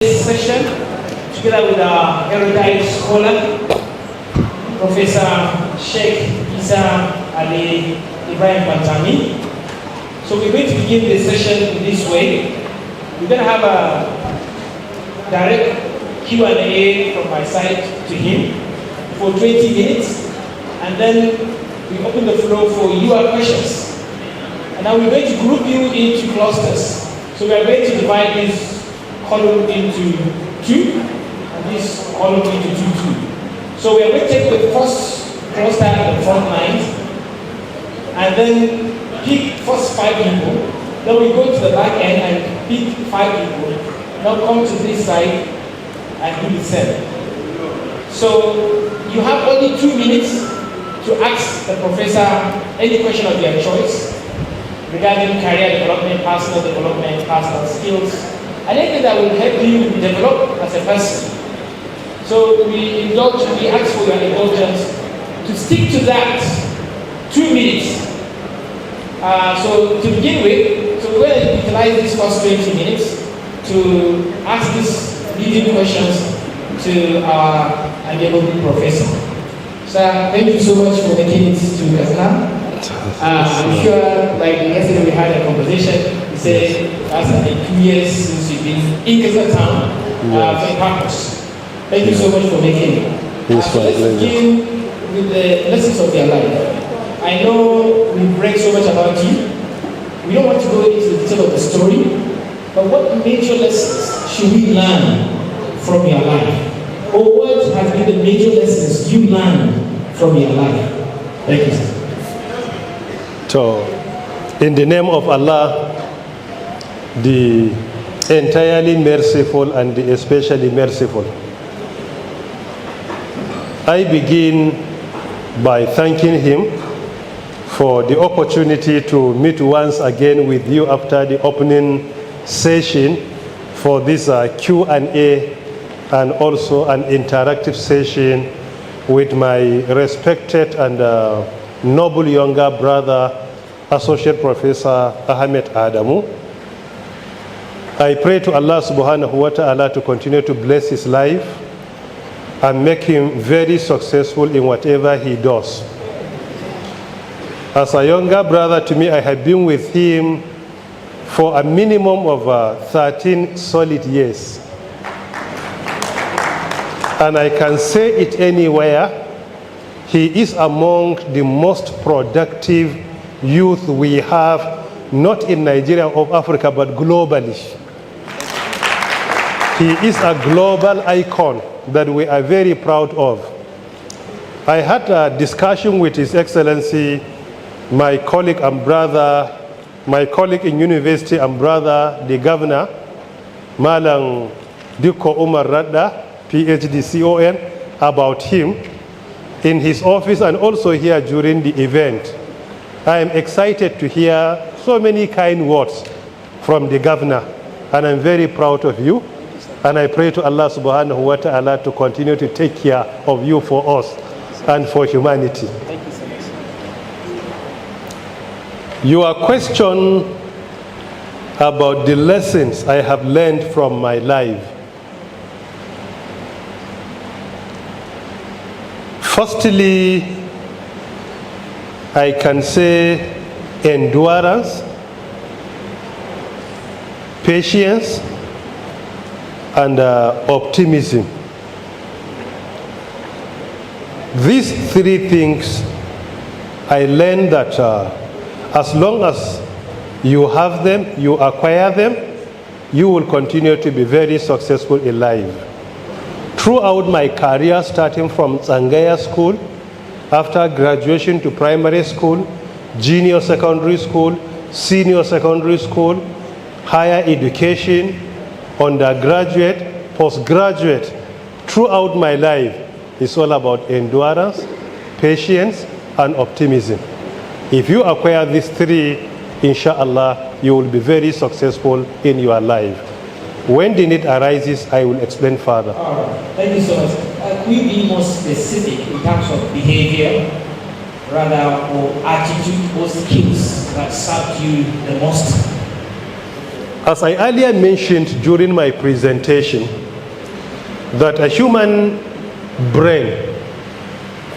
This session, together with our erudite scholar, Professor Sheikh Isa Ali Ibrahim Pantami. So we're going to begin this session in this way. We're going to have a direct Q&A from my side to him for 20 minutes, and then we open the floor for your questions. And now we're going to group you into clusters. So we are going to divide this column into two, and this column into two. So we are going to take the first cluster at the front line, and then pick first 5 people. Then we go to the back end and pick 5 people. Now come to this side and do the same. So you have only 2 minutes to ask the professor any question of your choice regarding career development, personal development, personal skills, and anything that will help you develop as a person. So we ask for your indulgence to stick to that 2 minutes. So to begin with, so we're going to utilize this first 20 minutes to ask these leading questions to our amiable professor. Sir, thank you so much for making it to Katsina. I'm sure, like yesterday we had a conversation. You said that's like 2 years since you've been in Katsina town for purpose. Thank you so much for making it. Let's begin with the lessons of your life. I know we read so much about you. We don't want to go into the detail of the story, but what major lessons should we learn from your life? Or what have been the major lessons you learned from your life? Thank you, sir. So, in the name of Allah, the entirely merciful and the especially merciful, I begin by thanking Him for the opportunity to meet once again with you after the opening session for this Q&A and also an interactive session with my respected and noble younger brother, Associate Professor Ahmed Adamu. I pray to Allah subhanahu wa ta'ala to continue to bless his life and make him very successful in whatever he does. As a younger brother to me, I have been with him for a minimum of 13 solid years. And I can say it anywhere, he is among the most productive youth we have, not in Nigeria or Africa, but globally. He is a global icon that we are very proud of. I had a discussion with His Excellency, my colleague and brother, my colleague in university and brother, the governor, Malang Diko Umar Radda, PhD CON, about him in his office and also here during the event. I am excited to hear so many kind words from the governor, and I'm very proud of you. And I pray to Allah subhanahu wa ta'ala to continue to take care of you for us and for humanity. Thank you so much. Your question about the lessons I have learned from my life. Firstly, I can say endurance, patience, and optimism. These 3 things, I learned that as long as you have them, you acquire them, you will continue to be very successful in life. Throughout my career, starting from Tsangaya School, after graduation to primary school, junior secondary school, senior secondary school, higher education, undergraduate, postgraduate, throughout my life, it's all about endurance, patience, and optimism. If you acquire these 3, inshallah, you will be very successful in your life. When the need arises, I will explain further. All right. Thank you so much. Could you be more specific in terms of behavior, rather, or attitude or skills that served you the most? As I earlier mentioned during my presentation, that a human brain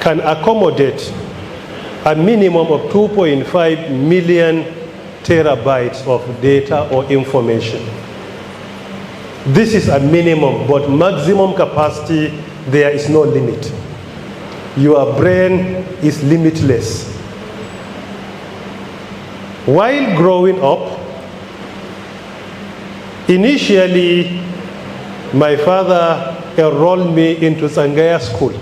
can accommodate a minimum of 2.5 million terabytes of data or information. This is a minimum, but maximum capacity, there is no limit. Your brain is limitless. While growing up, initially, my father enrolled me into Sangaya School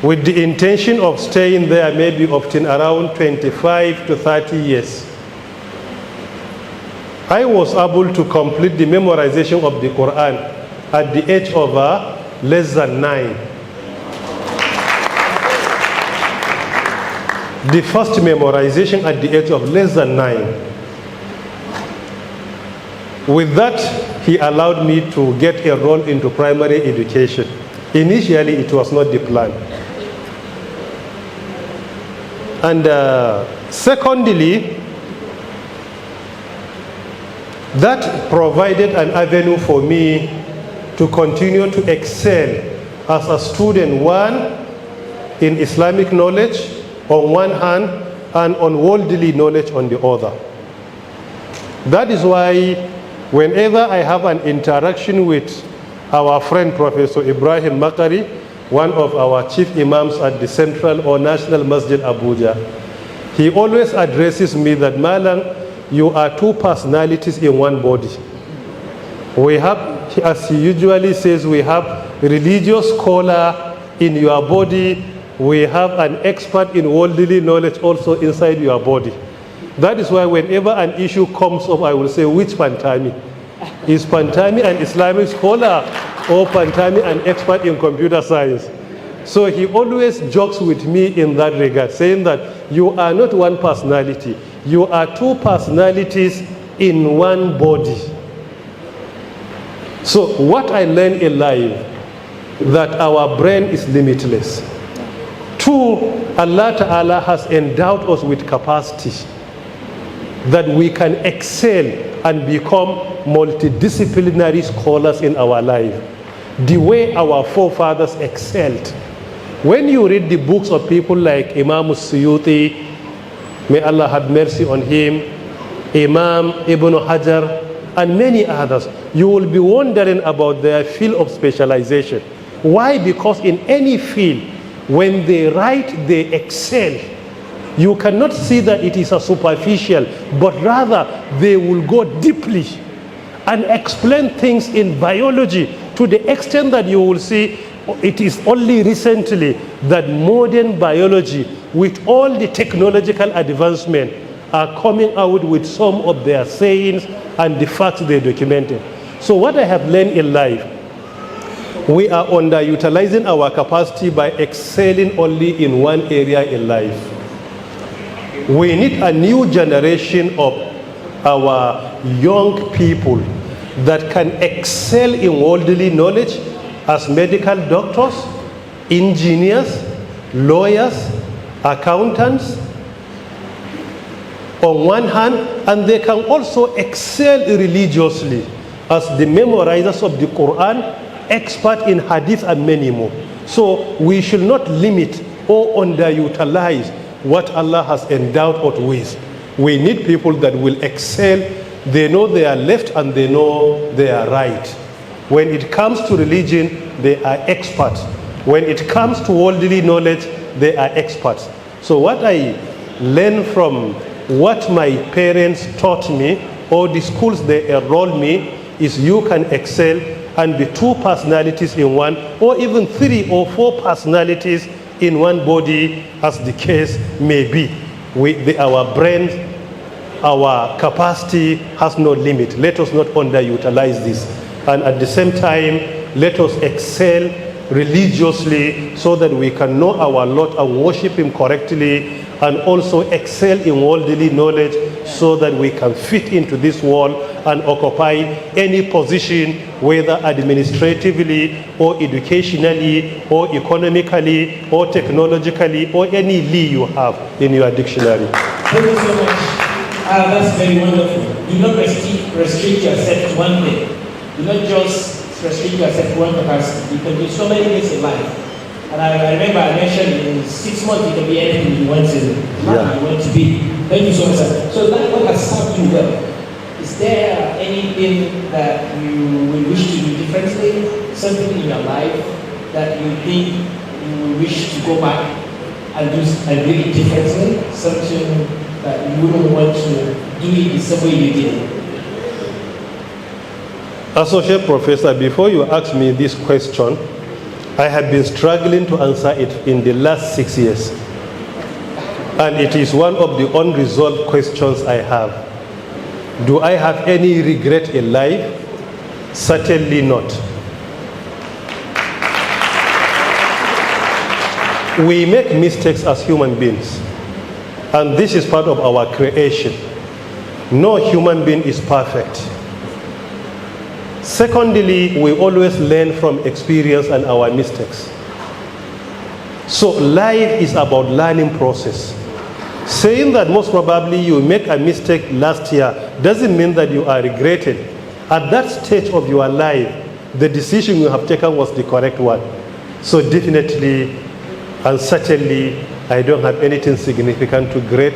with the intention of staying there maybe up to around 25 to 30 years. I was able to complete the memorization of the Quran at the age of less than 9. The first memorization at the age of less than 9. With that, he allowed me to get enrolled into primary education. Initially, it was not the plan. And secondly, that provided an avenue for me to continue to excel as a student, one, in Islamic knowledge on one hand, and on worldly knowledge on the other. That is why whenever I have an interaction with our friend Professor Ibrahim Makari, one of our chief imams at the Central or National Masjid Abuja, he always addresses me that, Malang, you are two personalities in one body. We have, as he usually says, we have religious scholar in your body, we have an expert in worldly knowledge also inside your body. That is why whenever an issue comes up, I will say, which Pantami? Is Pantami an Islamic scholar or Pantami an expert in computer science? So he always jokes with me in that regard, saying that you are not one personality. You are two personalities in one body. So what I learned in life, that our brain is limitless. Two, Allah Ta'ala has endowed us with capacity that we can excel and become multidisciplinary scholars in our life, the way our forefathers excelled. When you read the books of people like Imam Suyuti, may Allah have mercy on him, Imam Ibn Hajar, and many others, you will be wondering about their field of specialization. Why? Because in any field, when they write, they excel. You cannot see that it is a superficial, but rather they will go deeply and explain things in biology to the extent that you will see it is only recently that modern biology, with all the technological advancement, are coming out with some of their sayings and the facts they documented. So what I have learned in life, we are underutilizing our capacity by excelling only in one area in life. We need a new generation of our young people that can excel in worldly knowledge as medical doctors, engineers, lawyers, accountants, on one hand, and they can also excel religiously as the memorizers of the Quran, expert in hadith, and many more. So we should not limit or underutilize what Allah has endowed us with. We need people that will excel. They know they are left and they know they are right. When it comes to religion, they are experts. When it comes to worldly knowledge, they are experts. So what I learned from what my parents taught me, or the schools they enrolled me, is you can excel and be two personalities in one, or even 3 or 4 personalities in one body, as the case may be. Our brains, our capacity has no limit. Let us not underutilize this. And at the same time, let us excel religiously so that we can know our Lord and worship Him correctly, and also excel in worldly knowledge so that we can fit into this world and occupy any position, whether administratively or educationally or economically or technologically or any Lee you have in your dictionary. Thank you so much. That's very wonderful. Do not restrict yourself to one thing. Do not just restrict yourself to one capacity. You can do so many things in life. And I remember I mentioned in 6 months you can be anything you want to be. Thank you so much, sir. So that what has served you well. Is there anything that you will wish to do differently? Something in your life that you think you wish to go back and do it differently? Something that you wouldn't want to do it the same way you did? Associate Professor, before you ask me this question, I have been struggling to answer it in the last 6 years. And it is one of the unresolved questions I have. Do I have any regret in life? Certainly not. We make mistakes as human beings. And this is part of our creation. No human being is perfect. Secondly, we always learn from experience and our mistakes. So life is about learning process. Saying that most probably you make a mistake last year doesn't mean that you are regretting. At that stage of your life, the decision you have taken was the correct one. So definitely and certainly, I don't have anything significant to regret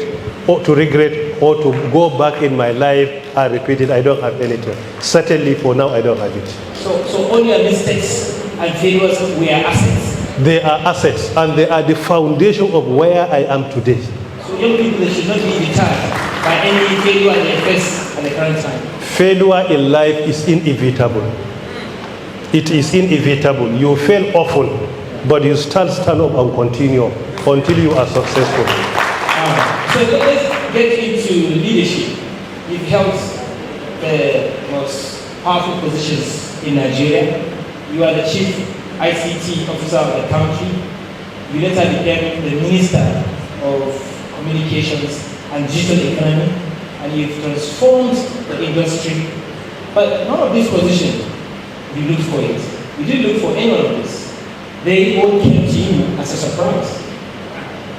or to go back in my life and repeat it. I don't have anything. Certainly for now, I don't have it. So all your mistakes and failures were assets? They are assets, and they are the foundation of where I am today. So young people, they should not be deterred by any failure they face at the current time? Failure in life is inevitable. It is inevitable. You fail often, but you stand up and continue until you are successful. So let's get into leadership. You've held the most powerful positions in Nigeria. You are the chief ICT officer of the country. You later became the minister of communications and digital economy, and you've transformed the industry. But none of these positions, you looked for it. You didn't look for any of this. They all came to you as a surprise.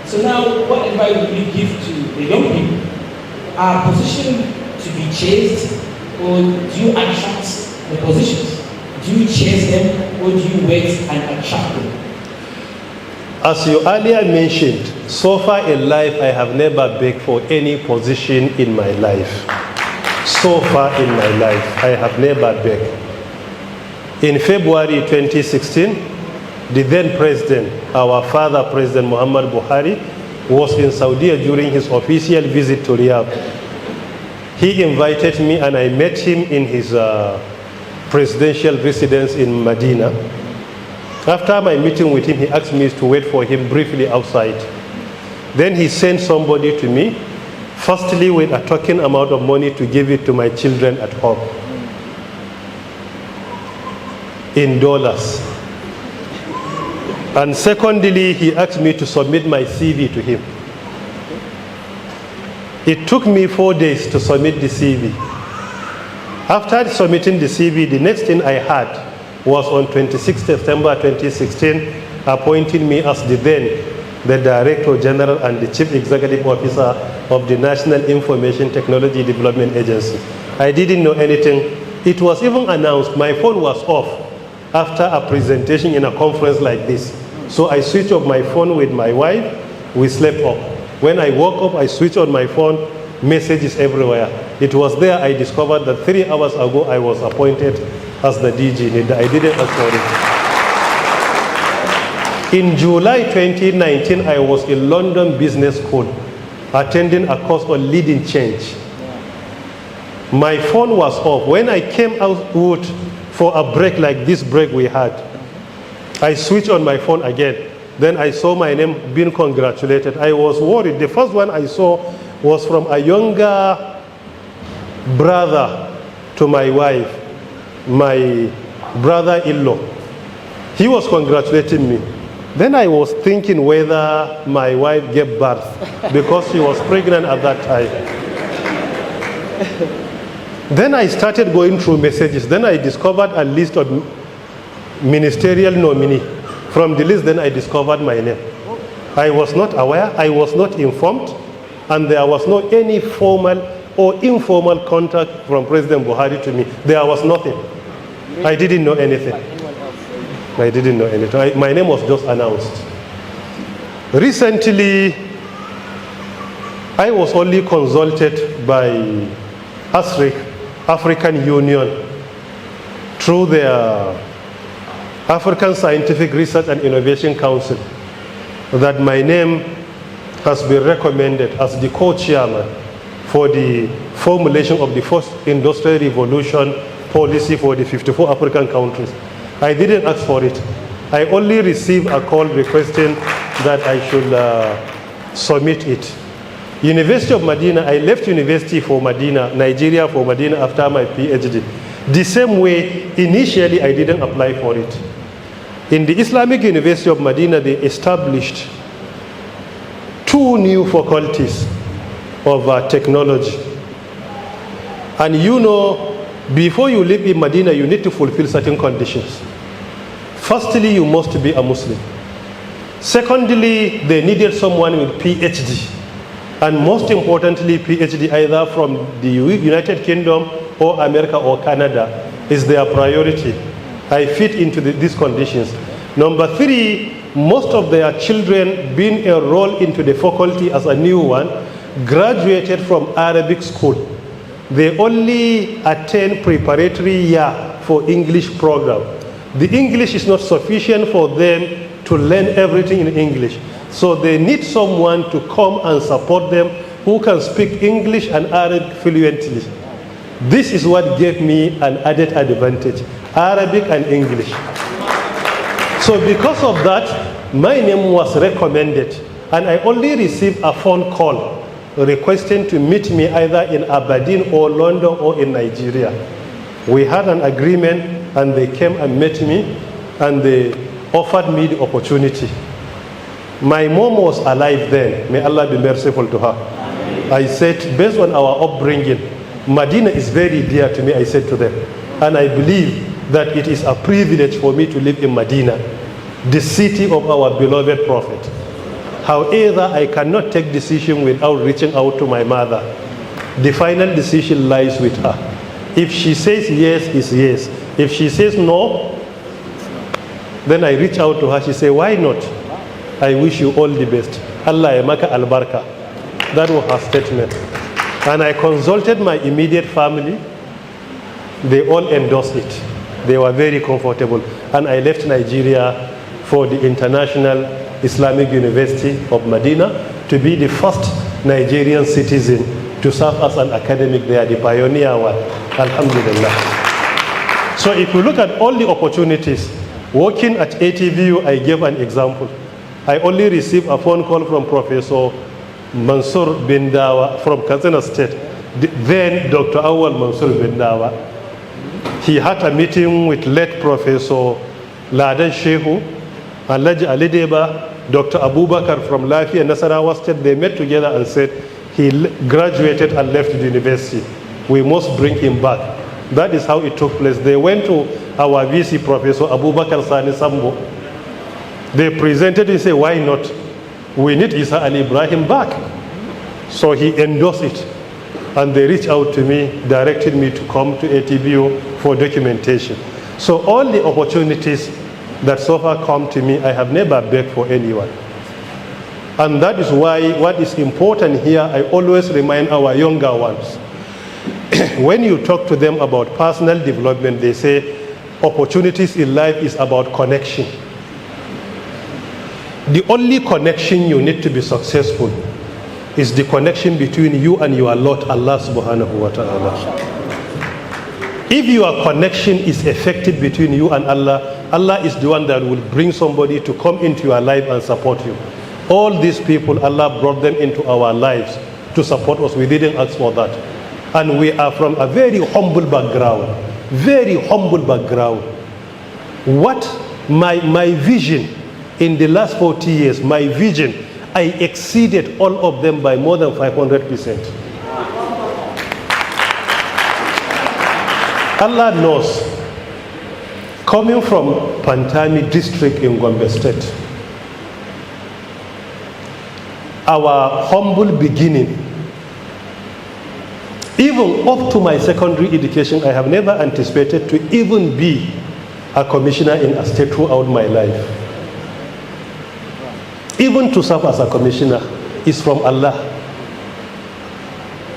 So now, what advice would you give to the young people? Are positions to be chased, or do you attract the positions? Do you chase them, or do you wait and attract them? As you earlier mentioned, so far in life, I have never begged for any position in my life. So far in my life, I have never begged. In February 2016, the then president, our father, President Muhammad Buhari, was in Saudi during his official visit to Riyadh. He invited me and I met him in his presidential residence in Medina. After my meeting with him, he asked me to wait for him briefly outside. Then he sent somebody to me, firstly with a token amount of money to give it to my children at home, in dollars. And secondly, he asked me to submit my CV to him. It took me 4 days to submit the CV. After submitting the CV, the next thing I had was on 26 September 2016, appointing me as the Director General and the Chief Executive Officer of the National Information Technology Development Agency. I didn't know anything. It was even announced, my phone was off after a presentation in a conference like this. So I switched off my phone with my wife, we slept off. When I woke up, I switched on my phone, messages everywhere. It was there I discovered that 3 hours ago I was appointed as the DG. I didn't ask for it. In July 2019, I was in London Business School, attending a course on leading change. My phone was off. When I came out for a break like this break we had, I switched on my phone again. Then I saw my name being congratulated. I was worried. The first one I saw was from a younger brother to my wife, my brother-in-law. He was congratulating me. Then I was thinking whether my wife gave birth because she was pregnant at that time. Then I started going through messages. Then I discovered a list of ministerial nominee. From the list, then I discovered my name. I was not aware, I was not informed, and there was no any formal or informal contact from President Buhari to me. There was nothing. I didn't know anything. I didn't know anything. My name was just announced. Recently, I was only consulted by African Union through their African Scientific Research and Innovation Council that my name has been recommended as the co-chairman for the formulation of the first industrial revolution policy for the 54 African countries. I didn't ask for it. I only received a call requesting that I should submit it. University of Medina, I left university for Medina, Nigeria for Medina after my PhD. The same way, initially I didn't apply for it. In the Islamic University of Medina, they established 2 new faculties of technology. And you know, before you live in Medina, you need to fulfill certain conditions. Firstly, you must be a Muslim. Secondly, they needed someone with PhD. And most importantly, PhD either from the United Kingdom or America or Canada is their priority. I fit into these conditions. Number 3, most of their children being enrolled into the faculty as a new one, graduated from Arabic school. They only attend preparatory year for English program. The English is not sufficient for them to learn everything in English. So they need someone to come and support them who can speak English and Arabic fluently. This is what gave me an added advantage, Arabic and English. So because of that, my name was recommended, and I only received a phone call requesting to meet me either in Aberdeen or London or in Nigeria. We had an agreement, and they came and met me, and they offered me the opportunity. My mom was alive then. May Allah be merciful to her. Amen. I said, based on our upbringing, Medina is very dear to me, I said to them. And I believe that it is a privilege for me to live in Medina, the city of our beloved Prophet. However, I cannot take decision without reaching out to my mother. The final decision lies with her. If she says yes, it's yes. If she says no, then I reach out to her. She says, why not? I wish you all the best. Allah ya maka albarka. That was her statement. And I consulted my immediate family. They all endorsed it. They were very comfortable. And I left Nigeria for the International Islamic University of Medina to be the first Nigerian citizen to serve as an academic there, the pioneer one. Alhamdulillah. So if you look at all the opportunities, working at ATVU, I gave an example. I only received a phone call from Professor Mansour bin Dawa from Katsina State, then Dr. Awal Mansour bin Dawa. He had a meeting with late Professor Ladan Shehu, Alhaji Ali Deba, Dr. Abubakar from Lafia Nasarawa State. They met together and said he graduated and left the university. We must bring him back. That is how it took place. They went to our VC, Professor Abubakar Sani Sambo. They presented and said, why not? We need Isa Ali Ibrahim back. So he endorsed it. And they reached out to me, directed me to come to ATBU for documentation. So all the opportunities that so far come to me, I have never begged for anyone. And that is why what is important here, I always remind our younger ones. When you talk to them about personal development, they say opportunities in life is about connection. The only connection you need to be successful is the connection between you and your Lord, Allah subhanahu wa ta'ala. If your connection is effective between you and Allah, Allah is the one that will bring somebody to come into your life and support you. All these people, Allah brought them into our lives to support us. We didn't ask for that. And we are from a very humble background. Very humble background. What my vision in the last 40 years, my vision, I exceeded all of them by more than 500%. Allah knows, coming from Pantami district in Gombe State, our humble beginning Even up to my secondary education, I have never anticipated to even be a commissioner in a state throughout my life. Even to serve as a commissioner is from Allah.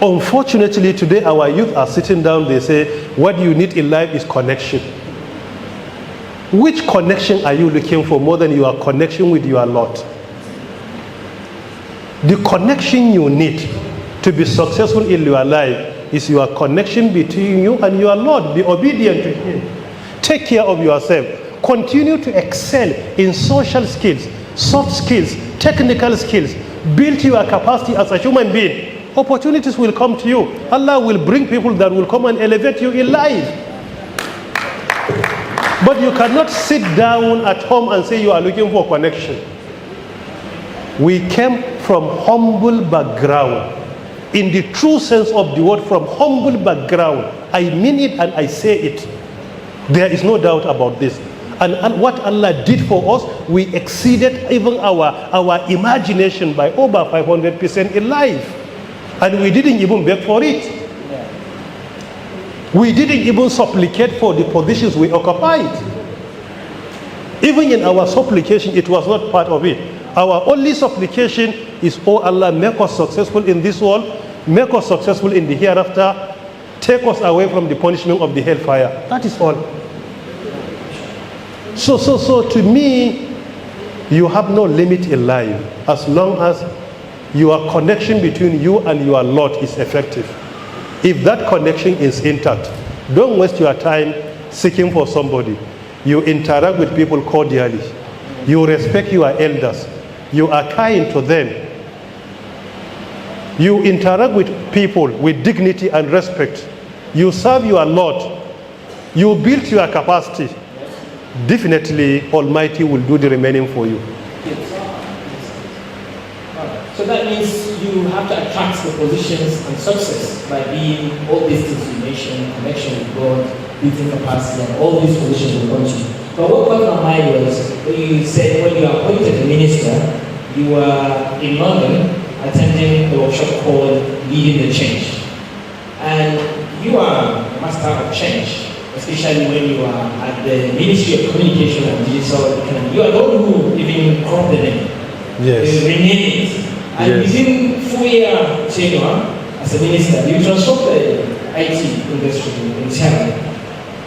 Unfortunately, today our youth are sitting down, they say, what you need in life is connection. Which connection are you looking for more than your connection with your Lord? The connection you need to be successful in your life is your connection between you and your Lord. Be obedient to Him. Take care of yourself. Continue to excel in social skills, soft skills, technical skills. Build your capacity as a human being. Opportunities will come to you. Allah will bring people that will come and elevate you in life. But you cannot sit down at home and say you are looking for connection. We came from humble background. In the true sense of the word, from humble background. I mean it and I say it. There is no doubt about this. And what Allah did for us, we exceeded even our imagination by over 500% in life. And we didn't even beg for it. We didn't even supplicate for the positions we occupied. Even in our supplication, it was not part of it. Our only supplication is, oh Allah, make us successful in this world, make us successful in the hereafter, take us away from the punishment of the hellfire. That is all. So to me, you have no limit in life as long as your connection between you and your Lord is effective. If that connection is intact, don't waste your time seeking for somebody. You interact with people cordially. You respect your elders. You are kind to them. You interact with people with dignity and respect. You serve your Lord. You build your capacity. Definitely, Almighty will do the remaining for you. So that means you have to attract the positions and success by being all these things you mentioned, connection with God, building capacity, and all these positions will come to you. But what caught my mind was when you said when you are appointed a minister, you were in London attending a workshop called Leading the Change. And you are a master of change, especially when you are at the Ministry of Communication and Digital Economy. You are the one who even cropped the name. Yes. You rename it. And Yes. within 4-year tenure as a minister, you transformed the IT industry entirely.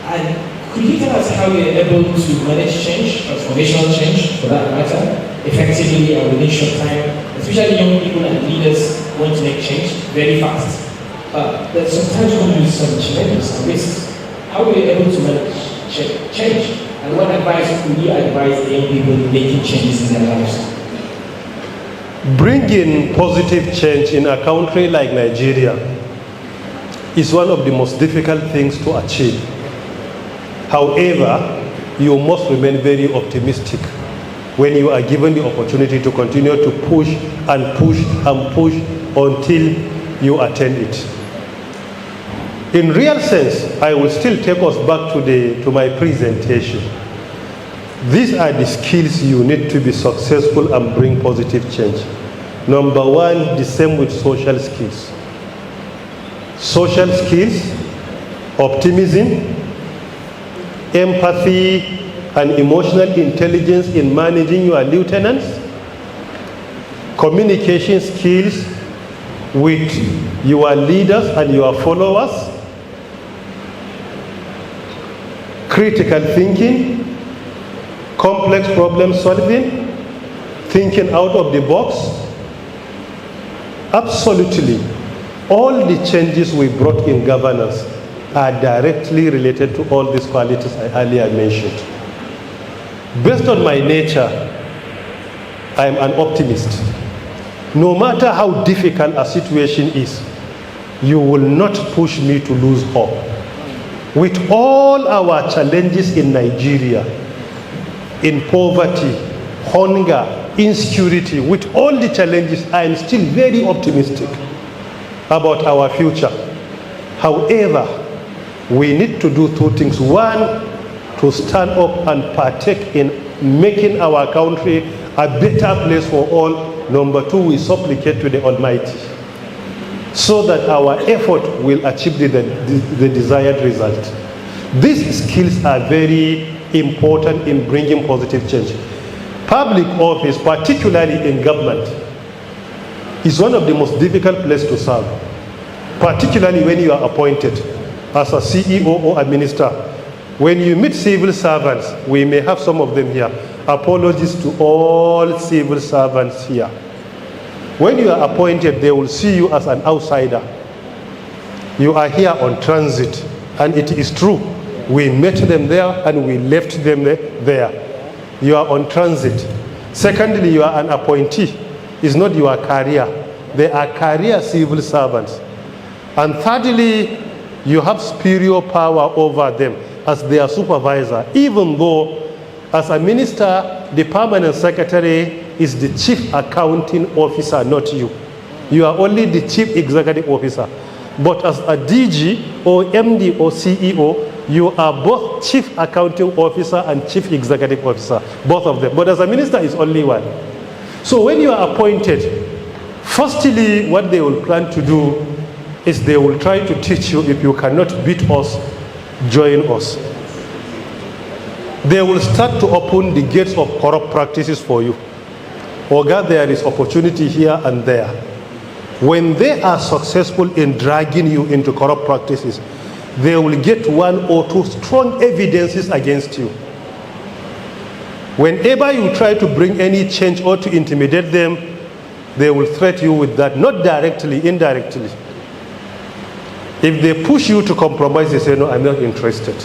And could you tell us how you're able to manage change, transformational change for that matter, effectively and within short time, especially young people and leaders want to make change very fast. But sometimes come with some challenges and risks. How are you able to manage change? And what advice could you advise the young people making changes in their lives? Bringing positive change in a country like Nigeria is one of the most difficult things to achieve. However, you must remain very optimistic when you are given the opportunity to continue to push and push and push until you attain it. In real sense, I will still take us back to my presentation. These are the skills you need to be successful and bring positive change. Number one, the same with social skills. Social skills, optimism, empathy, and emotional intelligence in managing your lieutenants, communication skills with your leaders and your followers, critical thinking, complex problem solving, thinking out of the box. Absolutely, all the changes we brought in governance are directly related to all these qualities I earlier mentioned. Based on my nature, I am an optimist. No matter how difficult a situation is, you will not push me to lose hope. With all our challenges in Nigeria, in poverty, hunger, insecurity, with all the challenges, I am still very optimistic about our future. However, we need to do two things. One, to stand up and partake in making our country a better place for all. Number two, we supplicate to the Almighty. so that our effort will achieve the desired result. These skills are very important in bringing positive change. Public office, particularly in government, is one of the most difficult places to serve, particularly when you are appointed as a CEO or a minister. When you meet civil servants, we may have some of them here. Apologies to all civil servants here. When you are appointed, they will see you as an outsider. You are here on transit, and it is true. We met them there and we left them there. You are on transit. Secondly, you are an appointee. It's not your career. They are career civil servants. And thirdly, you have superior power over them as their supervisor, even though as a minister, the permanent secretary is the chief accounting officer, not you. You are only the chief executive officer. But as a DG or MD or CEO, you are both chief accounting officer and chief executive officer, both of them. But as a minister, it's only one. So when you are appointed, firstly, what they will plan to do is they will try to teach you, if you cannot beat us, join us. They will start to open the gates of corrupt practices for you. Oga, there is opportunity here and there. When they are successful in dragging you into corrupt practices, they will get one or two strong evidences against you. Whenever you try to bring any change or to intimidate them, they will threaten you with that, not directly, indirectly. If they push you to compromise, they say, no, I'm not interested.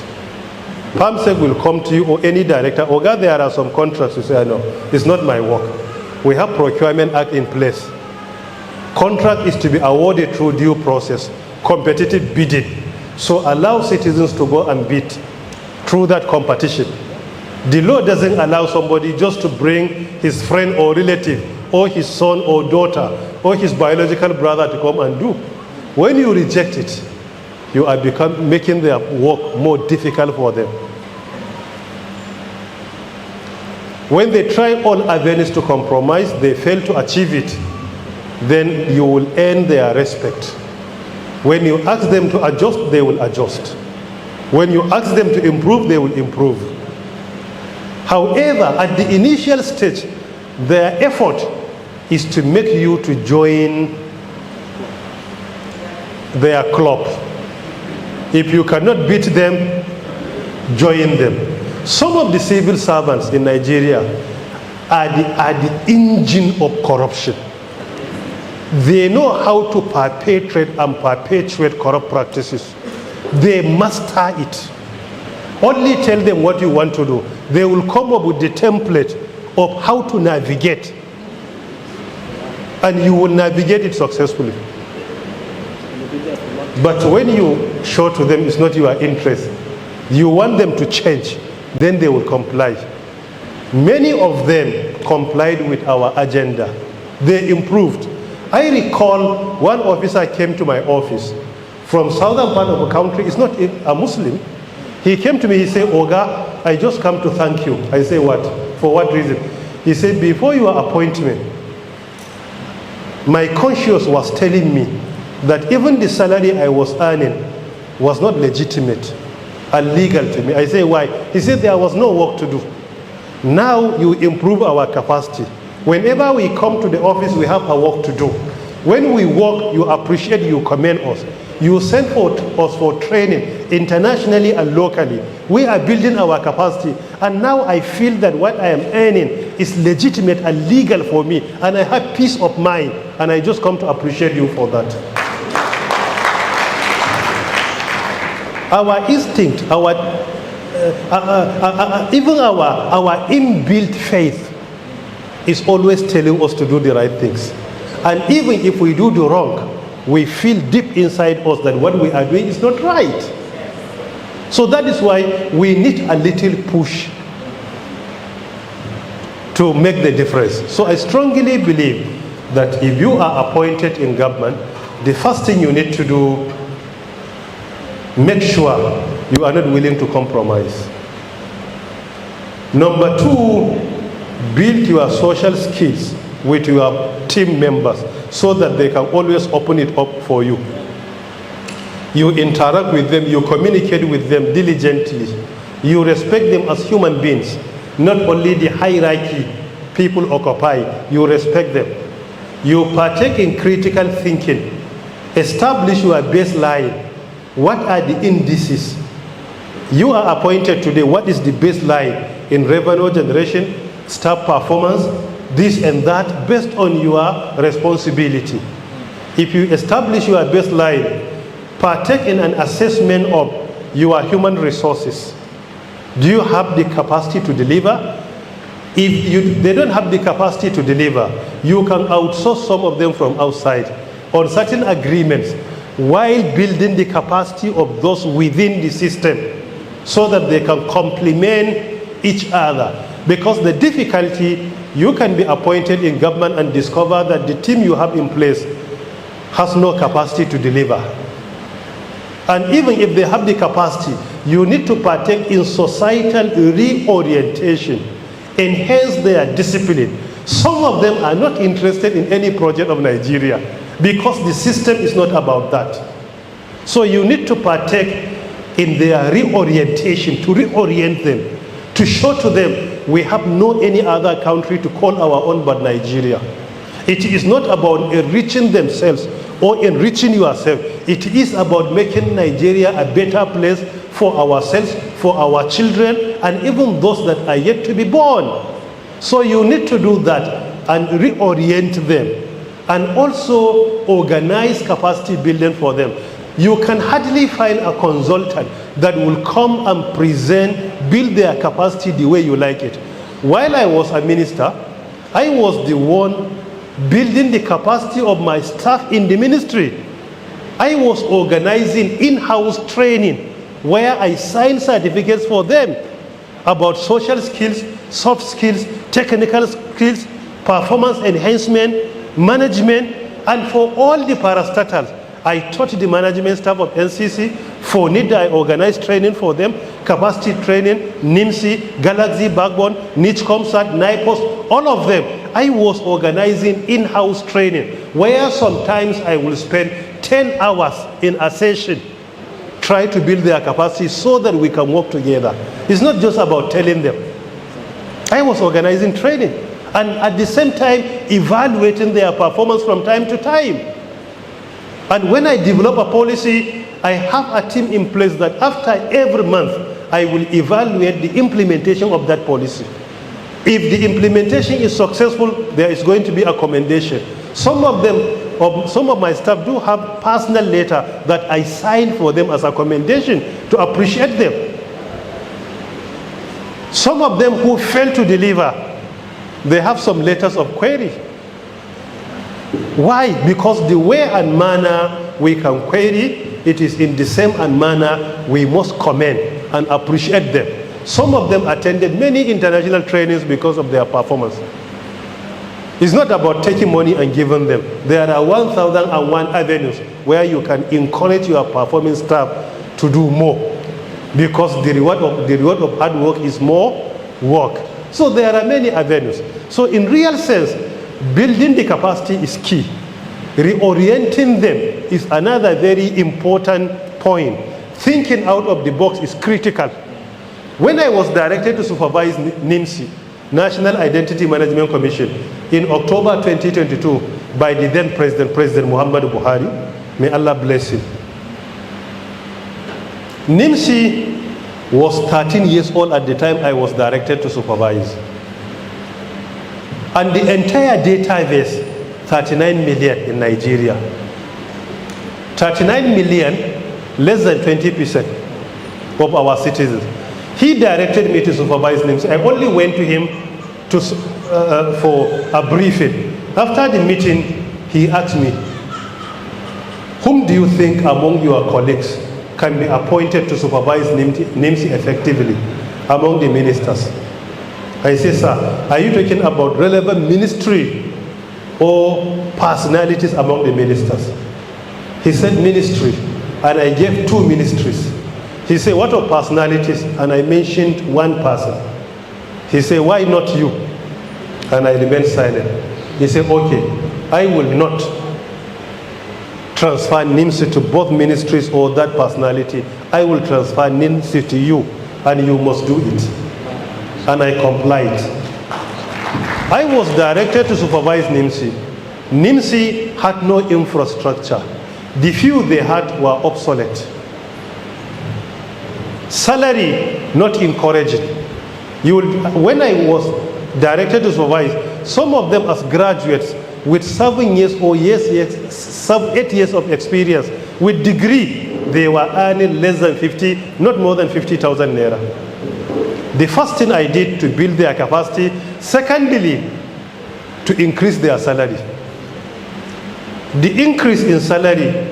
PAMSEC will come to you or any director, oh God, there are some contracts. You say, no, it's not my work. We have Procurement Act in place. Contract is to be awarded through due process, competitive bidding. So allow citizens to go and bid through that competition. The law doesn't allow somebody just to bring his friend or relative or his son or daughter or his biological brother to come and do. When you reject it, you are making their work more difficult for them. When they try all avenues to compromise, they fail to achieve it, then you will earn their respect. When you ask them to adjust, they will adjust. When you ask them to improve, they will improve. However, at the initial stage, their effort is to make you to join their club. If you cannot beat them, join them. Some of the civil servants in Nigeria are the engine of corruption. They know how to perpetrate and perpetuate corrupt practices. They master it. Only tell them what you want to do. They will come up with the template of how to navigate. And you will navigate it successfully. But when you show to them it's not your interest, you want them to change, then they will comply. Many of them complied with our agenda. They improved. I recall one officer came to my office from southern part of the country. He's not a Muslim. He came to me, he said, Oga, I just come to thank you. I say, what? For what reason? He said, before your appointment, my conscience was telling me that even the salary I was earning was not legitimate and legal to me. I say, why? He said, there was no work to do. Now you improve our capacity. Whenever we come to the office, we have a work to do. When we work, you appreciate, you commend us. You send us for training internationally and locally. We are building our capacity. And now I feel that what I am earning is legitimate and legal for me. And I have peace of mind. And I just come to appreciate you for that. Our instinct, even our inbuilt faith is always telling us to do the right things. And even if we do the wrong, we feel deep inside us that what we are doing is not right. So that is why we need a little push to make the difference. So I strongly believe that if you are appointed in government, the first thing you need to do, make sure you are not willing to compromise. Number two, build your social skills with your team members. so that they can always open it up for you. You interact with them, you communicate with them diligently. You respect them as human beings, not only the hierarchy people occupy, you respect them. You partake in critical thinking. Establish your baseline. What are the indices? You are appointed today. What is the baseline in revenue generation, staff performance, this and that, based on your responsibility? If you establish your baseline, partake in an assessment of your human resources. Do you have the capacity to deliver? If they don't have the capacity to deliver, you can outsource some of them from outside on certain agreements while building the capacity of those within the system so that they can complement each other. Because the difficulty, you can be appointed in government and discover that the team you have in place has no capacity to deliver. And even if they have the capacity, you need to partake in societal reorientation, enhance their discipline. Some of them are not interested in any project of Nigeria because the system is not about that. So you need to partake in their reorientation, to reorient them, to show to them we have no any other country to call our own but Nigeria. It is not about enriching themselves or enriching yourself. It is about making Nigeria a better place for ourselves, for our children, and even those that are yet to be born. So you need to do that and reorient them and also organize capacity building for them. You can hardly find a consultant that will come and present, build their capacity the way you like it. While I was a minister, I was the one building the capacity of my staff in the ministry. I was organizing in-house training where I signed certificates for them about social skills, soft skills, technical skills, performance enhancement, management, and for all the parastatals. I taught the management staff of NCC. For need, I organized training for them, capacity training, NIMSI, Galaxy Backbone, Niche Comsat, NIPOS, all of them. I was organizing in-house training where sometimes I will spend 10 hours in a session try to build their capacity so that we can work together. It's not just about telling them. I was organizing training and at the same time evaluating their performance from time to time. And when I develop a policy, I have a team in place that after every month, I will evaluate the implementation of that policy. If the implementation is successful, there is going to be a commendation. Some of my staff do have personal letter that I sign for them as a commendation to appreciate them. Some of them who fail to deliver, they have some letters of query. Why? Because the way and manner we can query, it is in the same and manner we must commend and appreciate them. Some of them attended many international trainings because of their performance. It's not about taking money and giving them. There are 1,001 avenues where you can encourage your performing staff to do more, because the reward of hard work is more work. So there are many avenues. So in real sense, building the capacity is key. Reorienting them is another very important point. Thinking out of the box is critical. When I was directed to supervise NIMSI, National Identity Management Commission, in October 2022 by the then President Muhammadu Buhari, may Allah bless him. NIMSI was 13 years old at the time I was directed to supervise. And the entire database, 39 million in Nigeria. 39 million, less than 20% of our citizens. He directed me to supervise NIMSI. I only went to him for a briefing. After the meeting, he asked me, whom do you think among your colleagues can be appointed to supervise NIMSI effectively among the ministers? I said, sir, are you talking about relevant ministry or personalities among the ministers? He said ministry, and I gave 2 ministries. He said, what are personalities? And I mentioned one person. He said, why not you? And I remained silent. He said, okay, I will not transfer NIMSI to both ministries or that personality, I will transfer NIMSI to you, and you must do it. And I complied. I was directed to supervise NIMSI. NIMSI had no infrastructure. The few they had were obsolete. Salary, not encouraging. When I was directed to supervise, some of them as graduates with 7 years or 8 years of experience, with degree, they were earning less than 50, not more than 50,000 naira. The first thing I did to build their capacity, secondly, to increase their salary. The increase in salary,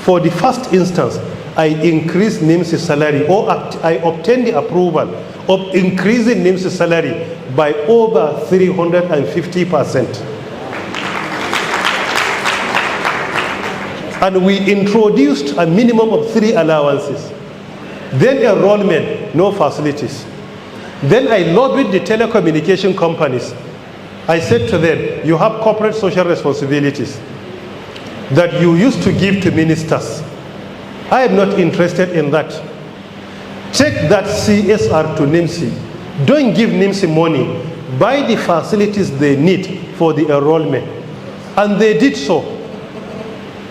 for the first instance, I increased NIMSI's salary, or I obtained the approval of increasing NIMSI's salary by over 350%. And we introduced a minimum of 3 allowances. Then enrollment, no facilities. Then I lobbied the telecommunication companies. I said to them, you have corporate social responsibilities that you used to give to ministers. I am not interested in that. Take that CSR to NIMSI. Don't give NIMSI money. Buy the facilities they need for the enrollment. And they did so.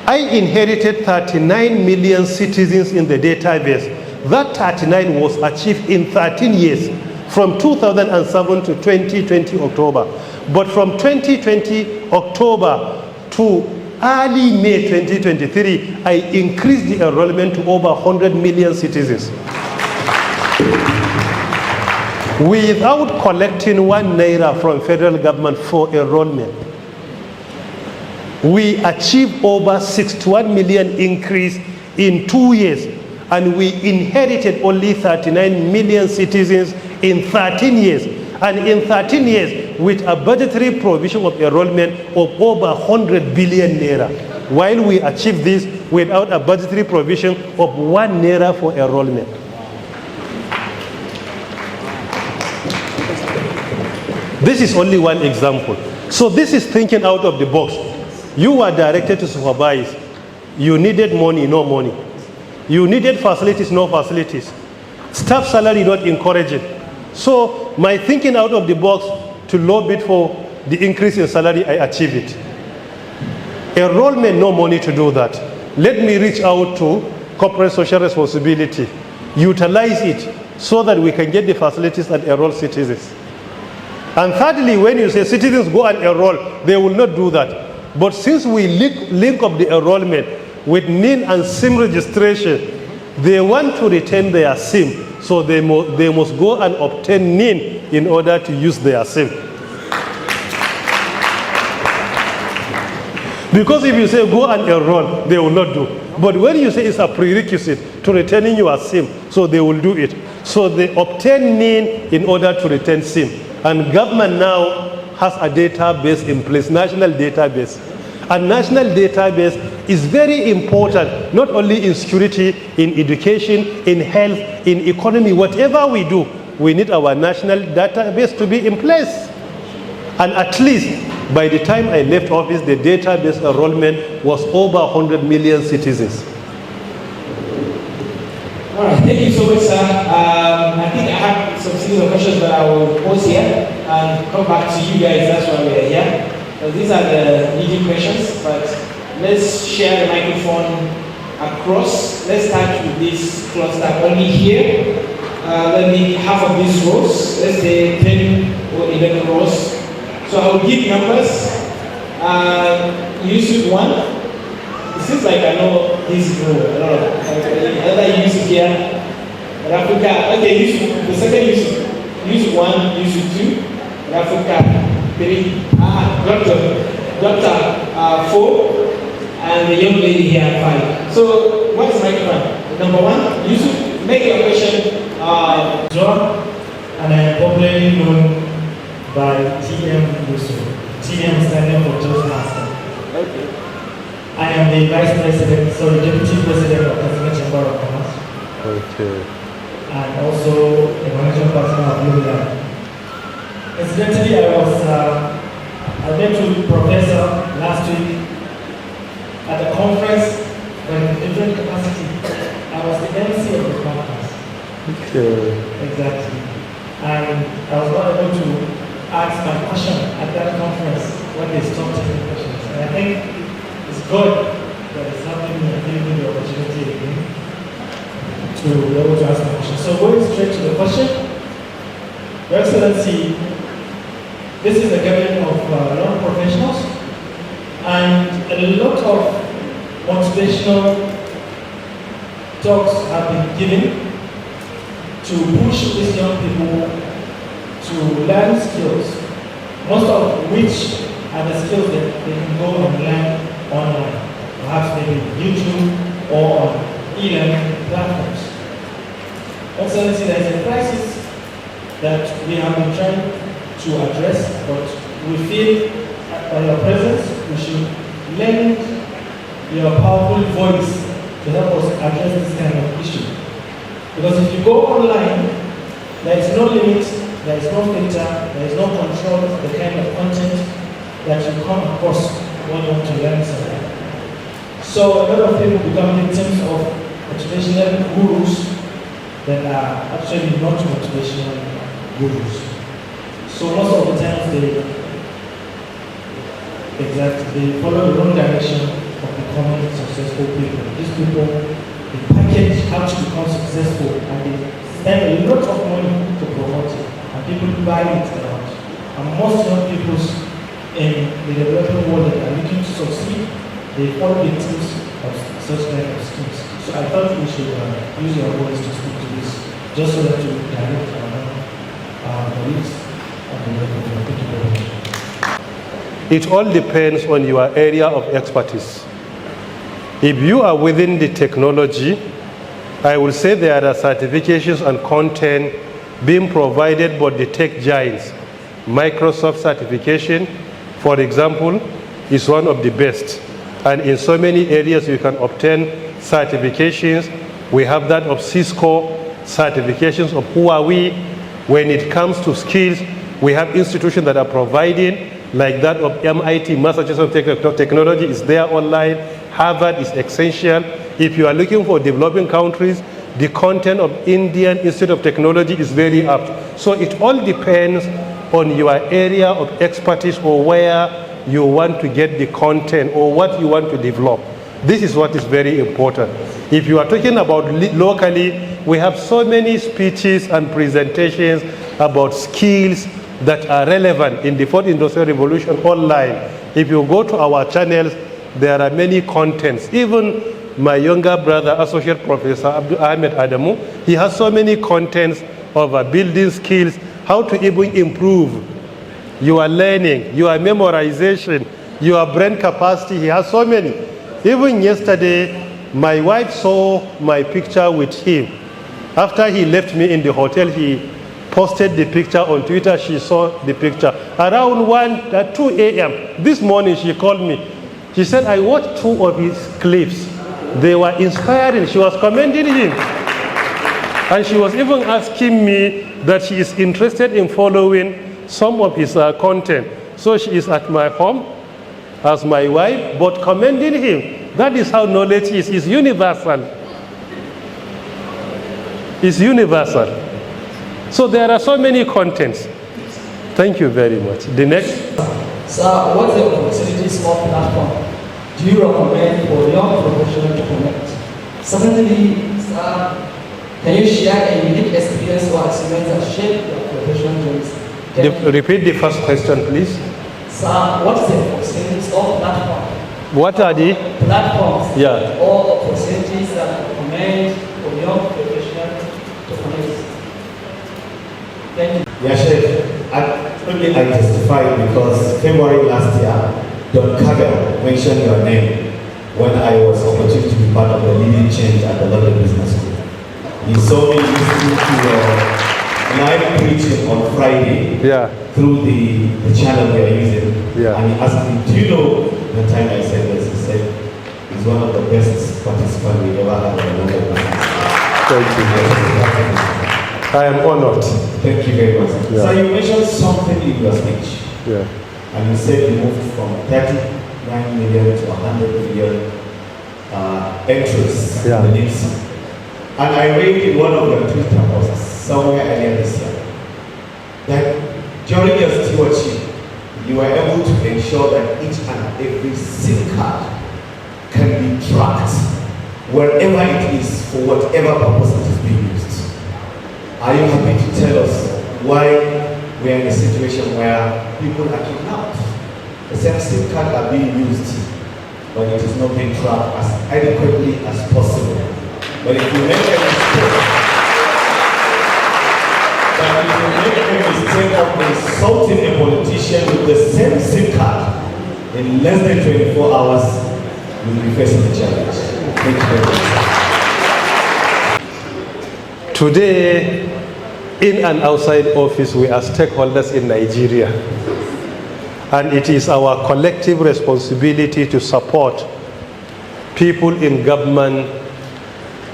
I inherited 39 million citizens in the database. That 39 was achieved in 13 years, from 2007 to 2020 October. But from 2020 October to early May 2023, I increased the enrollment to over 100 million citizens. Without collecting 1 naira from federal government for enrollment. We achieved over 61 million increase in 2 years, and we inherited only 39 million citizens in 13 years. And in 13 years, with a budgetary provision of enrollment of over 100 billion naira, while we achieved this without a budgetary provision of 1 naira for enrollment. This is only one example. So this is thinking out of the box. You were directed to supervise. You needed money, no money. You needed facilities, no facilities. Staff salary, not encouraging. So my thinking out of the box to lobby for the increase in salary, I achieved it. Enrollment, no money to do that. Let me reach out to corporate social responsibility. Utilize it so that we can get the facilities and enroll citizens. And thirdly, when you say citizens go and enroll, they will not do that. But since we link up the enrollment with NIN and SIM registration, they want to retain their SIM, so they must go and obtain NIN in order to use their SIM. Because if you say go and enroll, they will not do. But when you say it's a prerequisite to retaining your SIM, so they will do it. So they obtain NIN in order to retain SIM. And government now has a database in place, national database. And national database is very important, not only in security, in education, in health, in economy, whatever we do, we need our national database to be in place. And at least by the time I left office, the database enrollment was over 100 million citizens. All right, thank you so much, sir. I think I have some series of questions, but I will pause here and come back to you guys. That's why we are here. These are the leading questions, but let's share the microphone across. Let's start with this cluster only here. Maybe half of these rows, let's say 10 or 11 rows. So I will give numbers. Yusuf 1. It seems like I know this row. I don't know. Another Yusuf here. Africa. Okay, Yusuf. The second Yusuf. Yusuf 1, Yusuf 2. Africa 3. Doctor 4. And the young lady here 5. So what's the microphone? Number 1, Yusuf, make your question. John, and I am popularly known by TM Yusuf. TM standing for Toastmaster. Okay. I am the Deputy President of Katsina Chamber of Commerce. Okay. And also a managing partner of Blue. Incidentally, I met with Professor last week at the conference Exactly. And I was not able to ask my question at that conference when they stopped taking questions. And I think it's good that it's happening and giving me the opportunity again to be able to ask my question. So going straight to the question, Your Excellency, this is a gathering of young professionals, and a lot of motivational talks have been given to push these young people to learn skills, most of which are the skills that they can go and learn online, perhaps maybe YouTube or on e-learning platforms. Excellency, there is a crisis that we have been trying to address, but we feel by your presence we should lend your powerful voice to help us address this kind of issue. Because if you go online, there is no limit, there is no filter, there is no control of the kind of content that you come across when you want to learn something. So a lot of people become victims of motivational gurus that are actually not motivational gurus. So most of the times they follow the wrong direction of becoming successful people. These people, they package how to become successful and they spend a lot of money to promote it. And people buy it out. And most young people in the developing world that are looking to succeed, they fall victims of such kind of schemes. So I thought we should use your voice to speak to this, just so that you direct our colleagues on the record. Thank you very much. It all depends on your area of expertise. If you are within the technology, I will say there are certifications and content being provided by the tech giants. Microsoft certification, for example, is one of the best. And in so many areas you can obtain certifications. We have that of Cisco, certifications of Huawei. When it comes to skills, we have institutions that are providing, like that of MIT, Massachusetts Technology is there online. Harvard is essential. If you are looking for developing countries, the content of Indian Institute of Technology is very apt. So it all depends on your area of expertise or where you want to get the content or what you want to develop. This is what is very important. If you are talking about locally, we have so many speeches and presentations about skills that are relevant in the fourth industrial revolution online. If you go to our channels, there are many contents. Even my younger brother, Associate Professor Ahmed Adamu, he has so many contents of building skills, how to even improve your learning, your memorization, your brain capacity. He has so many. Even yesterday, my wife saw my picture with him. After he left me in the hotel, he posted the picture on Twitter. She saw the picture. Around 2 a.m. this morning, she called me. She said, I watched 2 of his clips. They were inspiring. She was commending him. And she was even asking me that she is interested in following some of his content. So she is at my home as my wife, but commending him. That is how knowledge is. It's universal. It's universal. So there are so many contents. Thank you very much. The next. Sir, what are the opportunities of platform do you recommend for young professionals to connect? Secondly, sir, can you share a unique experience or achievement that shaped your professional journeys? Repeat the first question, please. Sir, what is the opportunities of platform? What are the platforms? Yeah. Or opportunities that recommend for young professionals to connect? Thank you. Yeah, Chef. I testify because February last year, Don Kagel mentioned your name when I was opportunity to be part of the leading change at the London Business School. He saw me listening to your live preaching on Friday through the channel we are using. Yeah. And he asked me, do you know the time I said this? He said, he's one of the best participants we ever had at the London Business School. Thank you. I am honored. Thank you very much. Yeah. So you mentioned something in your speech. Yeah. And you said you moved from 39 million to 100 million entries in the NIMS. And I read in one of your Twitter posts somewhere earlier this year that during your stewardship, you were able to ensure that each and every SIM card can be tracked wherever it is for whatever purpose it is being used. Are you happy to tell us why we are in a situation where people are kidnapped? The same SIM card are being used, but it is not being tracked as adequately as possible. But if you make a mistake of insulting a politician with the same SIM card, in less than 24 hours, you will be facing the challenge. Thank you very much. Today, in and outside office, we are stakeholders in Nigeria. And it is our collective responsibility to support people in government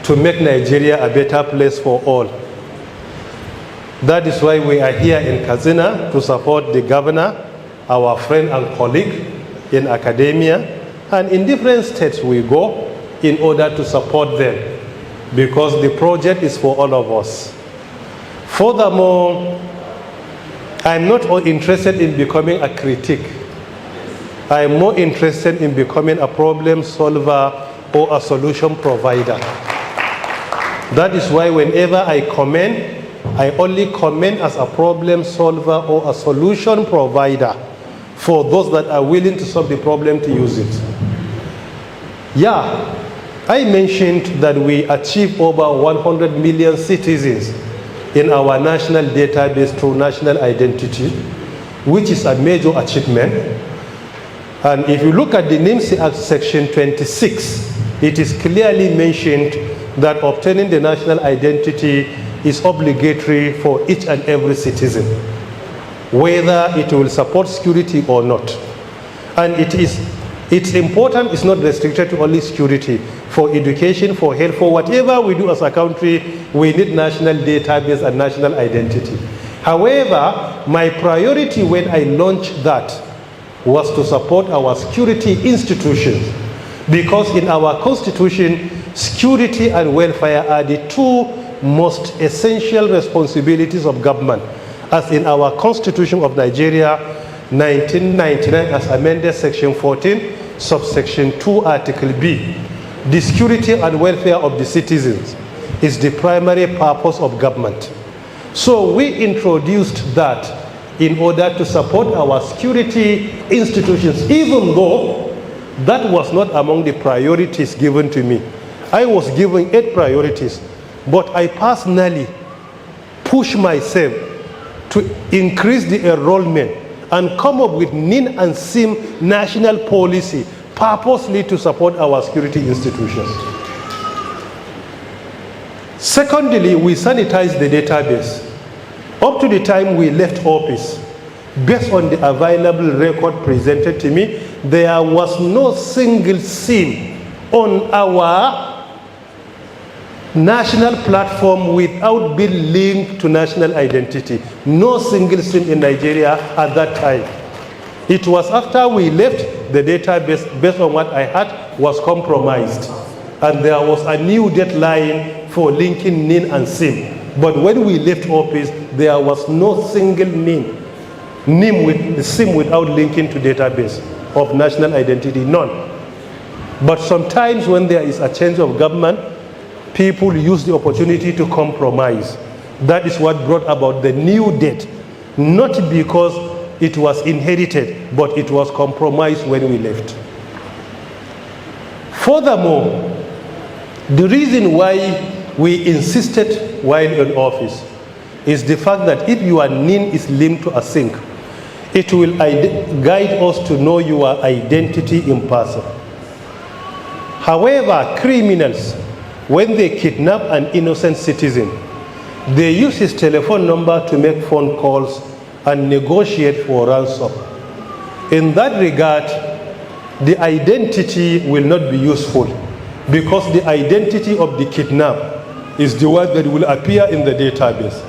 to make Nigeria a better place for all. That is why we are here in Katsina to support the governor, our friend and colleague in academia, and in different states we go in order to support them, because the project is for all of us. Furthermore, I'm not interested in becoming a critic. I'm more interested in becoming a problem solver or a solution provider. That is why whenever I comment, I only comment as a problem solver or a solution provider for those that are willing to solve the problem to use it. Yeah, I mentioned that we achieved over 100 million citizens in our national database through national identity, which is a major achievement. And if you look at the NIMC Act section 26, it is clearly mentioned that obtaining the national identity is obligatory for each and every citizen, whether it will support security or not. And it's important, it's not restricted to only security. For education, for health, for whatever we do as a country, we need national database and national identity. However, my priority when I launched that was to support our security institutions, because in our constitution, security and welfare are the two most essential responsibilities of government, as in our Constitution of Nigeria, 1999, as amended section 14, subsection 2, article B. The security and welfare of the citizens is the primary purpose of government. So we introduced that in order to support our security institutions, even though that was not among the priorities given to me. I was given 8 priorities, but I personally pushed myself to increase the enrollment and come up with NIN and SIM national policy purposely to support our security institutions. Secondly, we sanitized the database. Up to the time we left office, based on the available record presented to me, there was no single SIM on our national platform without being linked to national identity. No single SIM in Nigeria at that time. It was after we left, the database, based on what I had, was compromised. And there was a new deadline for linking NIN and SIM. But when we left office, there was no single NIN with SIM without linking to database of national identity, none. But sometimes when there is a change of government, people use the opportunity to compromise. That is what brought about the new debt, not because it was inherited, but it was compromised when we left. Furthermore, the reason why we insisted while in office is the fact that if your NIN is linked to a SINC, it will guide us to know your identity in person. However, criminals, when they kidnap an innocent citizen, they use his telephone number to make phone calls and negotiate for ransom. In that regard, the identity will not be useful, because the identity of the kidnap is the one that will appear in the database.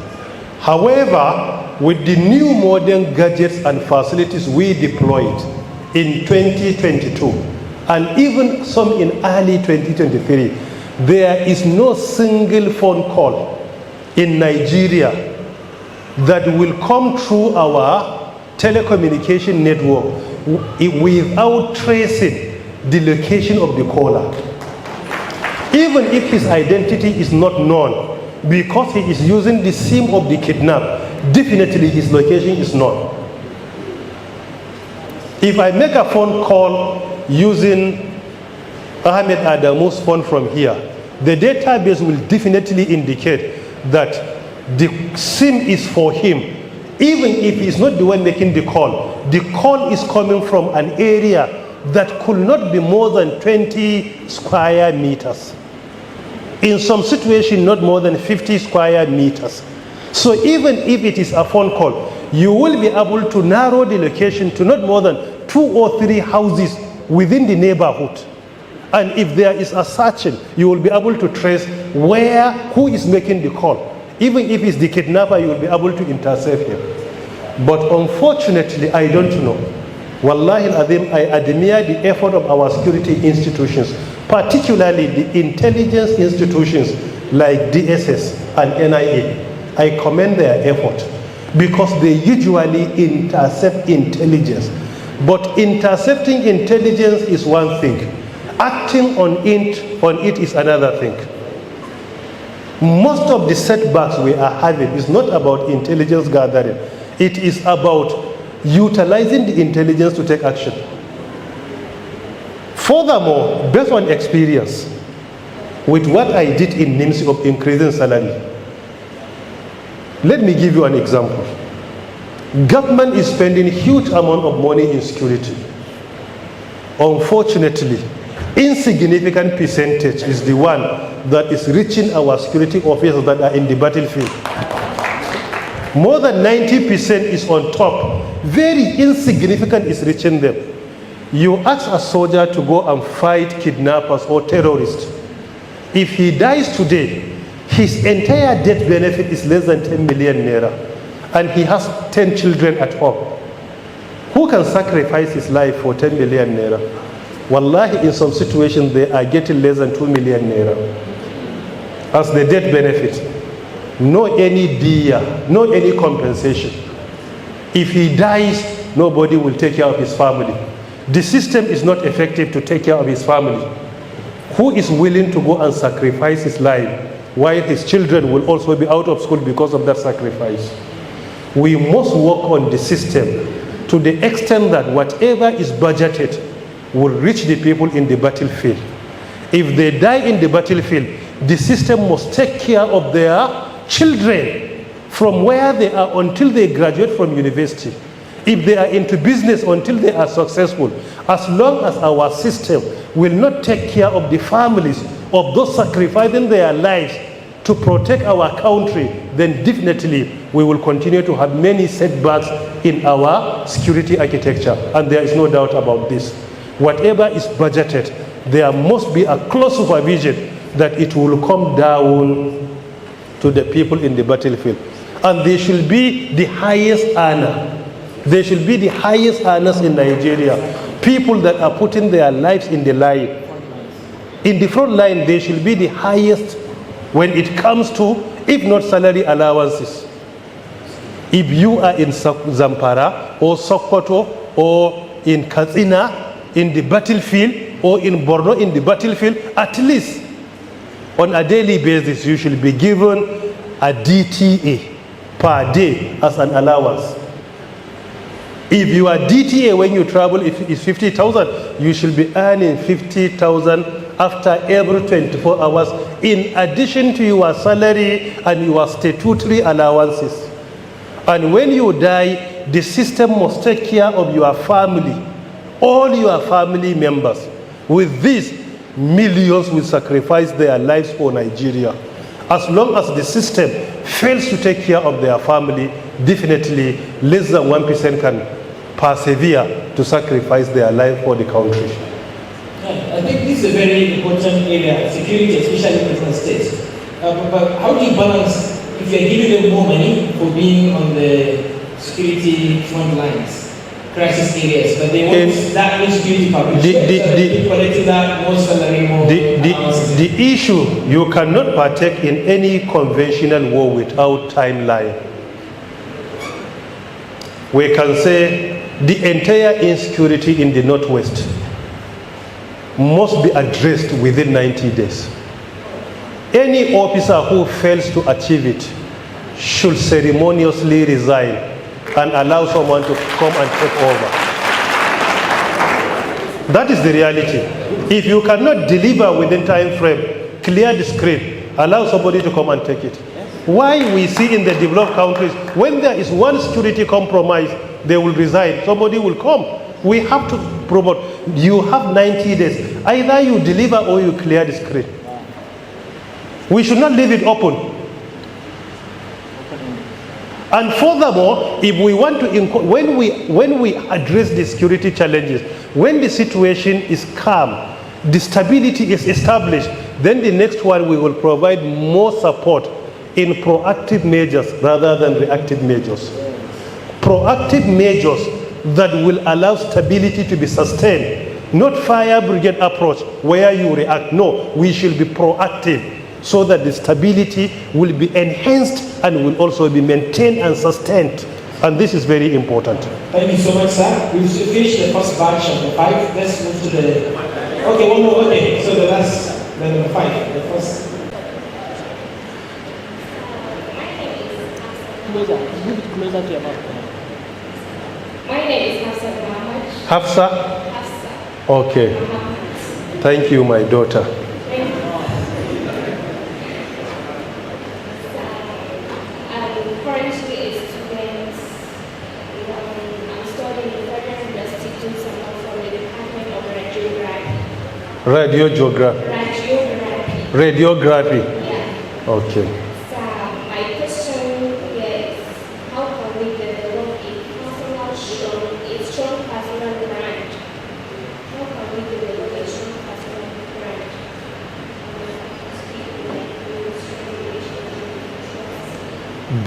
However, with the new modern gadgets and facilities we deployed in 2022, and even some in early 2023, There is no single phone call in Nigeria that will come through our telecommunication network without tracing the location of the caller. Even if his identity is not known, because he is using the SIM of the kidnap, definitely his location is known. If I make a phone call using Ahmed Adamu's phone from here, the database will definitely indicate that the SIM is for him, even if he's not the one making the call. The call is coming from an area that could not be more than 20 square meters. In some situations, not more than 50 square meters. So even if it is a phone call, you will be able to narrow the location to not more than 2 or 3 houses within the neighborhood. And if there is a searching, you will be able to trace who is making the call. Even if it's the kidnapper, you will be able to intercept him. But unfortunately, I don't know. Wallahi al-Azim, I admire the effort of our security institutions, particularly the intelligence institutions like DSS and NIA. I commend their effort because they usually intercept intelligence. But intercepting intelligence is one thing. Acting on it is another thing. Most of the setbacks we are having is not about intelligence gathering. It is about utilizing the intelligence to take action. Furthermore, based on experience with what I did in NIMS of increasing salary, let me give you an example. Government is spending huge amount of money in security. Unfortunately, insignificant percentage is the one that is reaching our security officers that are in the battlefield. More than 90% is on top. Very insignificant is reaching them. You ask a soldier to go and fight kidnappers or terrorists. If he dies today, his entire death benefit is less than 10 million naira. And he has 10 children at home. Who can sacrifice his life for 10 million naira? Wallahi, in some situations, they are getting less than 2 million naira as the death benefit. No any diya, no any compensation. If he dies, nobody will take care of his family. The system is not effective to take care of his family. Who is willing to go and sacrifice his life while his children will also be out of school because of that sacrifice? We must work on the system to the extent that whatever is budgeted will reach the people in the battlefield. If they die in the battlefield, the system must take care of their children from where they are until they graduate from university. If they are into business until they are successful, as long as our system will not take care of the families of those sacrificing their lives to protect our country, then definitely we will continue to have many setbacks in our security architecture. And there is no doubt about this. Whatever is budgeted, there must be a close supervision that it will come down to the people in the battlefield. And they should be the highest earner. They should be the highest earners in Nigeria. People that are putting their lives in the line. In the front line, they should be the highest when it comes to, if not salary allowances. If you are in Zamfara or Sokoto or in Katsina in the battlefield or in Borno in the battlefield, at least on a daily basis you should be given a DTA per day as an allowance. If you are DTA when you travel, if it's 50,000, you should be earning 50,000 after every 24 hours in addition to your salary and your statutory allowances. And when you die, the system must take care of your family, all your family members. With this, millions will sacrifice their lives for Nigeria. As long as the system fails to take care of their family, definitely less than 1% can persevere to sacrifice their life for the country. I think this is a very important area, security, especially in the States. But how do you balance if you're giving them more money for being on the security front lines? crisis areas, but they want that insecurity fabric. Collecting that more salary, more the issue, you cannot partake in any conventional war without timeline. We can say the entire insecurity in the Northwest must be addressed within 90 days. Any officer who fails to achieve it should ceremoniously resign and allow someone to come and take over. That is the reality. If you cannot deliver within time frame, clear the screen, allow somebody to come and take it. Why we see in the developed countries, when there is one security compromise, they will resign, somebody will come. We have to promote. You have 90 days. Either you deliver or you clear the screen. We should not leave it open. And furthermore, if we want to, when we address the security challenges, when the situation is calm, the stability is established, then the next one we will provide more support in proactive measures rather than reactive measures. Proactive measures that will allow stability to be sustained, not fire brigade approach where you react. No, we should be proactive so that the stability will be enhanced and will also be maintained and sustained. And this is very important. Thank you so much, sir. We've finished the first batch of the 5. Let's move to the... Okay, one more. Okay, so the last, the number 5, the first. Closer to your mouth. My name is Hafsa. Hafsa? Hafsa. Okay. Thank you, my daughter. Thank you. I'm currently a student. I'm studying in Federal University from the Department of Radiography. Radiography. Radiography. Yeah. Okay.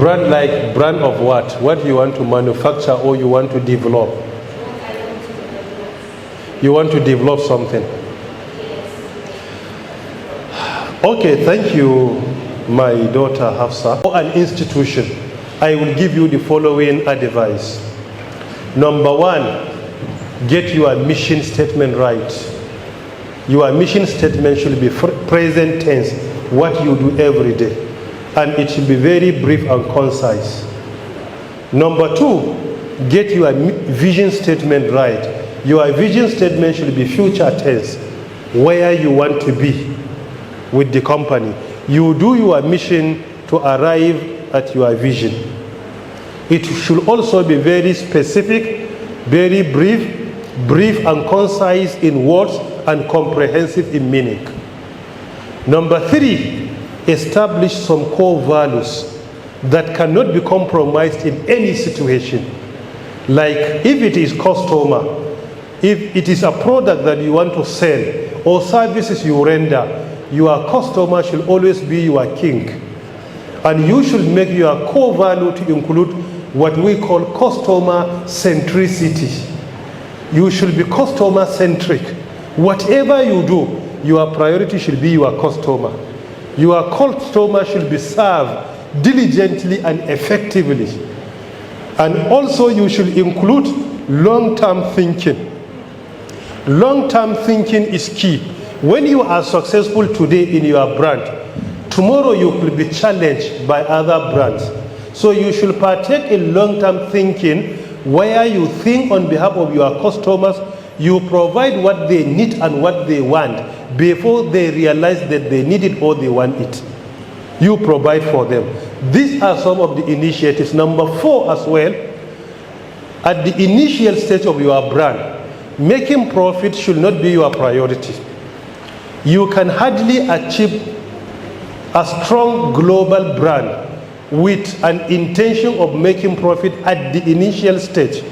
Brand of what? What you want to manufacture or you want to develop? You want to develop something. Okay, thank you, my daughter Hafsa. For an institution, I will give you the following advice. Number 1, get your mission statement right. Your mission statement should be present tense, what you do every day. And it should be very brief and concise. Number 2, get your vision statement right. Your vision statement should be future tense, where you want to be with the company. You do your mission to arrive at your vision. It should also be very specific, very brief and concise in words and comprehensive in meaning. Number 3, establish some core values that cannot be compromised in any situation. Like if it is customer, if it is a product that you want to sell or services you render, your customer should always be your king. And you should make your core value to include what we call customer centricity. You should be customer centric. Whatever you do, your priority should be your customer. Your customer should be served diligently and effectively. And also you should include long-term thinking. Long-term thinking is key. When you are successful today in your brand, tomorrow you will be challenged by other brands. So you should partake in long-term thinking where you think on behalf of your customers, you provide what they need and what they want before they realize that they need it or they want it. You provide for them. These are some of the initiatives. Number 4 as well, at the initial stage of your brand, making profit should not be your priority. You can hardly achieve a strong global brand with an intention of making profit at the initial stage.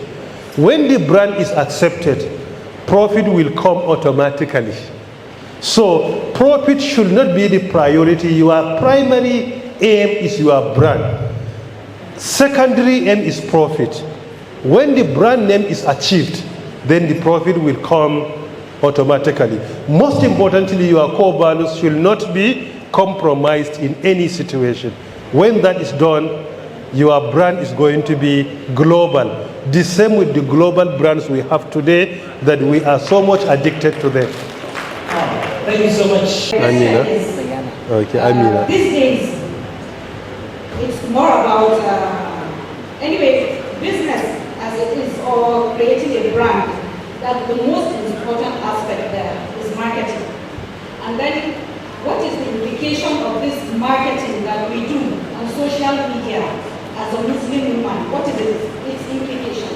When the brand is accepted, profit will come automatically. So profit should not be the priority. Your primary aim is your brand. Secondary aim is profit. When the brand name is achieved, then the profit will come automatically. Most importantly, your core values should not be compromised in any situation. When that is done, your brand is going to be global. The same with the global brands we have today, that we are so much addicted to them. Thank you so much. Amina. Okay, Amina. These days, it's more about, anyway, business as it is, or creating a brand. That the most important aspect there is marketing. And then, what is the implication of this marketing that we do on social media as a Muslim woman? What is its implication?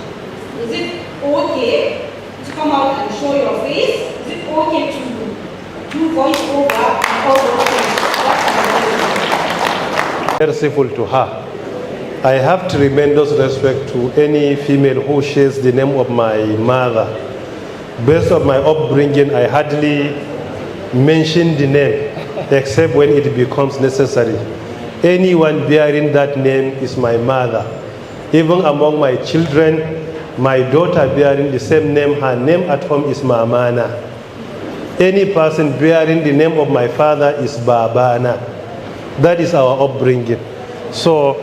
Is it okay to come out and show your face? Is it okay to do voiceover and all those things? Merciful to her. I have tremendous respect to any female who shares the name of my mother. Based on my upbringing, I hardly mention the name except when it becomes necessary. Anyone bearing that name is my mother. Even among my children, my daughter bearing the same name, her name at home is Mamana. Any person bearing the name of my father is Babana. That is our upbringing. So,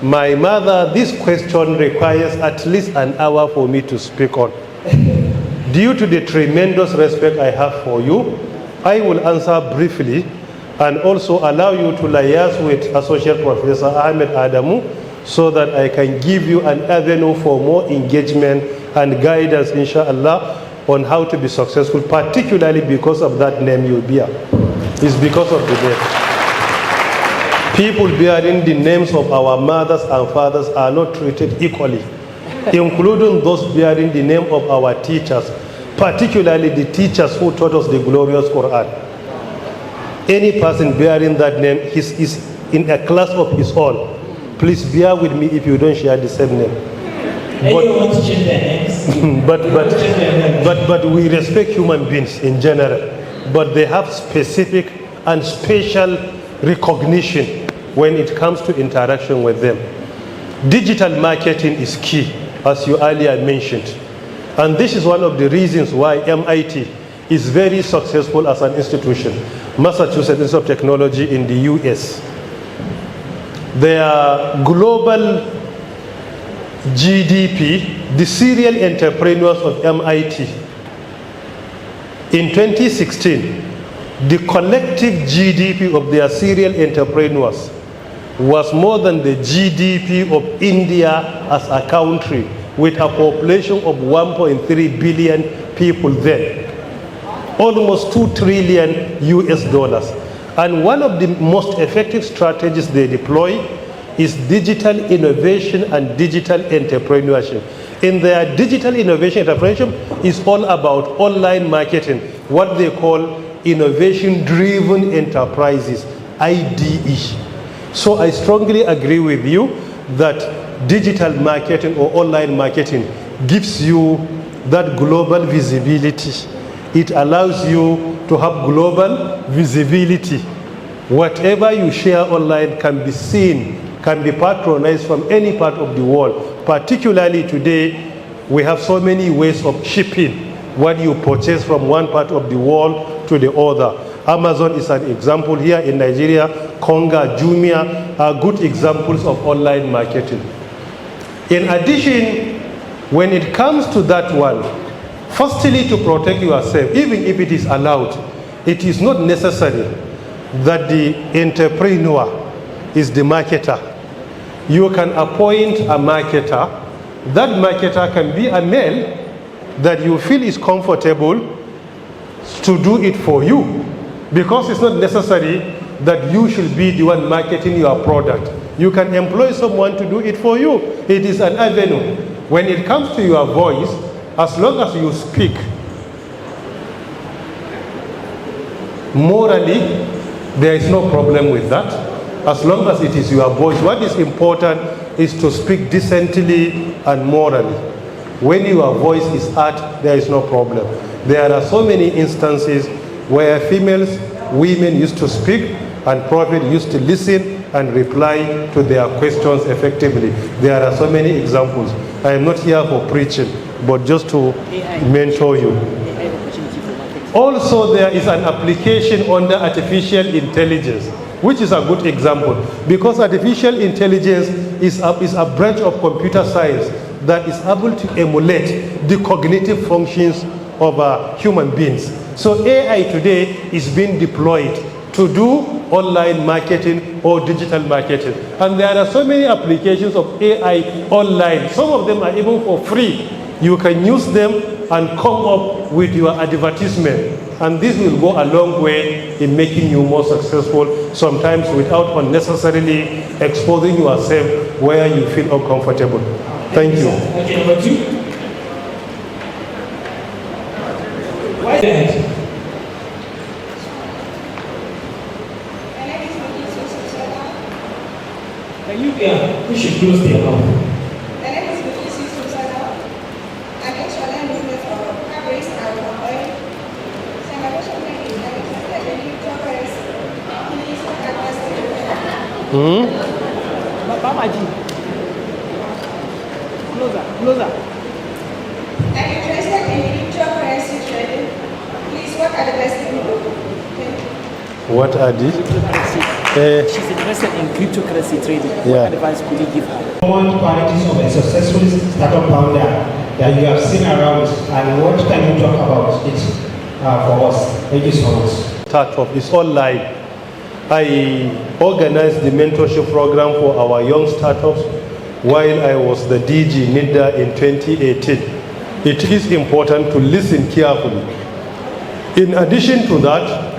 my mother, this question requires at least an hour for me to speak on. Due to the tremendous respect I have for you, I will answer briefly and also allow you to liaise with Associate Professor Ahmed Adamu so that I can give you an avenue for more engagement and guidance, inshallah, on how to be successful, particularly because of that name you bear. It's because of the name. People bearing the names of our mothers and fathers are not treated equally, including those bearing the name of our teachers, particularly the teachers who taught us the glorious Quran. Any person bearing that name is in a class of his own. Please bear with me if you don't share the same name. Anyone want to change their names? but we respect human beings in general, but they have specific and special recognition when it comes to interaction with them. Digital marketing is key, as you earlier mentioned. And this is one of the reasons why MIT is very successful as an institution. Massachusetts Institute of Technology in the US. Their global GDP, the serial entrepreneurs of MIT, in 2016, the collective GDP of their serial entrepreneurs was more than the GDP of India as a country, with a population of 1.3 billion people then. Almost 2 trillion US dollars. And one of the most effective strategies they deploy is digital innovation and digital entrepreneurship. In their digital innovation entrepreneurship is all about online marketing, what they call innovation-driven enterprises, IDE. So I strongly agree with you that digital marketing or online marketing gives you that global visibility. It allows you to have global visibility. Whatever you share online can be seen, can be patronized from any part of the world. Particularly today, we have so many ways of shipping what you purchase from one part of the world to the other. Amazon is an example here in Nigeria. Konga, Jumia are good examples of online marketing. In addition, when it comes to that one, firstly, to protect yourself, even if it is allowed, it is not necessary that the entrepreneur is the marketer. You can appoint a marketer. That marketer can be a male that you feel is comfortable to do it for you, because it's not necessary that you should be the one marketing your product. You can employ someone to do it for you. It is an avenue. When it comes to your voice, as long as you speak morally, there is no problem with that. As long as it is your voice, what is important is to speak decently and morally. When your voice is heard, there is no problem. There are so many instances where females, women used to speak, and Prophet used to listen and reply to their questions effectively. There are so many examples. I am not here for preaching, but just to mentor you. Also, there is an application under artificial intelligence, which is a good example, because artificial intelligence is a branch of computer science that is able to emulate the cognitive functions of human beings. So AI today is being deployed to do online marketing or digital marketing. And there are so many applications of AI online. Some of them are even for free. You can use them and come up with your advertisement. And this will go a long way in making you more successful, sometimes without unnecessarily exposing yourself where you feel uncomfortable. Thank you. Okay, number 2. Why that? Can you push it close to your mouth? My name is I'm actually a business of fabrics and oil. So my question is, I'm interested in cryptocurrency. Please look at Closer. I'm interested in cryptocurrency trading. Please, what are the best things to do? What are these? She's interested in cryptocurrency trading. What advice could you give her? Common qualities of a successful startup founder that you have seen around, and what can you talk about it for us? Thank you so much. Startup is online. I organized the mentorship program for our young startups while I was the DG NIDA in 2018. It is important to listen carefully. In addition to that,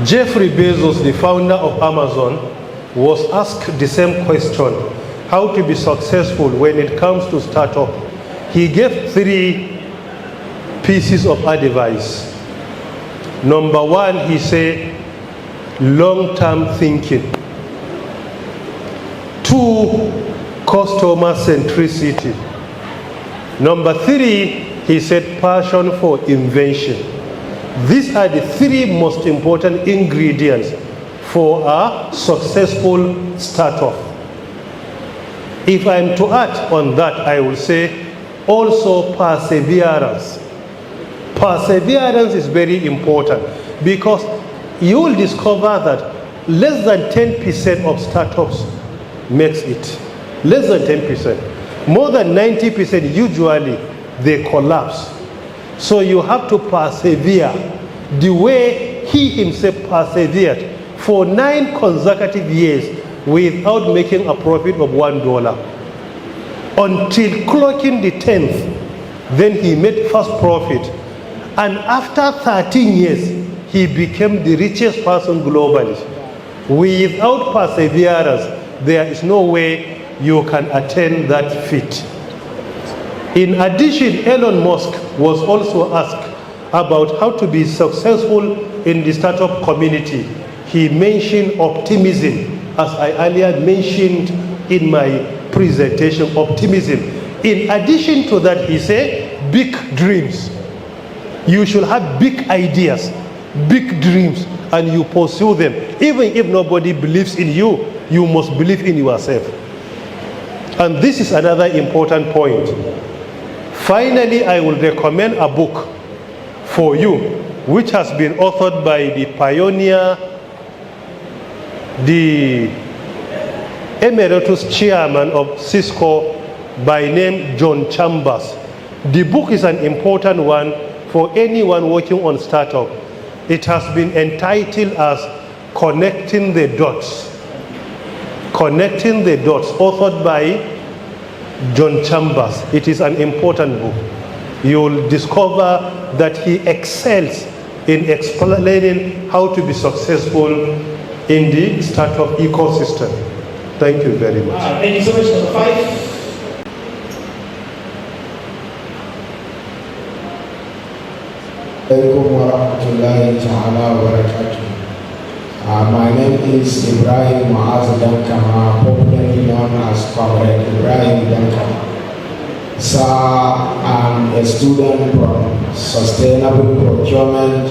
Jeffrey Bezos, the founder of Amazon, was asked the same question, how to be successful when it comes to startup. He gave 3 pieces of advice. Number 1, he said, long-term thinking. 2, customer centricity. Number 3, he said, passion for invention. These are the 3 most important ingredients for a successful startup. If I'm to add on that, I will say also perseverance. Perseverance is very important because you will discover that less than 10% of startups makes it. Less than 10%. More than 90% usually they collapse. So you have to persevere the way he himself persevered for 9 consecutive years without making a profit of $1 until clocking the 10th. Then he made first profit, and after 13 years he became the richest person globally. Without perseverance, there is no way you can attain that feat. In addition, Elon Musk was also asked about how to be successful in the startup community. He mentioned optimism, as I earlier mentioned in my presentation, optimism. In addition to that, he said, big dreams. You should have big ideas, big dreams, and you pursue them. Even if nobody believes in you, you must believe in yourself. And this is another important point. Finally, I will recommend a book for you, which has been authored by the pioneer, the emeritus chairman of Cisco by name John Chambers. The book is an important one for anyone working on startup. It has been entitled as Connecting the Dots. Connecting the Dots, authored by John Chambers. It is an important book. You'll discover that he excels in explaining how to be successful in the startup ecosystem. Thank you very much. Thank you so much. Number 5. My name is Ibrahim Maaz Dankama, popularly known as Comrade Ibrahim Dankama. So I'm a student from Sustainable Procurement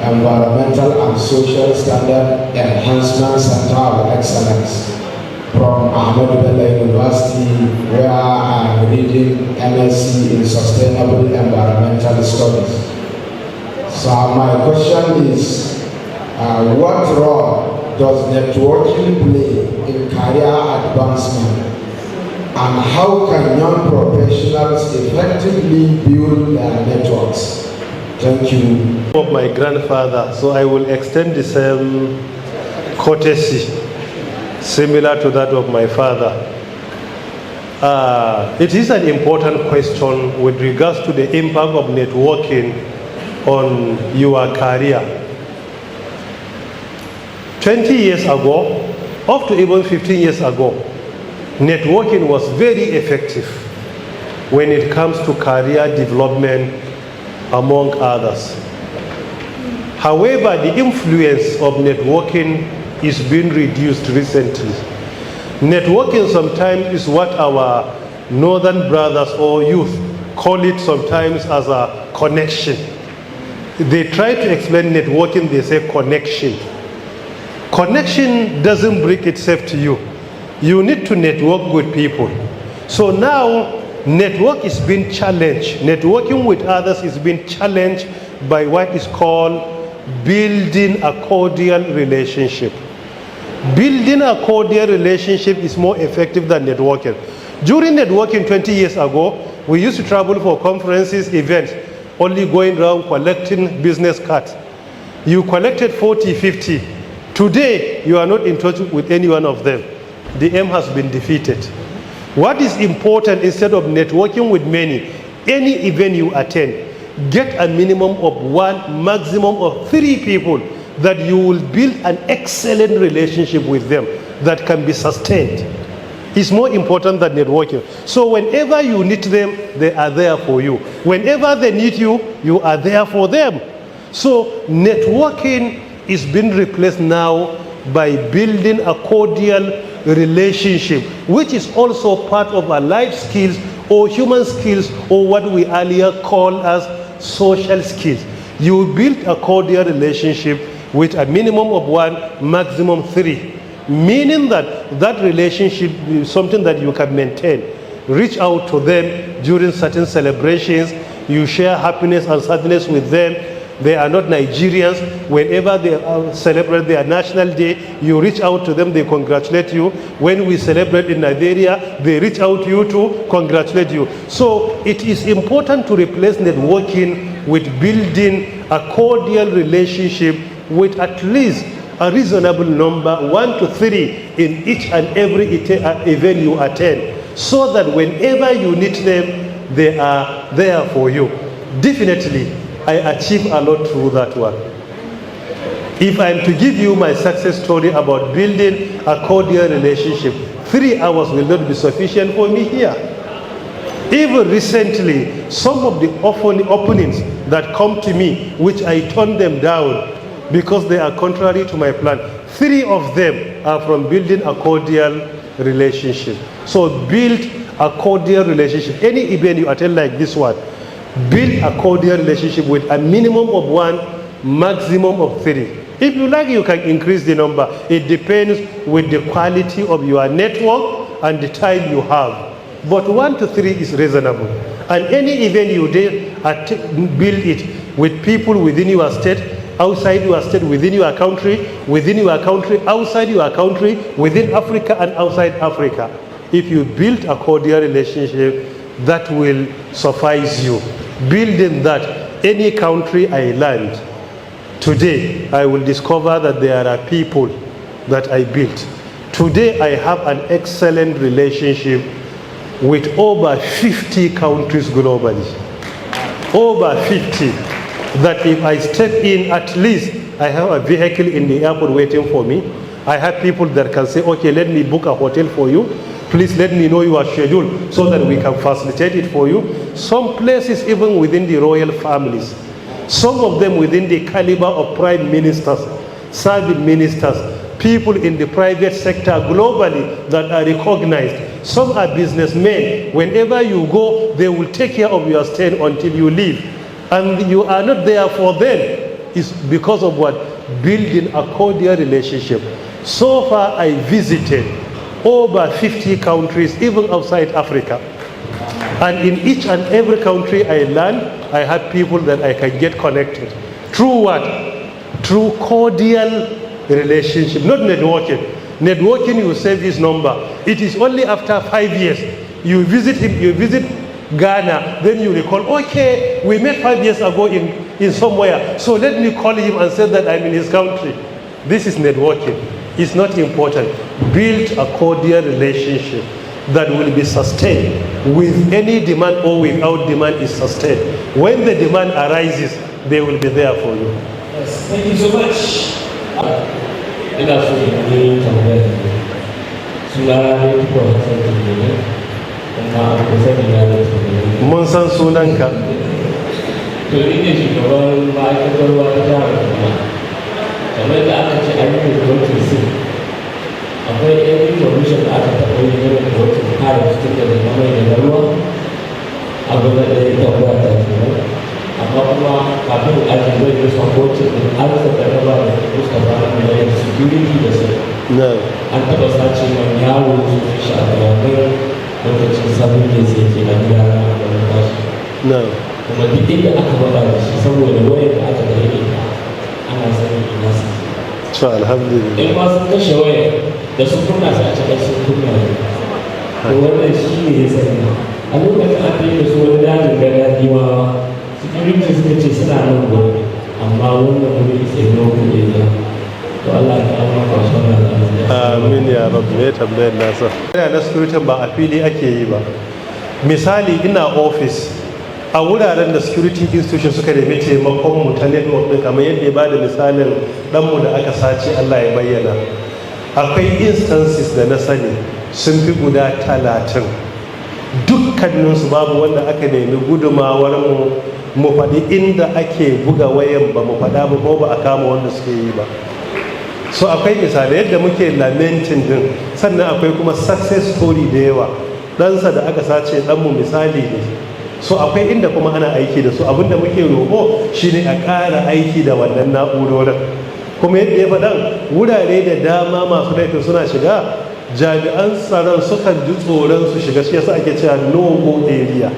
Environmental and Social Standard Enhancement Center of Excellence from Ahmed Bello University, where I am reading MSc in Sustainable Environmental Studies. So my question is, what role does networking play in career advancement, and how can young professionals effectively build their networks? Thank you. Of my grandfather, so I will extend the same courtesy, similar to that of my father. It is an important question with regards to the impact of networking on your career. 20 years ago, up to even 15 years ago, networking was very effective when it comes to career development, among others. However, the influence of networking is being reduced recently. Networking sometimes is what our northern brothers or youth call it sometimes as a connection. They try to explain networking, they say connection. Connection doesn't bring itself to you. You need to network with people. So now, network is being challenged. Networking with others is being challenged by what is called building a cordial relationship. Building a cordial relationship is more effective than networking. During networking 20 years ago, we used to travel for conferences, events, only going around collecting business cards. You collected 40, 50. Today, you are not in touch with any one of them. The aim has been defeated. What is important, instead of networking with many, any event you attend, get a minimum of 1, maximum of 3 people that you will build an excellent relationship with them that can be sustained. It's more important than networking. So whenever you need them, they are there for you. Whenever they need you, you are there for them. So networking is being replaced now by building a cordial relationship, which is also part of our life skills or human skills, or what we earlier called as social skills. You build a cordial relationship with a minimum of 1, maximum 3, meaning that that relationship is something that you can maintain. Reach out to them during certain celebrations. You share happiness and sadness with them. They are not Nigerians. Whenever they celebrate their national day, you reach out to them, they congratulate you. When we celebrate in Nigeria, they reach out to you to congratulate you. So it is important to replace networking with building a cordial relationship with at least a reasonable number, 1 to 3, in each and every event you attend, so that whenever you need them, they are there for you. Definitely, I achieved a lot through that one. If I'm to give you my success story about building a cordial relationship, 3 hours will not be sufficient for me here. Even recently, some of the openings that come to me, which I turn them down because they are contrary to my plan, 3 of them are from building a cordial relationship. So build a cordial relationship. Any event you attend like this one, build a cordial relationship with a minimum of 1, maximum of 3. If you like, you can increase the number. It depends with the quality of your network and the time you have. But 1 to 3 is reasonable. And any event you did, build it with people within your state, outside your state, within your country, outside your country, within Africa and outside Africa. If you build a cordial relationship, that will suffice you. Building that, any country I land, today I will discover that there are people that I built. Today I have an excellent relationship with over 50 countries globally. Over 50. That if I step in, at least I have a vehicle in the airport waiting for me. I have people that can say, okay, let me book a hotel for you. Please let me know your schedule so that we can facilitate it for you. Some places even within the royal families. Some of them within the caliber of prime ministers, serving ministers, people in the private sector globally that are recognized. Some are businessmen. Whenever you go, they will take care of your stay until you leave. And you are not there for them. is because of what? Building a cordial relationship. So far, I visited over 50 countries, even outside Africa. And in each and every country I land, I have people that I can get connected. Through what? Through cordial relationship, not networking. Networking, you save his number. It is only after 5 years you visit him, you visit Ghana, then you recall, okay, we met 5 years ago in somewhere, so let me call him and say that I'm in his country. This is networking. It's not important. Build a cordial relationship that will be sustained. With any demand or without demand is sustained. When the demand arises, they will be there for you. Yes, thank you so much. Ina so in yi tambaya suna ne tuko da san tambaye kuma abu sani na da tambaye Mun san sunanka. to ni ne shugaban ma'aikatar ruwa ta jihar Kaduna kamar da aka ce an yi rikotun su akwai yan information da aka taɓa yi na rikotun kare fitar da zama da ruwa abu da ɗaya tambaya ta kenan amma kuma kafin aji zai yi sakwacin da an saka raba da mustapha na yin security da su an taɓa sace man yawo su fi shagabannin lokacin sabon da zai ke nan yara a wani tashi kuma duk inda aka faɗa da shi saboda wayar da aka gare ta ana sanin ina su to alhamdulillah in ma sun kashe wayar da su kunna su a cikin sun kunna ne to wannan shi ne ya sani a lokacin an yi da su wani dajin gargajiya security suka ce suna nan gobe amma wannan wuri sai lokacin da ya to Allah ya kawo maka shawara. Amin ya rabu ne tambayar nasa. Yana na security ba a fili ake yi ba. Misali ina office a wuraren da security institution suka nemi taimakon mu ta network din kamar yadda ya bada misalin ɗanmu da aka sace Allah ya bayyana. Akwai instances da na sani sun fi guda 30. Dukkaninsu babu wanda aka nemi gudumawar mu faɗi inda ake buga wayan ba mu faɗa ba ko ba a kama wanda suke yi ba. So akwai misalai yadda muke lamentin din sannan akwai kuma success story da yawa. Ɗansa da aka sace ɗanmu misali ne. So akwai inda kuma ana aiki da su abinda muke roƙo shine a ƙara aiki da wannan na'urorin. Kuma yadda ya faɗan wurare da dama masu laifin suna shiga jami'an tsaron sukan ji tsoron su shiga shi yasa ake cewa no go area.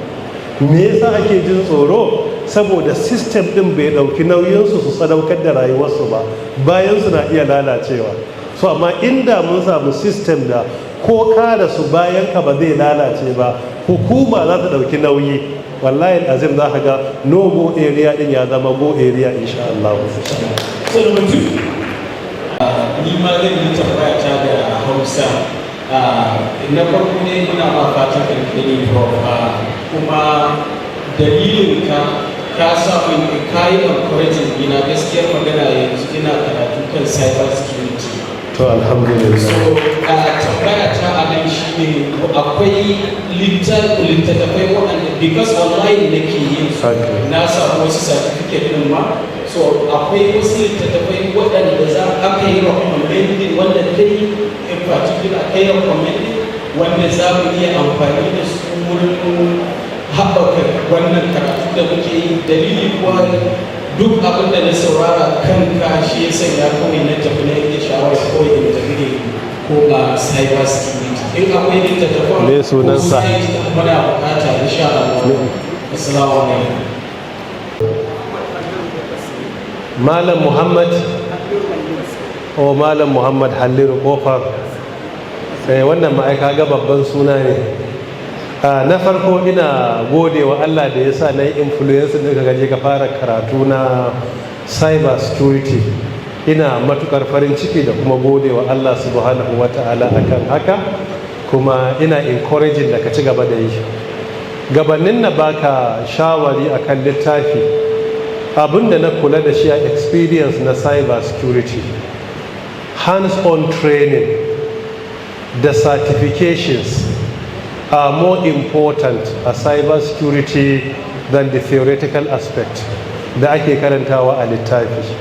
Me yasa ake jin tsoro? Saboda system din bai dauki nauyinsu su sadaukar da rayuwarsu ba bayan su na iya lalacewa. So amma inda mun samu system da ko kada su bayan ka ba zai lalace ba hukuma za ta dauki nauyi wallahi azim za ka ga no go area din ya zama go area insha Allah. So number 2, ni ma zan yi tambaya ta da Hausa. Na farko ne ina ma fatan alheri Prof, kuma dalilin ka sa min kayi encouraging ina gaskiyar magana yanzu ina karatu kan cyber security. To alhamdulillah. So tambaya ta a nan shine akwai littattafai waɗanda because online nake yin su na samu wasu certificate din ma, so akwai wasu littattafai waɗanda za aka yi recommending wanda dai in particular aka yi recommending wanda za mu iya amfani da su wurin haɓaka wannan karatu da muke yi. Dalili kuwa duk abin da na saurara kan shi ya sanya kawai na tafi na yake shawara kawai in tafi ne ko a cyber security. In akwai littattafan me sunansa muna bukata insha Allah. Assalamu alaikum. Malam Muhammad o Malam Muhammad Halliru Kofar. Wannan ma'aika ga babban suna ne. Na farko ina gode wa Allah da ya sa na yi influence da ka gaje ka fara karatu na cyber security. Ina matukar farin ciki da kuma gode wa Allah subhanahu wa ta'ala akan haka, kuma ina encouraging da ka ci gaba da yi. Gabanin na baka shawari akan littafi, abinda na kula da shi a experience na cyber security, hands-on training da certifications are more important a cyber security than the theoretical aspect da ake karantawa a littafi.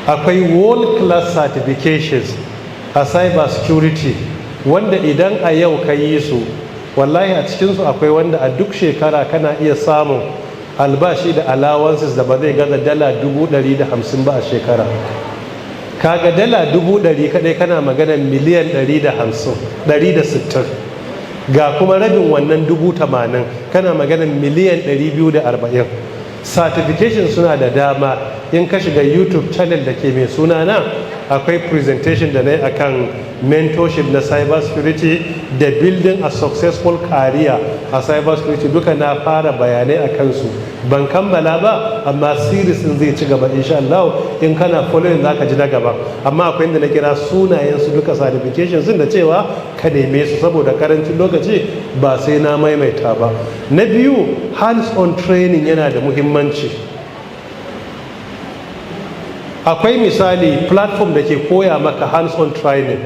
Akwai world class certifications a cyber security wanda idan a yau ka yi su wallahi a cikinsu akwai wanda a duk shekara kana iya samun albashi da allowances da ba zai gaza dala 150 ba a shekara. Kaga dala 100 kadai kana maganar miliyan 160, ga kuma rabin wannan 80,000 kana maganar miliyan 240. Certification suna da dama. In ka shiga YouTube channel da ke mai suna na, akwai presentation da na yi akan mentorship na cyber security da building a successful career a cyber security, duka na fara bayanai a kansu. Ban kammala ba, amma series din zai ci gaba insha Allah. In kana following za ka ji na gaba, amma akwai inda na kira sunayen su duka certifications din da cewa ka neme su, saboda karancin lokaci ba sai na maimaita ba. Na biyu, hands on training yana da muhimmanci. Akwai misali platform da ke koya maka hands on training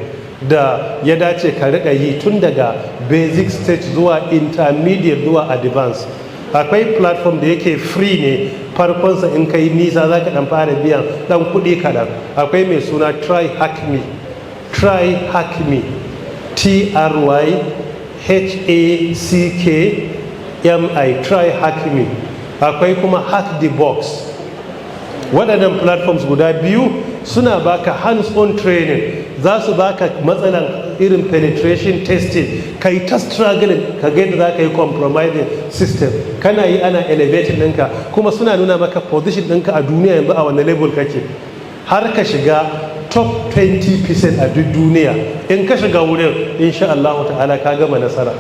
da ya dace ka riƙa yi tun daga basic stage zuwa intermediate zuwa advanced. Akwai platform da yake free ne, farkonsa in kai nisa za ka ɗan fara biyan ɗan kuɗi kaɗan. Akwai mai suna try hack me, TRYHACKMI, try hack me. Akwai kuma hack the box. Waɗannan platforms guda biyu suna baka hands-on training, za su baka matsalan irin penetration testing, ka yi ta struggling ka ga yadda za ka yi compromising system, kana yi ana elevating ɗinka, kuma suna nuna maka position ɗinka a duniya yanzu a wani level kake, har ka shiga top 20% a duk duniya. In ka shiga wurin insha Allah ta'ala ka gama nasara.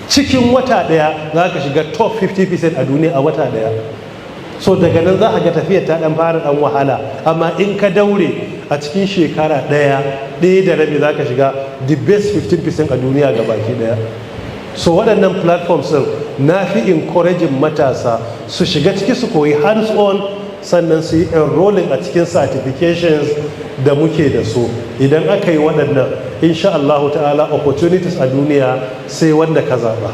Cikin wata ɗaya za ka shiga top 50% a duniya a wata ɗaya. So daga nan za a ga tafiyar ta dan fara dan wahala, amma in ka daure a cikin shekara ɗaya da rabi za ka shiga the best 15% a duniya ga baki ɗaya. So waɗannan platforms ɗin na fi encouraging matasa su shiga ciki su koyi hands on, sannan su yi enrolling a cikin certifications da muke da su. Idan aka yi waɗannan insha Allah ta'ala opportunities a duniya sai wanda ka zaɓa.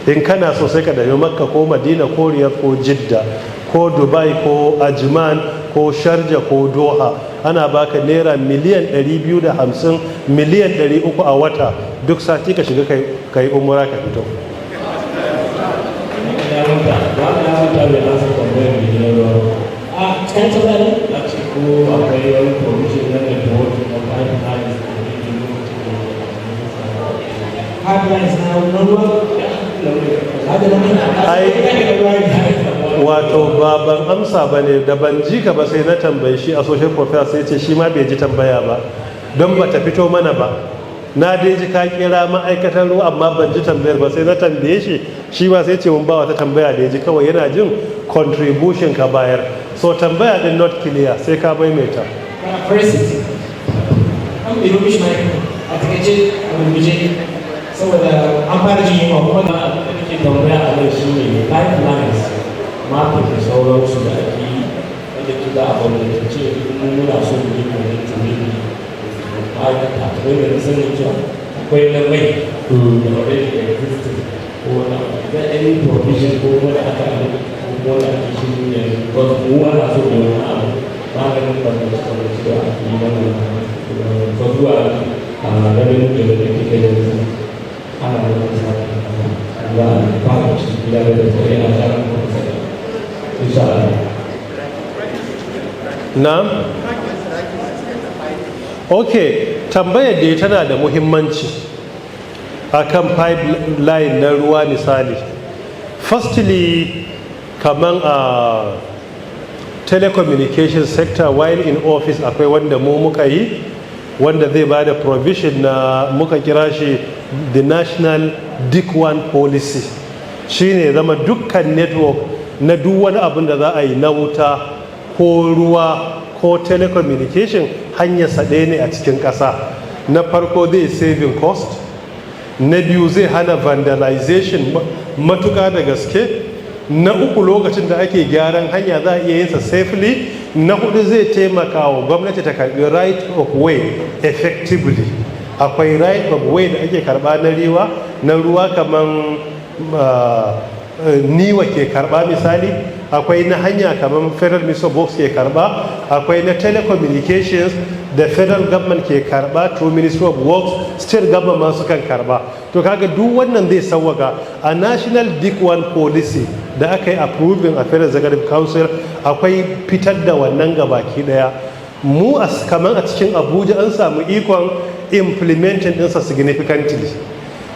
In kana so sai ka dawo Makka ko Madina ko Riyadh ko Jidda ko Dubai ko Ajman ko Sharjah ko Doha, ana baka naira miliyan 250 miliyan 300 a wata duk sati ka shiga kai umra ka fito. Wato baban amsa ba ne, da ban ji ka ba sai na tambayi shi a social profile, sai ce shi ma bai ji tambaya ba don ba ta fito mana ba. Na dai ji ka kira ma'aikatar ruwa amma ban ji tambayar ba, sai na tambaye shi ma sai ce mun ba wata tambaya da ya ji, kawai yana jin contribution ka bayar. So tambaya din not clear, sai ka maimaita. Saboda an fara jin yunwa kuma da ake tambaya a nan shi ne pipelines mafi da sauransu da ake yi wanda ke za a gwamnatance mun muna so mu yi mai tuni ma'aikata wanda na sanin cewa akwai na mai da already existing ko na da any provision ko wanda aka yi ko wanda ake shi ne because mu ana so da wani abu maganin gwamnati kamar cewa ake yi wannan ko zuwa a ganin da ke kai da ana da wani sati ba a fara cikin gida da tsari a tsarin kuma insha Allah. Na'am. Okay, tambayar da tana da muhimmanci akan pipeline na ruwa misali. Firstly, kaman a telecommunication sector while in office akwai wanda mu muka yi, wanda zai ba da provision na muka kira shi the national dick one policy. Shine zama dukkan network na duk wani abin da za a yi na wuta ko ruwa ko telecommunication hanyar ɗaya ne a cikin ƙasa. Na farko zai saving cost, na biyu zai hana vandalization matuƙa da gaske, na uku lokacin da ake gyaran hanya za a iya yin sa safely, na hudu zai taimaka wa gwamnati ta karbi right of way effectively. Akwai right of way da ake karba na ruwa kaman niwa ke karba misali, akwai na hanya kamar federal ministry of works ke karba, akwai na telecommunications da federal government ke karba through ministry of works, state government ma sukan karba. To kaga duk wannan zai sauwaka a national dick one policy da aka yi approving a federal executive council akwai fitar da wannan gabaki daya. Mu kamar a cikin Abuja an samu ikon implementing ɗinsa significantly,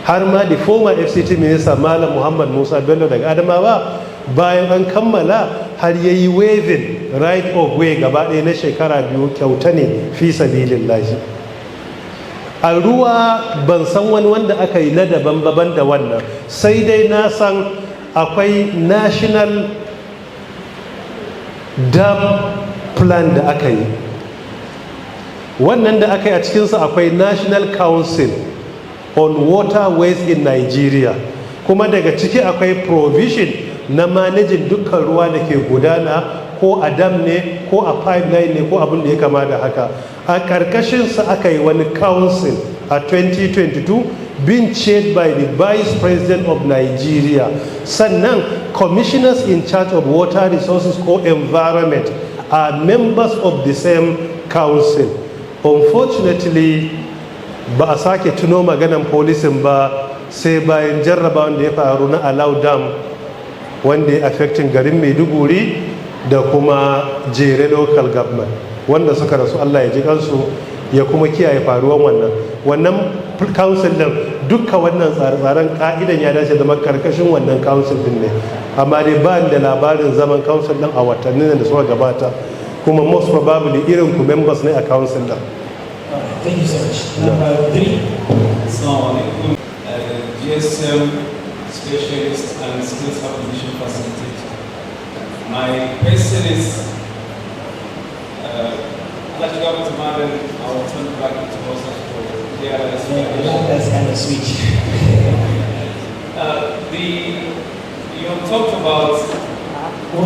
har ma the former FCT minister Malam Muhammad Musa Bello daga Adamawa bayan an kammala har yayi waiving right of way gaba ɗaya na shekara 2 kyauta ne fi sabilillahi. A ruwa ban san wani wanda aka yi na daban da wannan, sai dai na san akwai national dam plan da aka yi. Wannan da aka yi a cikinsa akwai National Council on Waterways in Nigeria, kuma daga ciki akwai provision na manajin dukkan ruwa da ke gudana ko a dam ne ko a pipeline ne ko abin da ya kama da haka. A ƙarƙashinsa aka yi wani council a 2022 being chaired by the Vice President of Nigeria. Sannan commissioners in charge of water resources or environment are members of the same council. Unfortunately, ba a sake tuno maganan policing ba sai bayan jarrabawan da ya faru na Alau Dam wanda ya affecting garin Maiduguri da kuma Jere local government, wanda suka rasu Allah ya ji kansu ya kuma kiyaye faruwan wannan council din. Dukka wannan tsare-tsaren ka'idan ya dace zama karkashin wannan council din ne, amma dai ba da labarin zaman council din a watannin da suka gabata, kuma most probably irin ku members ne a council din. Thank you so much. Number 3. Assalamu alaikum. GSM specialist and skills acquisition facilitator. My question is, let's go to Martin. I will turn back to Moses for That's kind of sweet. You have talked about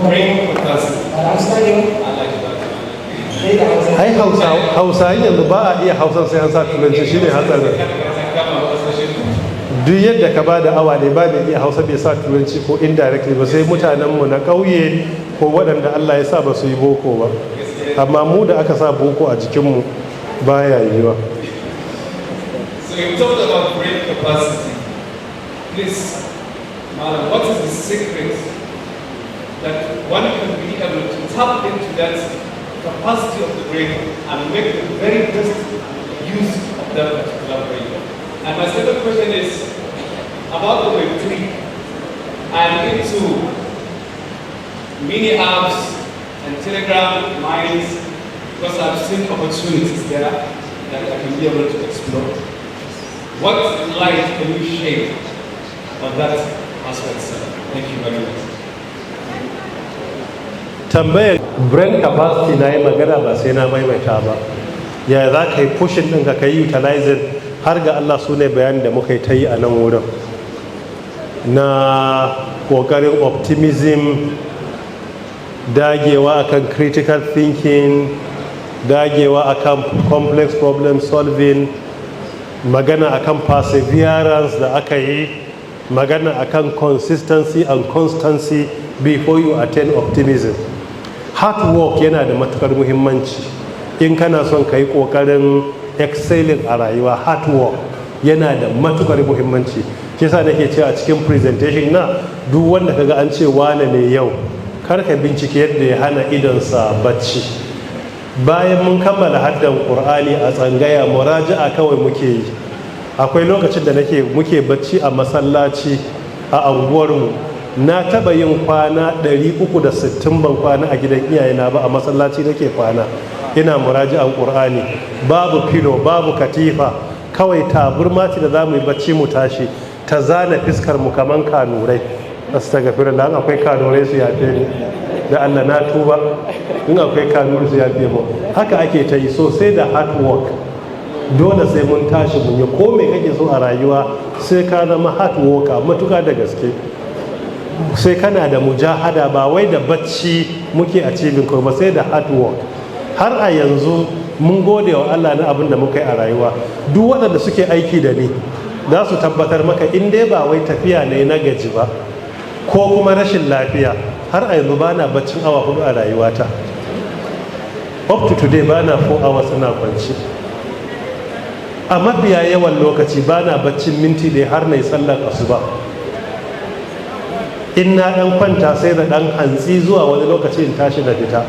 brain capacity. I like that. Ai hausa yanzu ba a iya hausan sai an sa turanci, shine hatsarin. Duk yadda ka ba da awa ne ba mai iya hausa bai sa turanci ko indirectly ba, sai mutanenmu na ƙauye ko waɗanda Allah ya sa ba su yi boko ba, amma mu da aka sa boko a jikinmu baya yiwa. So you talked about brain capacity. Please, Madam, what is the secret that one can be able to tap into that capacity of the brain and make the very best use of that particular brain? And my second question is about the Web 3. I'm into mini apps and Telegram lines because I've seen opportunities there that I can be able to explore. What light can you shade on that aspect, sir? Thank you very much. Tambayar brain capacity na yi magana ba sai na maimaita ba. Ya za ka yi pushing ɗin ka yi utilizing, har ga Allah su ne bayanin da muka yi ta yi a nan wurin na ƙoƙarin optimism, dagewa akan critical thinking, dagewa akan complex problem solving, magana akan perseverance da aka yi, magana akan consistency and constancy before you attain optimism. Hard work yana da matukar muhimmanci in kana son ka yi ƙoƙarin excelling a rayuwa. Hard work yana da matukar muhimmanci. Shi yasa nake cewa a cikin presentation na, duk wanda kaga an ce wane ne yau, kar ka bincike yadda ya hana idonsa bacci. Bayan mun kammala haddan Qur'ani a tsangaya, muraja'a kawai muke yi. Akwai lokacin da muke bacci a masallaci a anguwarmu. Na taba yin kwana 360 ban kwana a gidan iyayena ba, a masallaci nake kwana ina muraji'an Qur'ani. Babu filo, babu katifa, kawai taburma ce da za mu yi bacci mu tashi, ta zana fiskar mu kaman kanurai. Astaghfirullah, akwai kanurai su yafe ni da Allah, na tuba in akwai kanurai su yafe mu. Haka ake ta yi sosai da hard work. Dole sai mun tashi mun yi ko me kake so a rayuwa, sai ka zama hard worker matuka da gaske. Sai kana da mujahada, ba wai da bacci muke achieving ko ba, sai da hard work. Har a yanzu mun gode wa Allah na abin da muka yi a rayuwa. Duk waɗanda suke aiki da ni za su tabbatar maka, in dai ba wai tafiya ne na gaji ba ko kuma rashin lafiya, har a yanzu bana baccin awa 4 a rayuwata. Up to today bana 4 hours ina kwanci. A mafiya yawan lokaci bana baccin minti da har na yi sallar asuba. in na ɗan kwanta sai da ɗan hantsi zuwa wani lokaci in tashi na fita.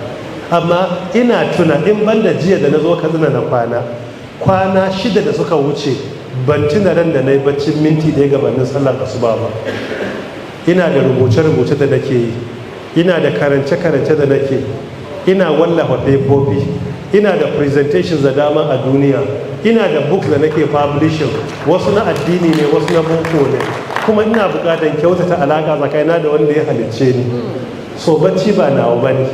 Amma ina tuna in banda jiya da na zo Katsina na kwana 6 da suka wuce ban tuna ran da na yi baccin minti ɗaya gabanin sallar asuba ba. Ina da rubuce-rubuce da nake yi, ina da karance-karance da nake, ina wallafa fefofi, ina da presentations da dama a duniya, ina da books da nake publishing, wasu na addini ne wasu na boko ne, kuma ina buƙatar kyautata alaƙa tsakanina da wanda ya halicce ni. So bacci ba nawa bane.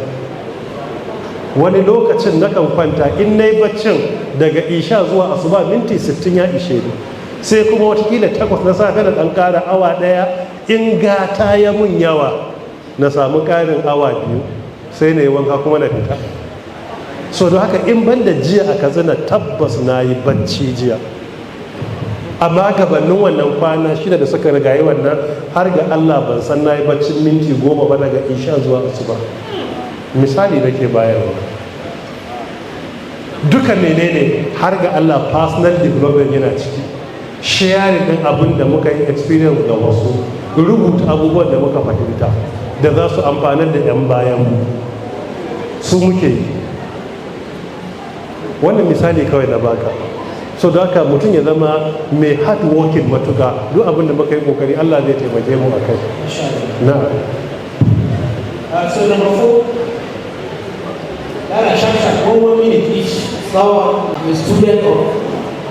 Wani lokacin na kan kwanta in na yi baccin daga isha zuwa asuba minti 60 ya ishe ni, sai kuma watakila 8 na safe da ɗan ƙara awa ɗaya in gata ya mun yawa na samu ƙarin awa 2 sai na yi wanka kuma na fita. So don haka in ban da jiya a Katsina tabbas na yi bacci jiya, amma gabanin wannan kwana 6 da suka rigayi wannan har ga Allah ban san na yi baccin minti 10 ba daga isha zuwa asuba. Misali nake bayarwa. Duka menene har ga Allah personal development yana ciki, sharing din abin da muka yi experience da wasu, rubuta abubuwan da muka fahimta da za su amfanar da 'yan bayan mu su muke yi. Wannan misali kawai na baka. So da haka mutum ya zama mai hard working matuka, duk abin da muka yi kokari Allah zai taimake mu a kai. Na'am. So number 4, that chance at 1 minute each. So I'm a student of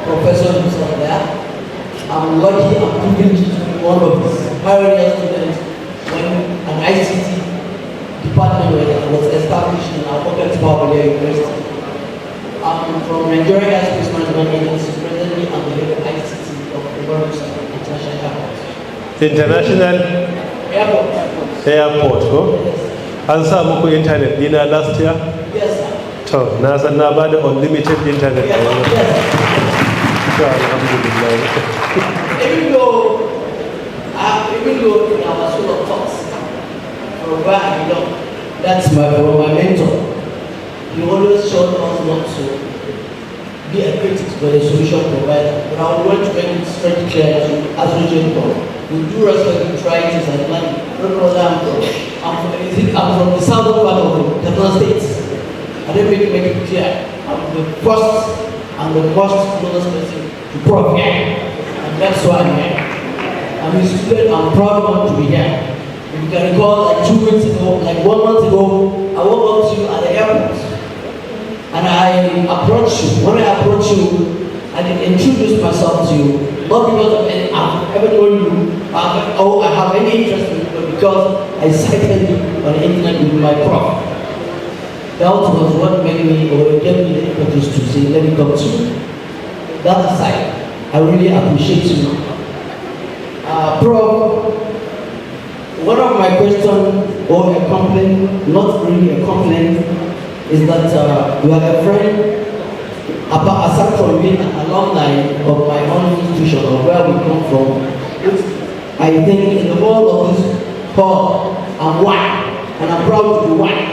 Professor himself there. I'm lucky, I'm privileged to be one of his pioneer students when an ICT department was established in our Pocket University. I'm from Nigeria Space Management Agency. Presently, I'm the head of ICT of the World International Airport. International Airport, ko? An sa muku internet dina last year? Yes, sir. To, na san na bada unlimited internet a yanzu. To, alhamdulillah. Even though in our school of thoughts, from where I belong, that's my mentor. He always showed us not to be a critic but a solution provider. But I would want to make it very clear as we go. With due respect to try things and planning. I don't know where I'm from. I'm from the southern part of the Katsina State. I don't make it clear. I'm the first and the most closest person to Prof here. And that's why I'm here. I'm a student, I'm proud one to be here. If you can recall, like 2 weeks ago, like 1 month ago, I walked up to you at the airport. And I approached you. When I approached you, I introduced myself to you, not because of any, I've ever known you, I have any interest in you, but because I cited you on the internet with my prof. That was what made me, or gave me the impetus to say, let me come to you. That aside, I really appreciate you. Prof, one of my questions, or a complaint, not really a complaint, is that you are a friend, aside from being an alumni of my own institution, or where we come from, I think in the world of this hall, I'm white, and I'm proud to be white.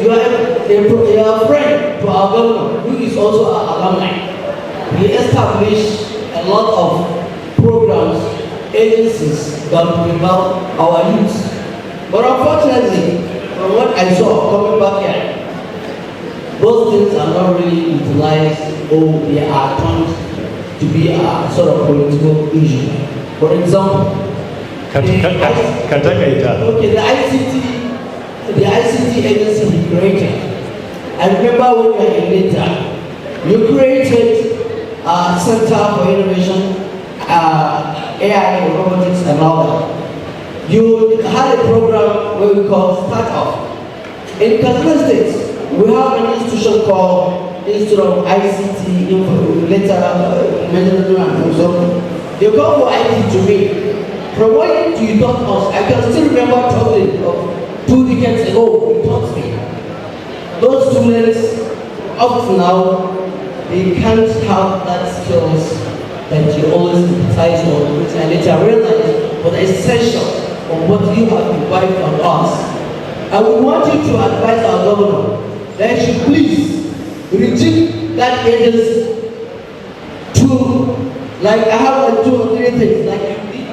You are a friend to our governor, who is also an alumni. He established a lot of programs, agencies that will help our youth. But unfortunately, from what I saw coming back here, those things are not really utilized or they are turned to be a sort of political issue. For example, the ICT agency he created. I remember when you were in Linta, you created a Center for Innovation, AI, robotics, and all that. You had a program where we call Startup. In Katsina State, we have an institution called Institute of ICT, They come for IT to me. From what you taught us, I can still remember talking of 2 decades ago, you taught me. Those students, up to now, they can't have that skills that you always emphasize on, which I later realized was essential of what you have provided on us. I would want you to advise our governor that he should please reject that agency to, like I have 2 or 3 things, like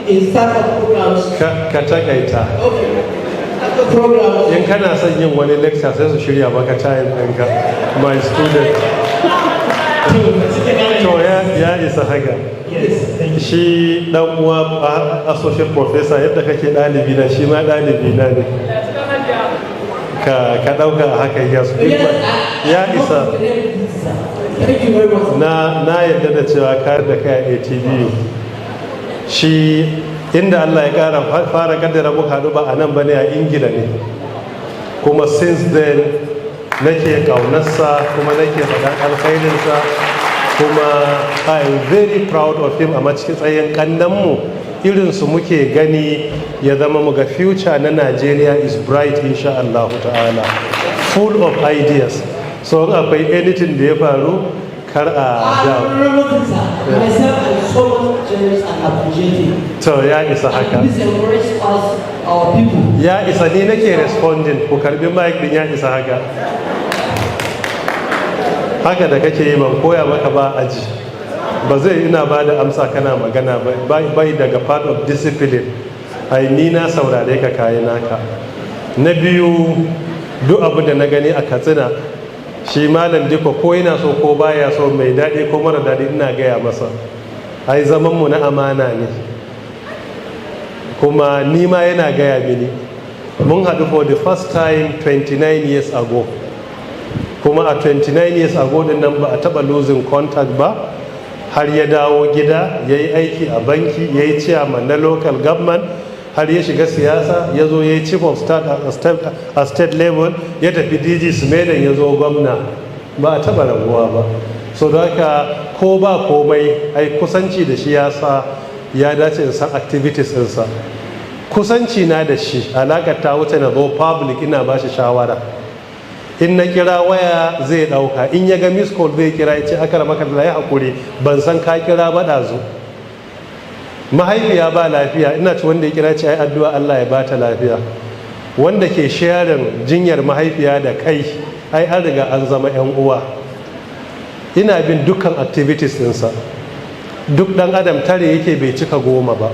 in startup programs. Ka takaita. Okay. Programs. In kana son yin wani lecture sai su shirya maka time ɗinka, my student. To ya isa haka. Shi ɗan uwa associate professor yadda kake ɗalibi na shi ma ɗalibi na ne. Ka ɗauka a haka ya isa. Na yadda da cewa kayar da kai a ATV shi inda Allah ya ƙara fara kaddara muka haɗu ba a nan ba ne a Ingila ne, kuma since then nake ƙaunarsa kuma nake faɗan alkhairinsa, kuma I am very proud of him a cikin tsayin ƙannanmu irinsu muke gani ya zama mu ga future na Nigeria is bright insha Allah ta'ala, full of ideas. So akwai anything da ya faru kar a Myself, I'm so much generous and appreciative. To ya isa haka. Please encourage us, our people. Ya isa ni nake responding, ku karbi mic din ya isa haka. Haka da kake yi ban koya maka ba aji. Ba zai ina ba da amsa kana magana bai daga part of discipline. Ai ni na saurare ka kayi naka. Na biyu duk abu da na gani a Katsina shi malam Diko ko yana so ko baya so mai daɗi ko mara daɗi ina gaya masa. Ai zaman mu na amana ne. Kuma ni ma yana gaya mini. Mun haɗu for the first time 29 years ago. Kuma a 29 years ago din nan ba a taɓa losing contact ba, har ya dawo gida ya yi aiki a banki, ya yi chairman na local government, har ya shiga siyasa, ya zo ya yi chief of staff a state level, ya tafi DG Smedan ya zo gwamna, ba a taɓa rabuwa ba. So da haka ko ba komai ai kusanci da shi ya sa ya dace in san activities ɗinsa. Kusanci na da shi alaƙar ta wuce na zo public ina ba shi shawara. In na kira waya zai ɗauka, in ya ga miss call zai kira ya ce aka maka da ya haƙuri ban san ka kira ba ɗazu. Mahaifiya ba lafiya ina ci wanda ya kira ce ai addu'a Allah ya bata lafiya. Wanda ke sharing jinyar mahaifiya da kai ai an riga an zama 'yan uwa. Ina bin dukkan activities ɗinsa. Duk ɗan adam tare yake bai cika 10 ba.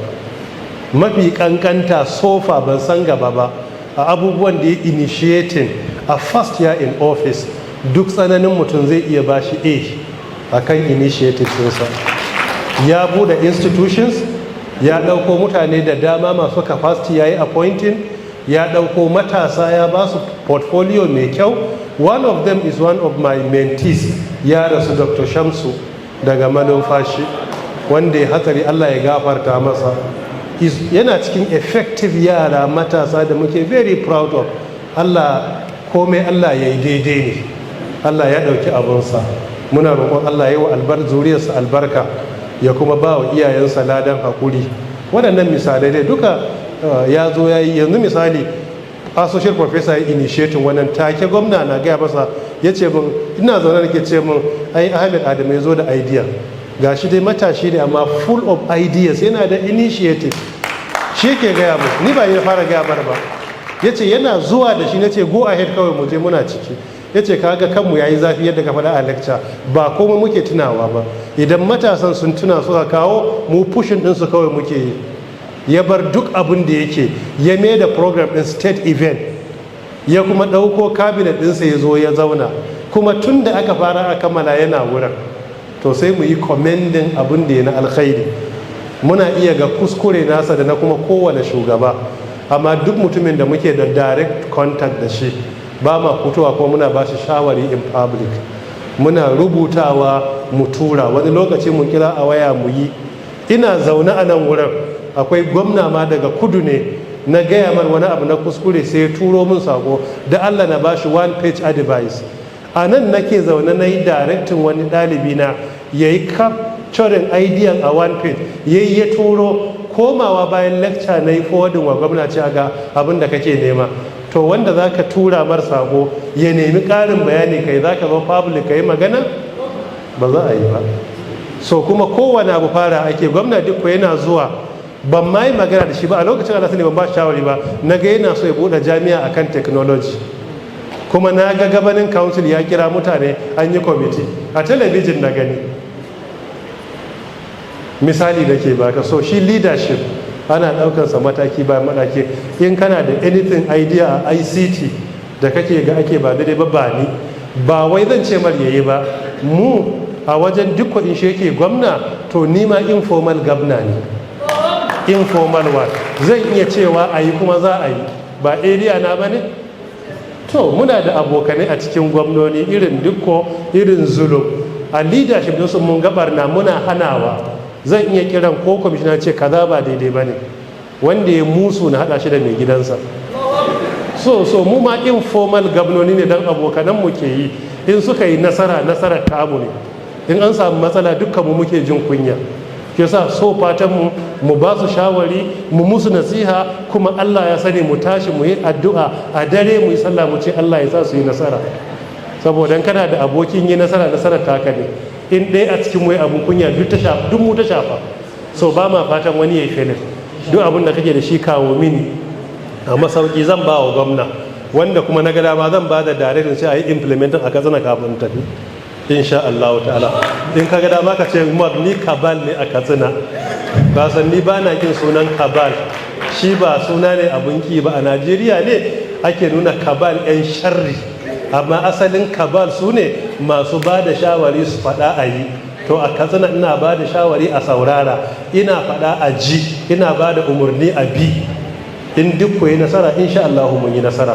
Mafi ƙanƙanta sofa ban san gaba ba a abubuwan da ya initiating a first year in office duk tsananin mutum zai iya bashi a kan initiatives ɗinsa. Ya bude institutions, ya ɗauko mutane da dama masu capacity ya yi appointing, ya ɗauko matasa ya ba su portfolio mai kyau. One of them is one of my mentees, ya rasu Dr. Shamsu daga Malumfashi, wanda ya hatsari Allah ya gafarta masa. Yana cikin effective yara matasa da muke very proud of. Allah komai Allah ya yi daidai ne, Allah ya ɗauki abunsa. Muna roƙon Allah ya yi wa zuriyarsa albarka, ya kuma ba wa iyayensa ladan haƙuri. Waɗannan misalai dai duka ya zo ya yi. Yanzu misali associate professor ya initiating wannan take gwamna na gaya masa ya ce min ina zaune nake ce min ai Ahmed Adamu ya zo da idea, gashi dai matashi ne amma full of ideas, yana da initiative. Shi ke gaya mu, ni ba ya fara gaya bar ba. Ya ce yana zuwa da shi, na ce go ahead kawai mu je muna ciki. Ya ce kaga kanmu ya yi zafi yadda ka faɗa a lecture, ba komai muke tunawa ba. Idan matasan sun tuna suka kawo mu pushin ɗinsu kawai muke yi. Ya bar duk abin da yake, ya mai da program ɗin state event, ya kuma ɗauko cabinet ɗinsa ya zo ya zauna. Kuma tun da aka fara a kammala yana wurin. To sai mu yi commending abin da ya na alkhairi. Muna iya ga kuskure nasa da na kuma kowane shugaba, amma duk mutumin da muke da direct contact da shi ba ma fitowa ko muna ba shi shawari in public. Muna rubutawa mu tura, wani lokaci mu kira a waya mu yi. Ina zaune a nan wurin, akwai gwamna ma daga kudu ne, na gaya mar wani abu na kuskure sai ya turo min sako da Allah na ba shi 1 page advice. A nan nake zaune na yi directing wani ɗalibi na ya yi capturing idea a 1 page, ya turo. Komawa bayan lecture na yi forwarding wa gwamnati ga abin da kake nema. To wanda za ka tura mar sako ya nemi ƙarin bayani kai za ka zo public ka yi magana ba za a yi ba. So kuma kowane abu fara ake, gwamna duk yana zuwa, ban ma yi magana da shi ba a lokacin ana sani ban ba shawari ba, na ga yana so ya buɗe jami'a akan technology. Kuma na ga gabanin council ya kira mutane an yi committee a talabijin na gani. Misali da ke baka. So shi leadership ana ɗaukansa mataki bayan mataki. In kana da anything idea a ICT da kake ga ake ba daidai ba ni, ba wai zan ce mar yayi ba, mu a wajen duk in shi yake gwamna, to nima informal gwamna ne, informal one zan iya cewa a yi kuma za a yi, ba area na ba ne. To muna da abokanai a cikin gwamnoni irin dukko, irin zulum, a leadership din sun mun gabar na muna hanawa, zan iya kiran ko kwamishina ce kaza ba daidai ba ne, wanda ya musu na hada shi da mai gidansa. So mu ma informal gwamnoni ne dan abokananmu ke yi, in suka yi nasarar tamu ne, in an samu matsala dukkan mu muke jin kunya. Ke sa so fatan mu ba su shawari, mu musu nasiha, kuma Allah ya sani mu tashi mu yi addu'a a dare, mu yi sallah mu ce Allah ya sa su yi nasara. Saboda kana da abokin yi nasarar taka ne, in ɗaya a cikin mu yi abun kunya duk mu ta shafa. So ba ma fatan wani ya yi felin, duk abin da kake da shi kawo mini a masauki zan ba wa gwamna, wanda kuma na gada ma zan ba da direction sai a yi implementing a Katsina kafin tafi, insha Allah ta'ala. In ka gada ma ka ce ni kabal ne a Katsina, ba san ni ba na kin sunan kabal, shi ba suna ne abun ki ba. A Najeriya ne ake nuna kabal 'yan sharri, amma asalin kabal su ne masu ba da shawari su faɗa a yi. To a Katsina ina ba da shawari a saurara, ina faɗa a ji, ina ba da umarni a bi. In duk ku yi nasara, insha Allah mun yi nasara.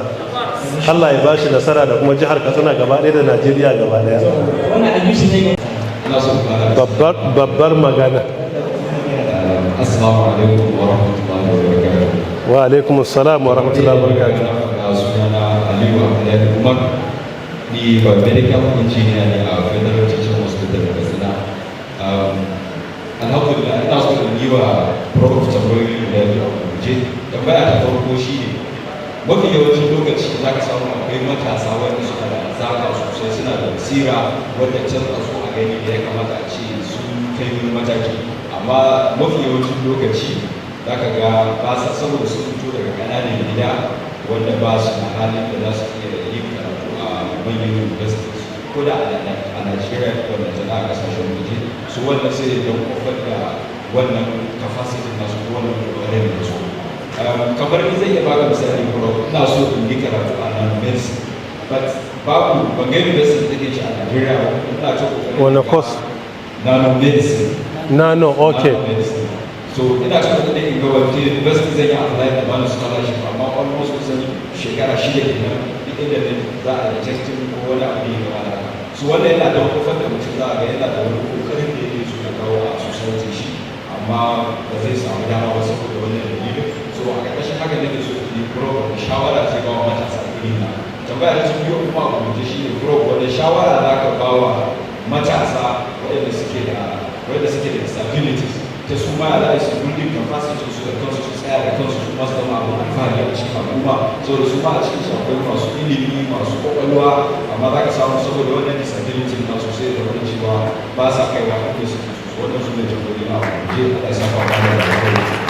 Allah ya bashi nasara da kuma jihar Katsina gaba ɗaya da Najeriya gaba ɗaya. Babbar magana. Assalamu alaikum wa rahmatullahi wa barakatuh. Wa alaikum assalam wa rahmatullahi wa barakatuh. Sunana Aliyu Abdullahi Umar, ni ba medical engineer ne a Federal Teaching Hospital da Katsina. Alhamdulillah, ina so in yi wa Prof tambayoyi da ya guje. Tambaya ta farko shi ne, mafi yawancin lokaci za ka samu akwai matasa wanda suka da zaka sosai, suna da basira wadda canza su a gani da ya kamata a ce sun kai wani mataki, amma mafi yawancin lokaci za ka ga ba sa, saboda sun fito daga ƙananan gida wanda ba su da halin da za su iya yin karatu a manyan universities ko da a Najeriya wanda tana a ƙasashen waje, su wannan sai da kofar da wannan capacity nasu ko wannan ƙwararren da su. Kamar ni zai iya baka misali, Prof, ina so in yi karatu a nan medicine, but babu ban ga university da take shi a Najeriya ba, ina ce kokarin wani course? Nano medicine. Nano, okay. So ina ce kokarin in ga wata university zai yi apply da bani scholarship, amma almost kusan shekara 6 kenan duk inda ne za a yi testing ko wani abu ne gaba da haka. So wannan yana da kofar da mutum za a ga yana da wani kokarin da yake so ya kawo a society shi, amma ba zai samu dama ba saboda wannan dalilin. So a ƙarƙashin haka nake so yi Prof shawara ce ba wa matasa irin na. Tambaya ta biyu kuma a guje shi ne, Prof, wanda shawara za ka ba wa matasa waɗanda suke da disabilities ta su ma da su building capacity su da kansu su tsaya da kansu su masu zama abin alfahari a cikin al'umma, saboda su ma a cikin su akwai masu ilimi masu kwakwalwa, amma za ka samu saboda wannan disability na sosai da wani cewa ba sa kai wa kake su wannan su ne jagori na guje a ƙasa ba da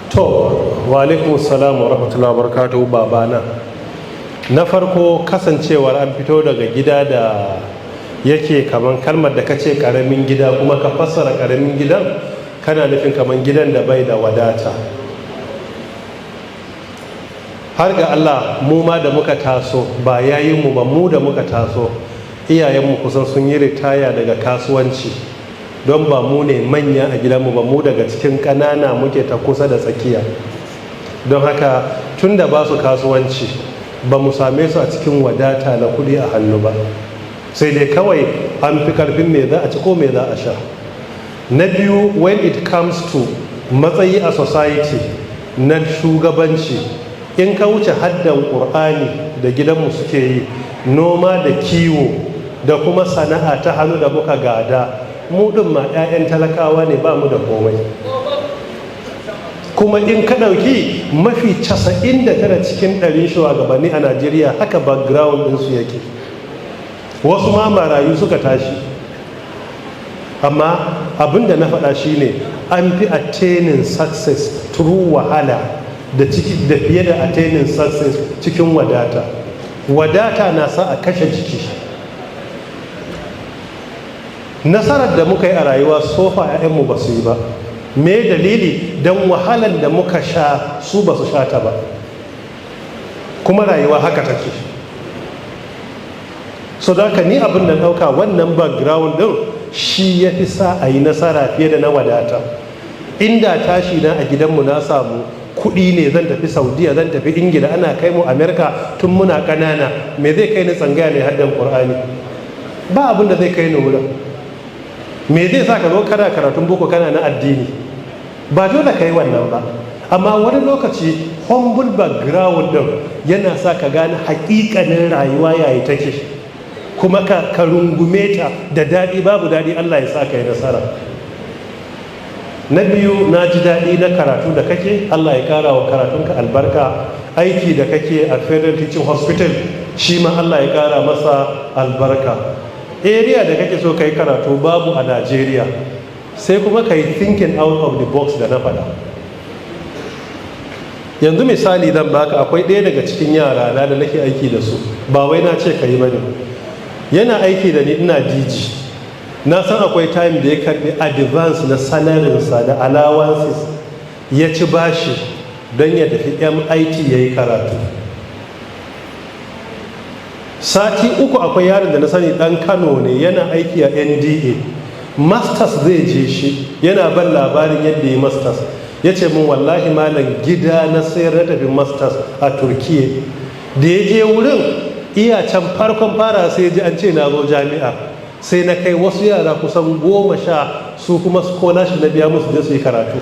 To, wa alaikum salam wa rahmatullahi wa barakatuhu. Babana, na farko kasancewar an fito daga gida da yake kaman kalmar da kace karamin gida, kuma ka fassara karamin gidan kana nufin kaman gidan da bai da wadata. Har ga Allah, mu ma da muka taso, ba yayinmu ba, mu da muka taso, iyayenmu kusan sun yi ritaya daga kasuwanci, don ba mu ne manya a gidanmu ba, mu daga cikin ƙanana muke ta kusa da tsakiya. Don haka tun da ba su kasuwanci, ba mu same su a cikin wadata na kuɗi a hannu ba, sai dai kawai an fi karfin me za a ci ko me za a sha. Na biyu, when it comes to matsayi a society na shugabanci, in ka wuce haddan ƙur'ani da gidanmu suke yi, noma da kiwo da kuma sana'a ta hannu da muka gada, mu ɗin ma 'ya'yan talakawa ne, ba mu da komai. Kuma in ka ɗauki mafi 99 cikin 100 shugabanni a Najeriya haka background ɗinsu yake, wasu ma marayu suka tashi. Amma abinda na faɗa shine an fi attaining success through wahala da fiye da attaining success cikin wadata na sa a kashe jiki. nasarar da muka yi a rayuwa sofa 'ya'yanmu ba su yi ba. Me dalili? Don wahalar da muka sha su ba su sha ta ba, kuma rayuwa haka take. So da haka ni abin da ɗauka wannan background ɗin shi ya fi sa a yi nasara fiye da na wadata. Inda tashi na a gidanmu na samu kuɗi ne, zan tafi Saudiya, zan tafi Ingila, ana kai mu Amerika tun muna ƙanana, me zai kai ni tsangaya ne haddan Ƙur'ani? Ba abin da zai kai ni wurin. Me zai sa ka zo kana karatun boko kana na addini? Ba dole ka yi wannan ba. Amma wani lokaci humble background din yana sa ka gane haƙiƙanin rayuwa yayi take, kuma ka rungume ta da daɗi babu daɗi, Allah ya sa ka yi nasara. Na biyu, na ji daɗi na karatu da kake, Allah ya ƙara wa karatunka albarka. Aiki da kake a Federal Teaching Hospital shi ma Allah ya ƙara masa albarka. Area da kake so ka yi karatu babu a Najeriya, sai kuma ka yi thinking out of the box da na faɗa. Yanzu misali zan baka, akwai ɗaya daga cikin yara na da nake aiki da su, ba wai na ce ka yi bane, yana aiki da ni ina DG. Na san akwai time da ya karɓi advance na salarinsa da allowances, ya ci bashi don ya tafi MIT ya yi karatu. Sati uku akwai yaron da na sani ɗan Kano ne, yana aiki a NDA, masters zai je shi, yana ban labarin yadda ya masters. Ya ce min wallahi malam gida na sayar na tafi masters a Turkiya. Da ya je wurin iya can farkon fara sai ji an ce na zo jami'a, sai na kai wasu yara kusan 10 su kuma scholarship na biya musu je su yi karatu.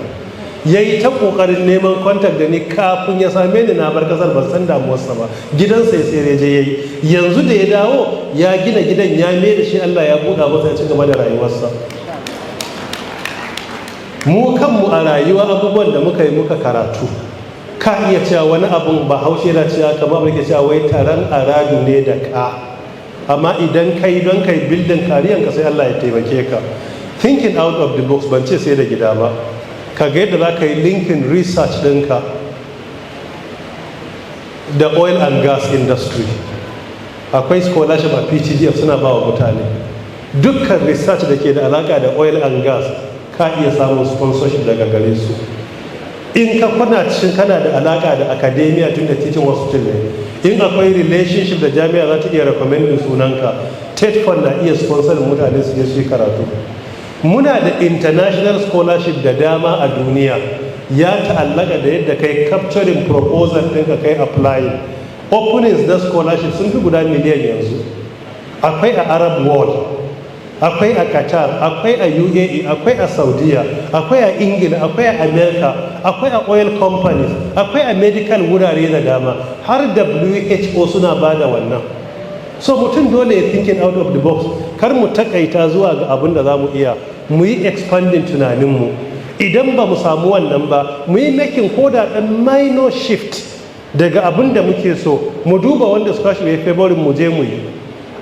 Ya yi ta ƙoƙarin neman kwantar da ni, kafin ya same ni na bar ƙasar ban san damuwarsa ba. Gidansa ya sai je ya yi. Yanzu da ya dawo ya gina gidan, ya mai da shi, Allah ya buɗa masa ya ci gaba da rayuwarsa. Mu kanmu a rayuwa abubuwan da muka yi muka karatu, ka iya cewa wani abun ba haushe na cewa kamar muke cewa wai taron aradu ne da ka, amma idan kai don kai bildin kariyanka sai Allah ya taimake ka. Thinking out of the box ban ce sai da gida ba, ka ga yadda za ka yi linkin research ɗinka da oil and gas industry. Akwai scholarship a PTDF suna ba wa mutane. Dukkan research da ke da alaka da oil and gas ka iya samun sponsorship daga gare su. In ka kana da alaka da academia tun da teaching hospital ne, in akwai relationship da jami'a za ta iya recommending sunanka, TED fund na iya sponsorin mutane su je su yi karatu. Muna da international scholarship da dama a duniya, ya ta'allaka da yadda kai capturing proposal ɗinka kai applying. Openings na scholarship sun fi guda miliyan yanzu. Akwai a Arab world, akwai a Qatar, akwai a UAE, akwai a Saudiya, akwai a Ingila, akwai a America, akwai a oil companies, akwai a medical wurare da dama, har WHO suna ba da wannan. So mutum dole ya thinking out of the box, kar mu takaita zuwa ga abin da za mu iya, mu yi expanding tunaninmu. Idan ba mu samu wannan ba, mu yi making koda ɗan minor shift daga abin da muke so, mu duba wanda suka shi mai favorin mu je mu yi.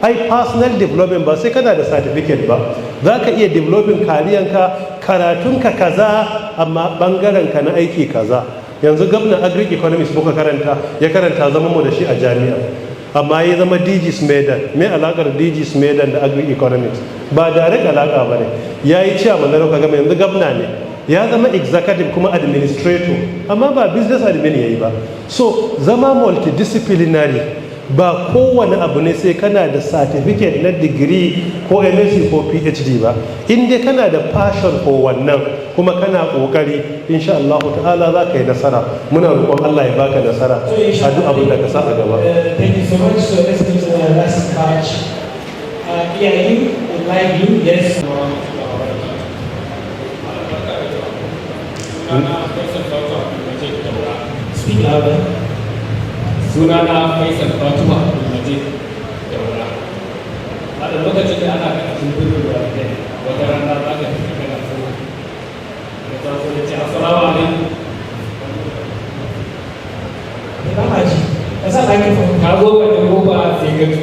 Ai personal development ba sai kana da certificate ba, za ka iya developing kariyanka, karatunka kaza amma ɓangarenka na aiki kaza. Yanzu gwamnan agric economics muka karanta, ya karanta zama mu da shi a jami'a, amma ya zama DG Smedan. Me alakar DG Smedan da agric economics? Ba direct alaka ba ne. Ya yi chairman na rauka gama, yanzu gwamna ne, ya zama executive kuma administrator, amma ba business admin ya yi ba. So zama multidisciplinary ba kowane abu ne sai kana da certificate na digiri ko MSc ko PhD ba. In dai kana da passion for wannan kuma kana kokari, insha Allah ta'ala za ka yi nasara. Muna roƙon Allah ya baka nasara a duk abin da ka sa a gaba. Thank you so much. So let's go to the last batch. You would like you? Yes. Speak louder. Sunana Faisal Fatima Majid Daura. A da lokacin da ana karatun gudu da wata rana za ka tafi kana so da ta so da ce assalamu alaikum. Ina ji. Ka sa ɗaki fa. Ka zo ka da roba sai ka ci.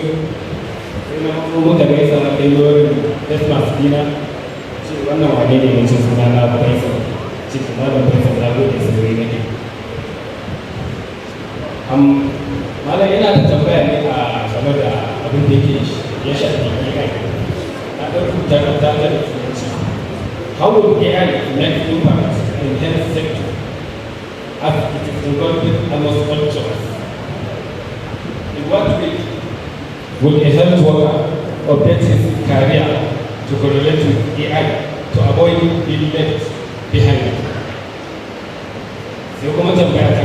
Sai na zo muka gaisa na kai lorin Desmas dina. Ce wannan wane ne mai ce sunana Faisal. Ce kuma da Faisal na gode sai nake. Malam yana da tambaya ne a game da abin da yake ya shafi kai. rubuta a data da turanci. How will AI make impact in health sector as it is involving almost all jobs? In what way will a health worker update his career to correlate with AI to avoid being left behind? Sai kuma tambaya ta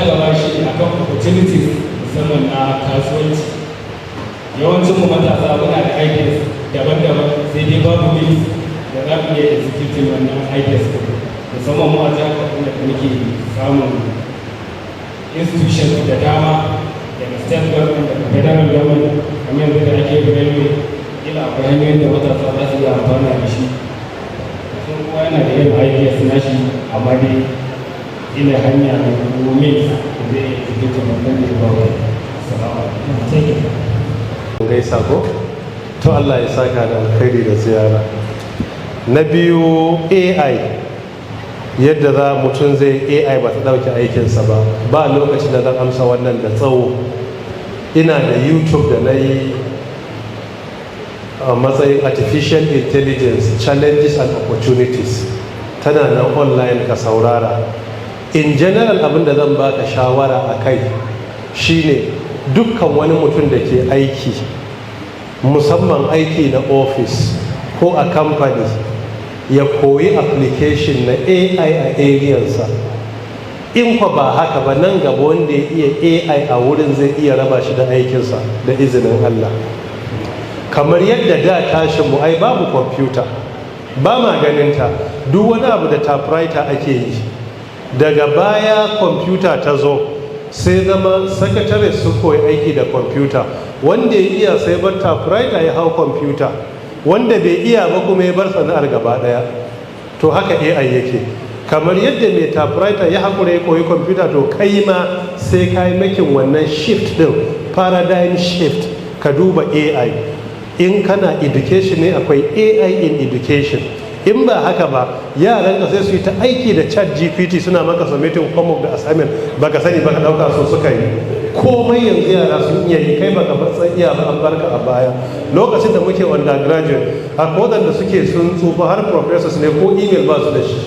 gaba shi ne akan opportunities musamman na kasuwanci. Yawancin mu matasa muna da ideas daban-daban sai dai babu means da za mu iya executing wannan ideas musamman mu a jihar Katsina da muke samun institutions da dama daga state government daga federal government kamar yadda da ake railway ila akwai hanyoyin da matasa za su iya amfana da shi sun kowa yana da yin ideas na shi amma dai ila hanya da kuma means da zai iya executing wannan da ya ba wa salamu gaisa ko to Allah ya saka da alkhairi da ziyara. Na biyu, AI yadda za mutum zai AI ba ta dauke aikinsa ba lokaci da zan amsa wannan da tsawo. Ina da YouTube da na yi a matsayin artificial intelligence challenges and opportunities, tana nan online ka saurara. In general abin da zan baka shawara a kai shine dukkan wani mutum da ke aiki, musamman aiki na office ko a kamfani, ya koyi application na AI a areansa. In kwa ba haka ba, nan gaba wanda ya iya AI a wurin zai iya raba shi da aikinsa da izinin Allah. Kamar yadda da tashin mu ai babu kwamfuta, ba ma ganinta, duk wani abu da typewriter ake yi. Daga baya kwamfuta ta zo, sai zama sakatare su koyi aiki da kwamfuta. Wanda ya iya sai bar typewriter ya hau kwamfuta, wanda bai iya ba kuma ya bar sana'ar gaba daya. To haka AI yake. Kamar yadda mai typewriter ya haƙura ya koyi kwamfuta, to kai ma sai ka yi makin wannan shift din, paradigm shift. Ka duba AI. In kana education ne, akwai AI in education. In ba haka ba, yaran ka sai su yi ta aiki da chat GPT suna maka submitting homework da assignment, baka sani baka dauka so suka yi. Komai yanzu yara sun iya yi, kai baka bar san iya ba, an barka a baya. Lokacin da muke undergraduate, a kodan da suke sun tsufa har professors ne ko email ba su da shi.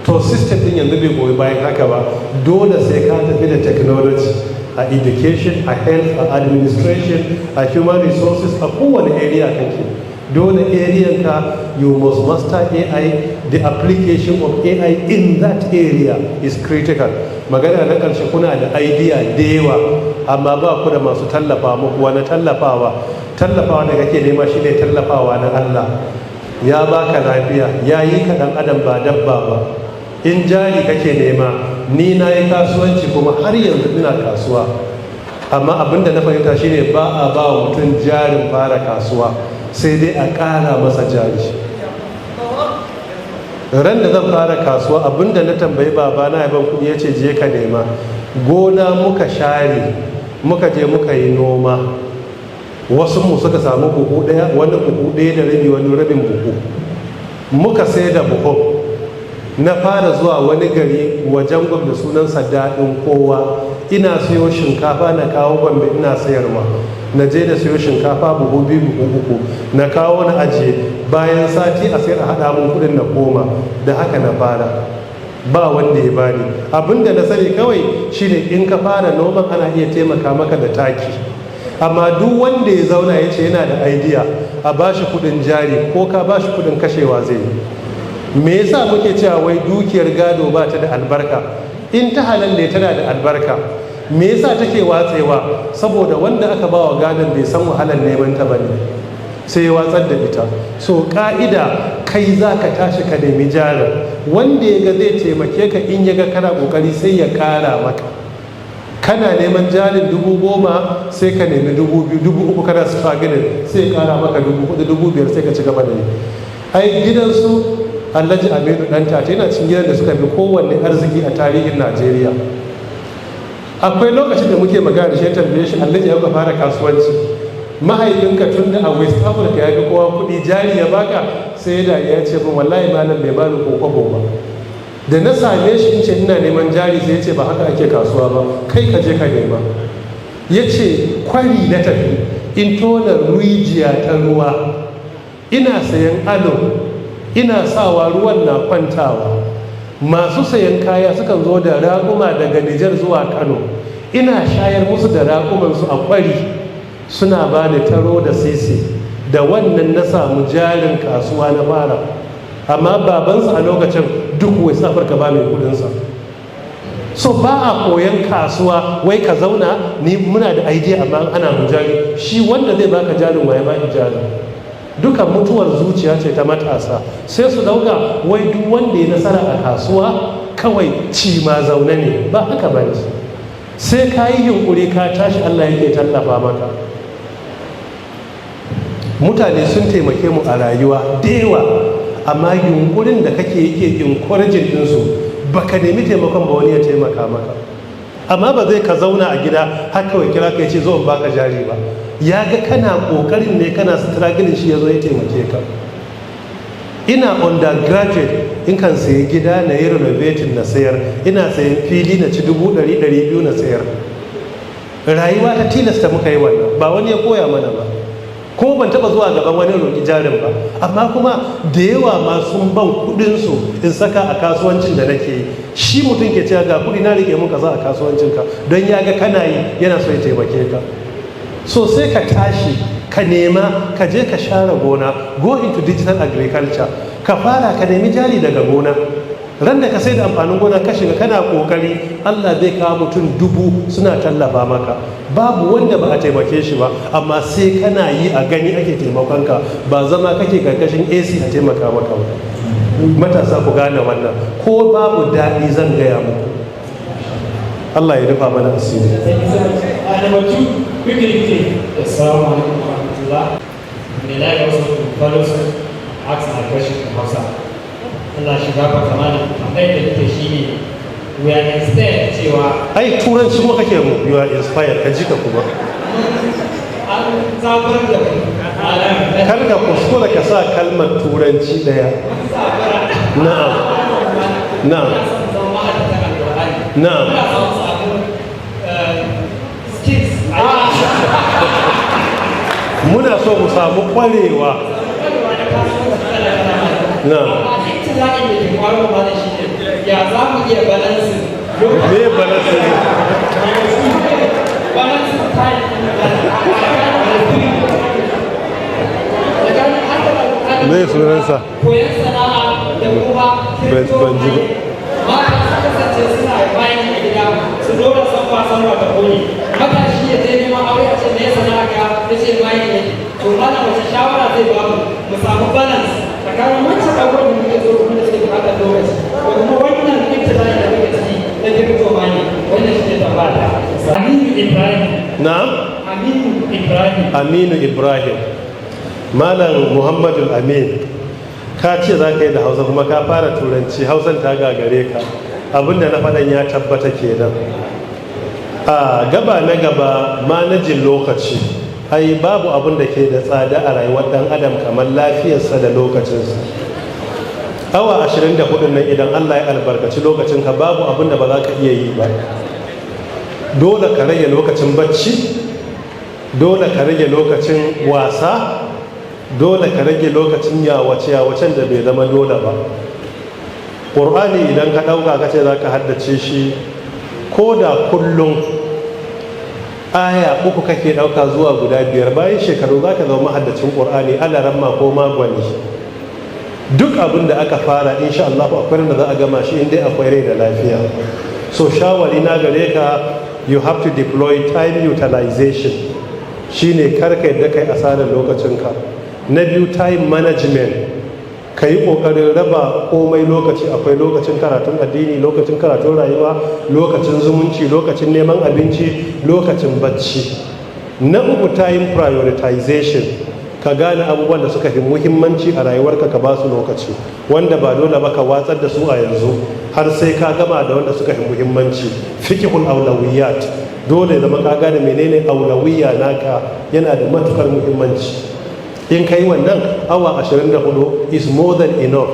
To system din yanzu bai goyi bayan haka ba, dole sai ka tafi da technology a education, a health, a administration, a human resources, a kowane area kake. Dole area ka, you must master AI. The application of AI in that area is critical. Magana na ƙarshe, kuna da idea da yawa amma ba ku da masu tallafa muku. Wani tallafawa da kake nema shine tallafawa na Allah. Ya baka lafiya, ya yi ka dan adam ba dabba ba. In jari kake nema, ni na yi kasuwanci kuma har yanzu ina kasuwa, amma abinda na fahimta shine ba a ba wa mutum jarin fara kasuwa, sai dai a ƙara masa jari. Ran da zan fara kasuwa, abinda na tambayi babana ya ban kuɗi, ya ce je ka nema. Gona muka share, muka je muka yi noma, wasu mu suka samu buhu ɗaya, wani buhu ɗaya da rabi, wani rabin buhu. Muka sai da buhu. Na fara zuwa wani gari wajen gwamna sunansa daɗin kowa, ina siyo shinkafa na kawo Gombe ina sayarwa. Na je da siyo shinkafa buhu 2 buhu 3 na kawo na ajiye, bayan sati a sai a haɗa mun kuɗin na koma. Da haka na fara, ba wanda ya bani. Abinda na sani kawai shine in ka fara noman ana iya taimaka maka da taki, amma duk wanda ya zauna ya ce yana da idea a bashi kuɗin jari, ko ka bashi kuɗin kashewa zai yi. Me yasa muke cewa wai dukiyar gado ba ta da albarka? In ta halal ne tana da albarka. Me yasa take watsewa? Saboda wanda aka ba wa gadon bai san wahalar neman ta bane, sai ya watsar da ita. So ka'ida, kai za ka tashi ka nemi jarin. Wanda ya ga zai taimake ka, in ya ga kana kokari sai ya kara maka. Kana neman jarin 10,000 sai ka nemi 2,000, 3,000 kana struggling, sai ya kara maka 4,000, 5,000 sai ka ci gaba da yi. Ai gidansu Alhaji Aminu ɗan tata yana cikin gidan da suka fi kowanne arziki a tarihin Najeriya. Akwai lokacin da muke magana da shi, tambaye shi, Alhaji ya fara kasuwanci, mahaifinka tun da a West Africa ya ga kowa kuɗi jari ya baka? Sai ya ce min, wallahi malam bai bani ko kwabo ba. Da na same shi in ce ina neman jari, sai ya ce ba haka ake kasuwa ba, kai ka je ka nema. Ya ce kwari na tafi, in tona rijiya ta ruwa, ina sayan alo, ina sawa ruwan na kwantawa. Masu sayan kaya sukan zo da raƙuma daga Nijar zuwa Kano, ina shayar musu da raƙumansu a kwari, suna ba ni taro da sisi. Da wannan na samu jarin kasuwa na fara, amma babansa a lokacin duk West Africa ba mai kudinsa. So ba a koyan kasuwa wai ka zauna ni muna da idea amma ana mu jari, shi wanda zai baka jarin waye baki jarin. Dukan mutuwar zuciya ce ta matasa, sai su dauka wai duk wanda ya nasara a kasuwa kawai ci ma zaune ne, ba haka ba ne. Sai ka yi yunkuri ka tashi, Allah yake tallafa maka. Mutane sun taimake mu a rayuwa da yawa, amma yunkurin da kake yake encouraging ɗinsu, baka nemi taimakon ba wani ya taimaka maka. Amma ba zai ka zauna a gida har kawai kira ka ce zo in baka jari ba, ya ga kana kokarin ne, kana struggling, shi ya zo ya taimake ka. Ina undergraduate in kan sayi gida na yi renovating na sayar, ina sayan fili na ci 100,200 na sayar. Rayuwa ta tilasta muka yi wannan, ba wani ya koya mana ba, ko ban taba zuwa gaban wani roƙi jarin ba, amma kuma da yawa ma sun ban kudinsu in saka a kasuwancin da nake yi. Shi mutum ke cewa ga kudi na rike muka sa a kasuwancinka, don ya ga kana yi yana so ya taimake ka. So sai ka tashi ka nema, ka je ka share gona, go into digital agriculture, ka fara ka nemi jari daga gona. Ran da ka sai da amfanin gona ka shiga kana kokari, Allah zai kawo mutum 1000 suna tallafa maka. Babu wanda ba a taimake shi ba, amma sai kana yi a gani ake taimakonka, ba zama kake karkashin AC a taimaka maka ba. Matasa ku gane wannan, ko babu daɗi zan gaya muku. Allah ya rufa mana asiri. Number 2, quickly. Assalamu alaikum wa rahmatullah. May I also follow ask my question to Hausa. Allah shiga ba kamar tambayar da take shi ne, we are instead cewa ai turanci kuma kake mu, you are inspired, ka ji ka kuma an zabar da kar ka kuskura ka sa kalmar turanci daya. Na'am na'am na'am muna so mu samu kwarewa. Na'am. Ittila'in da ke faruwa ba da shi ne, ya za mu iya balansin. Me balansin? Balansin time. Me sunansa? Koyon sana'a da kuma ban ji ba. Mata su kasance suna bayan a gida su dora sanwa da koyi. Matashi ya je neman aure a ce ne sana'a ka ya ce bayan ne. To mana wace shawara zai ba mu samu balance tsakanin wancan abubuwan da muke so kuma da suke bukatar lokaci, ko kuma wannan ibtila'i da muke ciki na kirkito mani, wannan shi ne tambaya. Aminu Ibrahim. Na'am? Aminu Ibrahim. Malam Muhammadu Amin, ka ce za ka yi da Hausa kuma ka fara turanci, Hausan ta gagare ka. Abinda na faɗan ya tabbata kenan. A gaba na gaba, manajin lokaci. Ai babu abin da ke da tsada a rayuwar ɗan adam kamar lafiyarsa da lokacinsa. Awa 24 nan idan Allah ya albarkaci lokacinka, babu abin da ba za ka iya yi ba. Dole ka rage lokacin bacci, dole ka rage lokacin wasa, dole ka rage lokacin yawace-yawacen da bai zama dole ba. Ƙur'ani idan ka ɗauka ka ce za ka haddace shi, ko da kullum aya 3 kake ɗauka zuwa guda 5, bayan shekaru za ka zama mahaddacin ƙur'ani, alaramma ko magwani. Duk abin da aka fara insha Allah akwai da za a gama shi inda akwai rai da lafiya. So shawari na gare ka, you have to deploy time utilization. Shine karka yadda kai asarar lokacinka. Na biyu, time management. Ka yi ƙoƙarin raba komai lokaci, akwai lokacin karatun addini, lokacin karatun rayuwa, lokacin zumunci, lokacin neman abinci, lokacin bacci. Na uku, time prioritization. Ka gane abubuwan da suka fi muhimmanci a rayuwarka, ka ba su lokaci, wanda ba dole ba ka watsar da su a yanzu har sai ka gama da wanda suka fi muhimmanci. Fiqhul awlawiyat, dole zama ka gane menene aulawiyya naka, yana da matukar muhimmanci. In kai wannan, awa 24 is more than enough.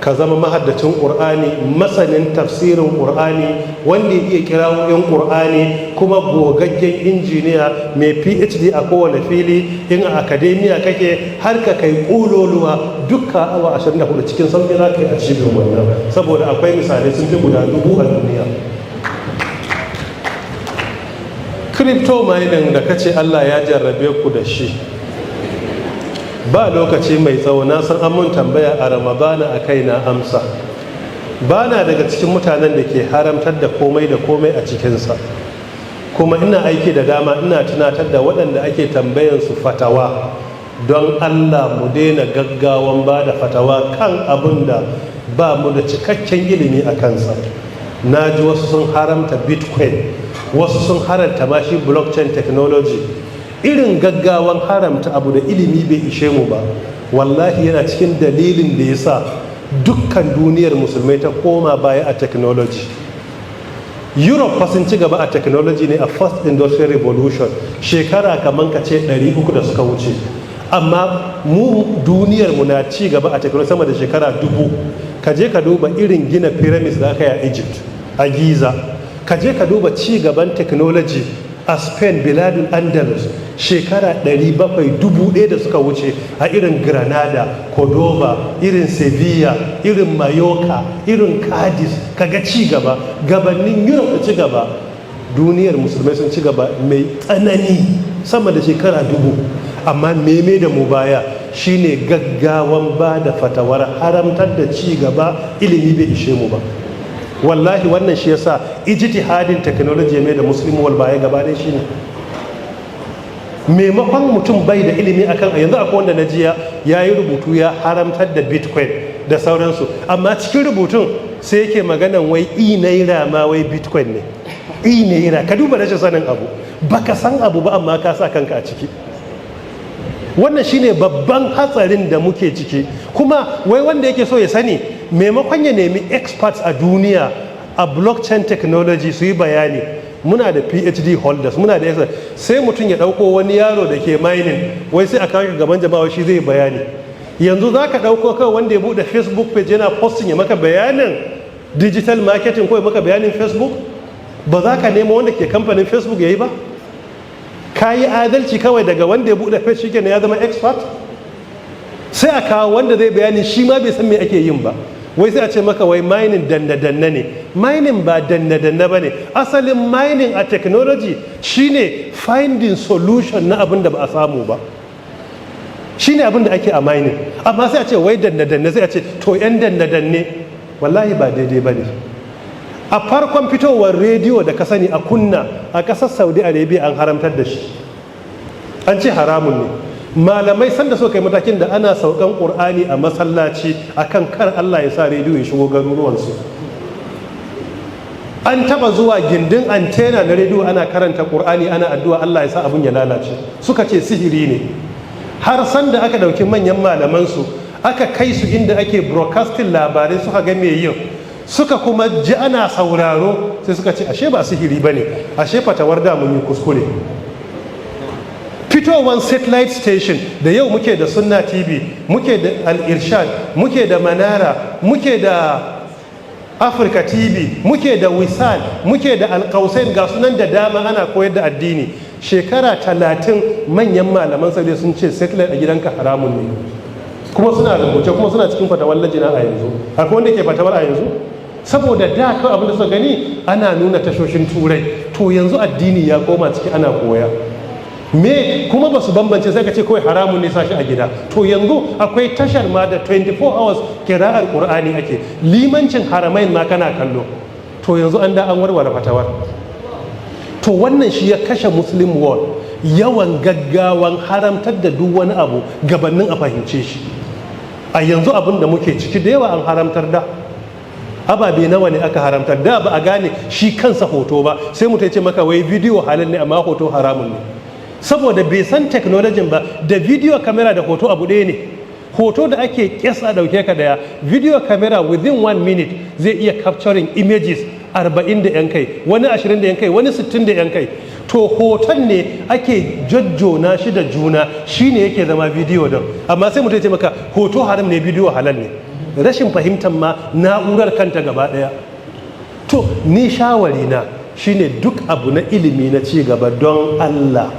ka zama mahaddacin ƙur'ani, masanin tafsirin ƙur'ani, wanda ya iya kirawo 'yan ƙur'ani, kuma gogaggen injiniya mai phd a kowane fili. In a akademiya kake har ka kai ƙololuwa dukka awa 24 cikin sauƙi za ka yi a cibin wannan, saboda akwai misalai sun fi guda 1000 a duniya. Crypto mining da kace Allah ya jarrabe ku da shi, ba lokaci mai tsawo na san an mun tambaya a Ramadana a kai na amsa. Ba na daga cikin mutanen da ke haramtar da komai da komai a cikinsa, kuma ina aiki da dama ina tunatar da waɗanda ake tambayansu fatawa, don Allah mu daina gaggawan ba da fatawa kan abin da ba mu da cikakken ilimi a kansa. Na ji wasu sun haramta bitcoin, wasu sun haramta mashi blockchain technology. Irin gaggawan haramta abu da ilimi bai ishe mu ba, wallahi yana cikin dalilin da ya sa dukkan duniyar musulmai ta koma baya a technology. Europe fa sun ci gaba a technology ne a first industrial revolution shekara kamar ka ce 300 da suka wuce, amma mu duniyar mu na ci gaba a technology sama da shekara 1000. Ka je ka duba irin gina pyramids da aka yi a Egypt, a Giza. Ka je ka duba ci gaban technology a Spain, biladul Andalus, shekara 700,000 da suka wuce, a irin Granada, Cordoba, irin Sevilla, irin Mallorca, irin Cadiz. Kaga ci gaba, gabanin Europe ci gaba, duniyar musulmai sun ci gaba mai tsanani sama da shekara 1000. Amma meme da mu baya shine gaggawan ba da fatawar haramtar da ci gaba, ilimi bai ishe mu ba. Wallahi wannan shi yasa ijtihadin technology mai da muslim wal baya gaba dai shine, maimakon mutum bai da ilimi akan, yanzu akwai wanda najiya yayi rubutu ya haramtar da bitcoin da sauransu, amma cikin rubutun sai yake maganan wai naira ma wai bitcoin ne. Naira, ka duba rashin sanin abu, baka san abu ba amma ka sa kanka a ciki. Wannan shine babban hatsarin da muke ciki. Kuma wai wanda yake so ya sani, maimakon ya nemi experts a duniya a blockchain technology su yi bayani, muna da phd holders, muna da experts, sai mutum ya dauko wani yaro da ke mining, wai sai a kawo gaban jama'a shi zai bayani. Yanzu za ka dauko kawai wanda ya bude Facebook page yana posting ya maka bayanin digital marketing ko ya maka bayanin Facebook? Ba za ka nemo wanda ke kamfanin Facebook ya yi ba? Ka yi adalci kawai daga wanda ya buɗe face shi ya zama expert? Sai a kawo wanda zai bayani shi ma bai san me ake yin ba, wai sai a ce maka wai mining danna-danna ne. Mining ba danna-danna ba ne. Asalin mining a technology shine finding solution na abin da ba a samu ba, shine abin da ake a mining. Amma sai a ce wai danna-danna, sai a ce to 'yan danna-danne. Wallahi ba daidai ba ne. A farkon fitowar rediyo da ka sani a kunna a ƙasar Saudi Arabia an haramtar da shi, an ce haramun ne. Malamai sanda so kai matakin da ana saukan ƙur'ani a masallaci akan kar Allah ya sa rediyo ya shigo garuruwansu. An taba zuwa gindin antena na rediyo ana karanta ƙur'ani ana addu'a Allah ya sa abun ya lalace, suka ce sihiri ne. Har sanda aka ɗauki manyan malamansu aka kai su inda ake broadcasting labarai, suka ga me yin, suka kuma ji ana sauraro, sai suka ce ashe ba sihiri bane, ashe fatawar da mun yi kuskure. Fitowar satellite station da yau muke da Sunna TV, muke da Al-Irshad, muke da Manara, muke da Africa TV, muke da Wisal, muke da Al-Qausain, ga sunan da dama ana koyar da addini. Shekara 30 manyan malaman Saudi sun ce satellite a gidanka haramun ne, kuma suna rubuce, kuma suna cikin fatawar lajina a yanzu. Akwai wanda ke fatawar a yanzu? Saboda da kawai abin da suka gani ana nuna tashoshin turai, to yanzu addini ya koma ciki ana koya. Me kuma ba su bambance, sai ka ce kawai haramun ne sashi a gida. To yanzu akwai tashar ma da 24 hours kira'ar Qur'ani ake, limancin haramain ma kana kallo. To yanzu an da an warware fatawar. To wannan shi ya kashe Muslim world, yawan gaggawan haramtar da duk wani abu gabanin a fahimce shi. A yanzu abin da muke ciki da yawa an haramtar da ababe nawa ne aka haramtar da, ba a gane shi kansa hoto ba, sai mutum ya ce maka wai bidiyo halal ne amma hoto haramun ne, saboda bai san technology ba. Da video camera da hoto abu ɗaya ne. Hoto da ake kyasa dauke ka daya, video camera within 1 minute zai iya capturing images 40 da yan kai, wani 20 da yan kai, wani 60 da yan kai. To hoton ne ake jajjona shi da juna, shine yake zama bidiyo din. Amma sai mutum ya ce maka hoto haram ne, bidiyo halal ne. rashin fahimtar ma na'urar kanta gaba ɗaya. To ni shawari na shine duk abu na ilimi na ci gaba don Allah,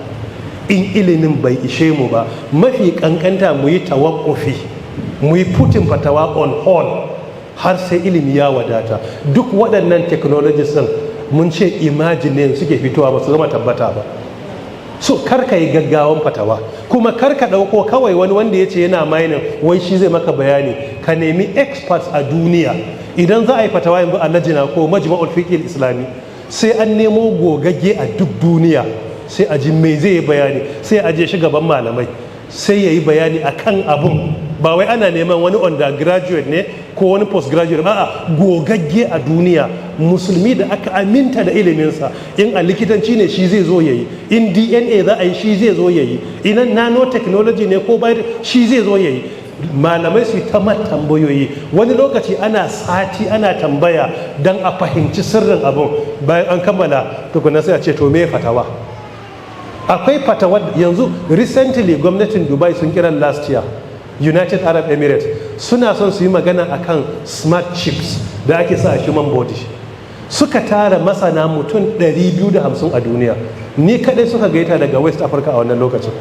in ilimin bai ishe mu ba, mafi kankanta mu yi tawakkufi, mu yi putin fatawa on hold har sai ilimi ya wadata. Duk waɗannan technologies din mun ce imagine suke fitowa ba su zama tabbata ba. So karka yi gaggawan fatawa, kuma karka ɗauko kawai wani wanda ya ce yana mining wai shi zai maka bayani. Ka nemi experts a duniya. Idan za a yi fatawa yanzu a lajina ko majma'ul fiqh islami, sai an nemo gogagge a duk duniya, sai a ji me zai yi bayani, sai a je shi gaban malamai, sai ya yi bayani akan abun. Ba wai ana neman wani undergraduate ne ko wani postgraduate, a'a gogagge a duniya, musulmi da aka aminta da iliminsa. In a likitanci ne shi zai zo yayi, in DNA za a yi shi zai zo yayi, idan nanotechnology ne ko shi zai zo yayi. Malamai su ta tambayoyi, wani lokaci ana sati ana tambaya don a fahimci sirrin abun. Bayan an kammala tukuna sai a ce to me fatawa. Akwai fatawa yanzu recently gwamnatin Dubai sun kira last year United Arab Emirates suna son su yi magana akan smart chips da ake sa a human body. Suka tara masana mutum 250 a duniya, ni kadai suka gaita daga West Africa a wannan lokacin.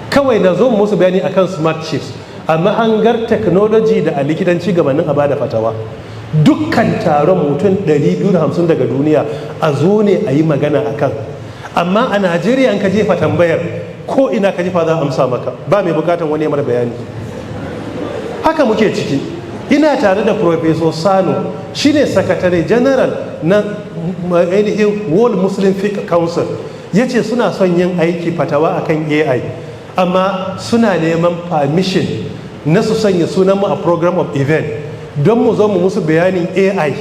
Kawai na zo musu bayani akan smart chips a mahangar technology da a likitanci gabanin a bada fatawa. Dukkan taron mutum 250 daga duniya a zo ne a yi magana akan. Amma a Najeriya an ka jefa tambayar ko ina ka jefa za a amsa maka, ba mai bukatan wani mara bayani. Haka muke ciki. Ina tare da Professor Sano, shine Secretary General na ainihin World Muslim Fiqh Council. Ya ce suna son yin aiki fatawa akan AI, amma suna neman permission na su sanya sunanmu a program of event don mu zo mu musu bayanin AI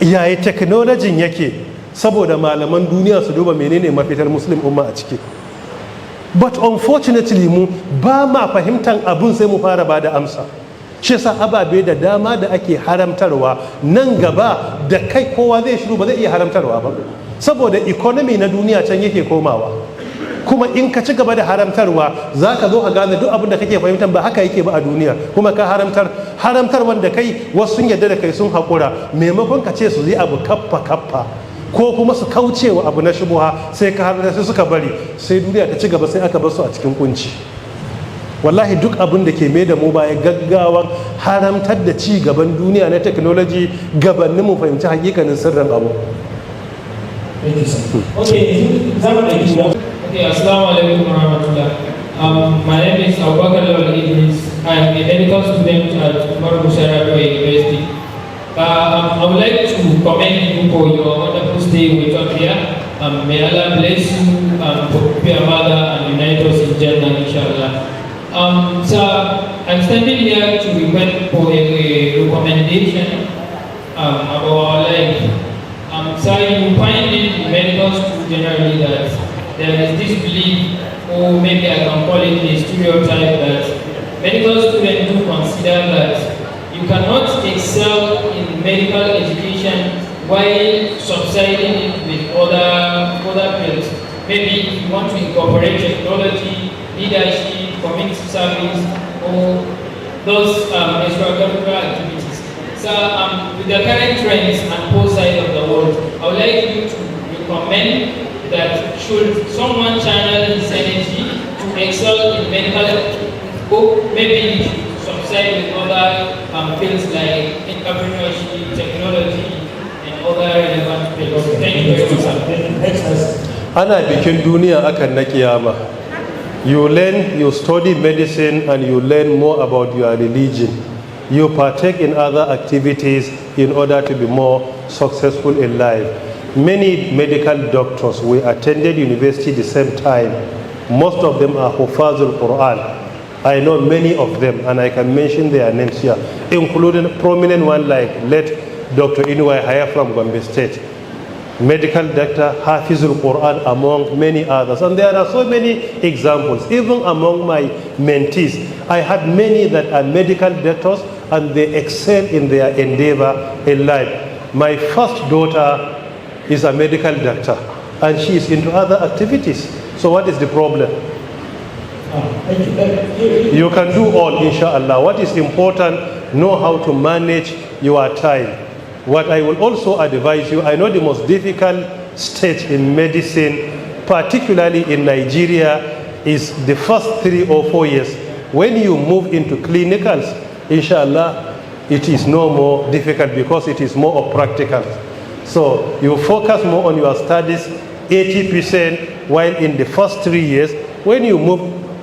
yayi technology yake, saboda malaman duniya su duba menene mafitar Muslim umma a ciki. But unfortunately mu ba ma fahimtar abun sai mu fara ba da amsa. Shi yasa ababe da dama da ake haramtarwa nan gaba da kai kowa zai shiru ba zai iya haramtarwa ba, saboda economy na duniya can yake komawa. Kuma in ka ci gaba da haramtarwa za ka zo ka gane duk abin da kake fahimtar ba haka yake ba a duniya, kuma ka haramtar wanda kai wasu sun yarda da kai sun haƙura, maimakon ka ce su yi abu kaffa ko kuma su kaucewa abu na shubuha sai ka haramta sai suka bari, sai duniya ta ci gaba sai aka bar su a cikin kunci. Wallahi duk abin da ke mai da mu baya gaggawan haramtar da ci gaban duniya na technology gabanin mu fahimci hakikanin sirrin abu. Okay, assalamu alaikum warahmatullah. My name is Abubakar Lawal Idris. I am a medical student at Umar Bushara University. I would like to commend you for your wonderful stay with us here. May Allah bless you and prepare mother and unite us in Jannah, inshallah. So I'm standing here to request for a recommendation about our life. So you find in medical school generally that there is this belief, or maybe I can call it a stereotype, that medical students do consider that you cannot excel in medical education while subsiding it with other fields. Maybe if you want to incorporate technology, leadership, community service, or those extracurricular activities. So with the current trends and both sides of the world, I would like you to recommend that should someone channel his energy to excel in medical, or maybe he should subside with other fields like entrepreneurship, technology, and other relevant fields. Thank you very much. Ana bikin duniya akan na kiyama. You study medicine and you learn more about your religion. You partake in other activities in order to be more successful in life. Many medical doctors, we attended university the same time. Most of them are Hufazul Quran. I know many of them and I can mention their names here, including prominent one like late Dr. Inuwai Haya from Gombe State. Medical doctor, Hafizul Quran, among many others. And there are so many examples. Even among my mentees, I had many that are medical doctors and they excel in their endeavor in life. My first daughter is a medical doctor and she is into other activities. So what is the problem? You can do all, inshallah. What is important, know how to manage your time. What I will also advise you, I know the most difficult stage in medicine, particularly in Nigeria, is the first 3 or 4 years. When you move into clinicals, inshallah, it is no more difficult because it is more of practical. So you focus more on your studies, 80%, while in the first 3 years, when you move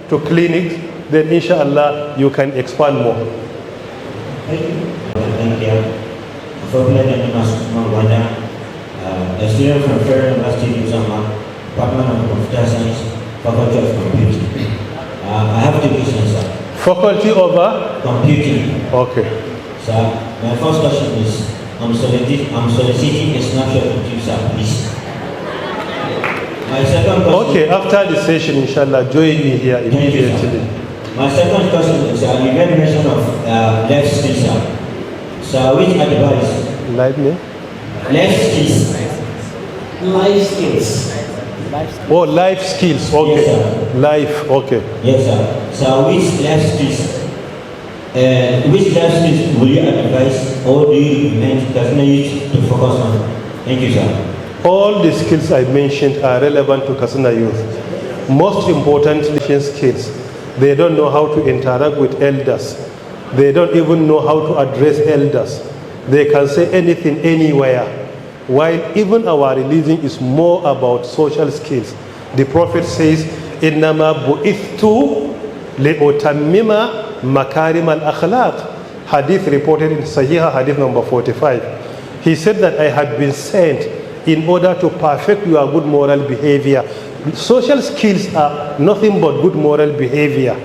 to clinics, then inshallah, you can expand more. Thank you. A student from Federal University of Zama, Department of Computer Science, Faculty of Computing. I have 2 questions, sir. Faculty of Computing. Okay. Sir, my first question is, I'm soliciting a snapshot of you, sir, please. My second question... Okay, after the session, inshallah, join me here immediately. My second question is, you made mention of life skills, sir. So which advice? Life name? Life skills. Life skills. Oh, life skills. Okay. Yes, life. Okay. Yes, sir. So which life skills? Which life skills will you advise or do you recommend Katsina youth to focus on? Thank you, sir. All the skills I mentioned are relevant to Katsina youth. Most importantly, skills. They don't know how to interact with elders. They don't even know how to address elders. They can say anything anywhere. While even our religion is more about social skills. The Prophet says, إِنَّمَا بُئِثْتُ لِأُتَمِّمَ مَكَارِمَ الْأَخْلَاقِ. Hadith reported in Sahih, hadith number 45. He said that I had been sent in order to perfect your good moral behavior. Social skills are nothing but good moral behavior.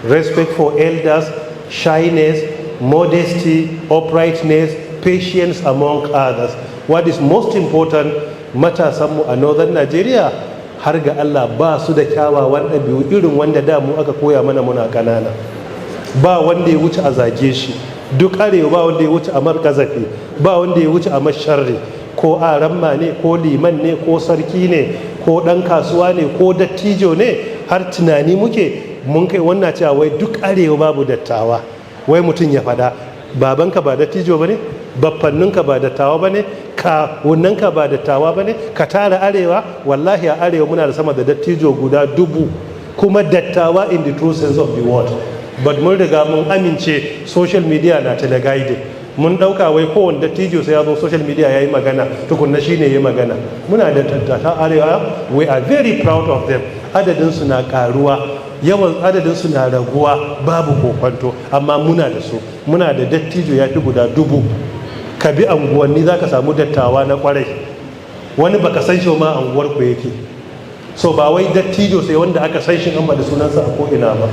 Respect for elders, shyness, modesty, uprightness, patience among others. What is most important, matasanmu a northern Nigeria, har ga Allah ba su da kyawawan ɗabi'u irin wanda da mu aka koya mana muna ƙanana. Ba wanda ya wuce a zage shi, duk arewa ba wanda ya wuce a markazafi, ba wanda ya wuce a masharri, ko aramma ne, ko liman ne, ko sarki ne, ko ɗan kasuwa ne, ko dattijo ne, har tunani muke mun kai wannan cewa wai duk arewa babu dattawa. Wai mutum ya fada, babanka ba dattijo ba ne? Baffanninka ba dattawa ba ne? Kawunanka ba dattawa ba ne? Ka tara arewa? Wallahi a arewa muna da sama da dattijo guda 1000, kuma dattawa in the true sense of the word. But mun riga mun amince social media na teleguided. Mun dauka wai kowane dattijo sai ya zo social media ya yi magana tukunna shi ne ya yi magana. Muna da tattata arewa, we are very proud of them. Adadinsu na karuwa, yawan adadinsu na raguwa, babu kokwanto, amma muna da su. Muna da dattijo ya fi guda 1000. Ka bi anguwanni za ka samu dattawa na kwarai, wani baka san shi ma anguwar ku yake. So ba wai dattijo sai wanda aka san shi an da sunansa a ko'ina ba.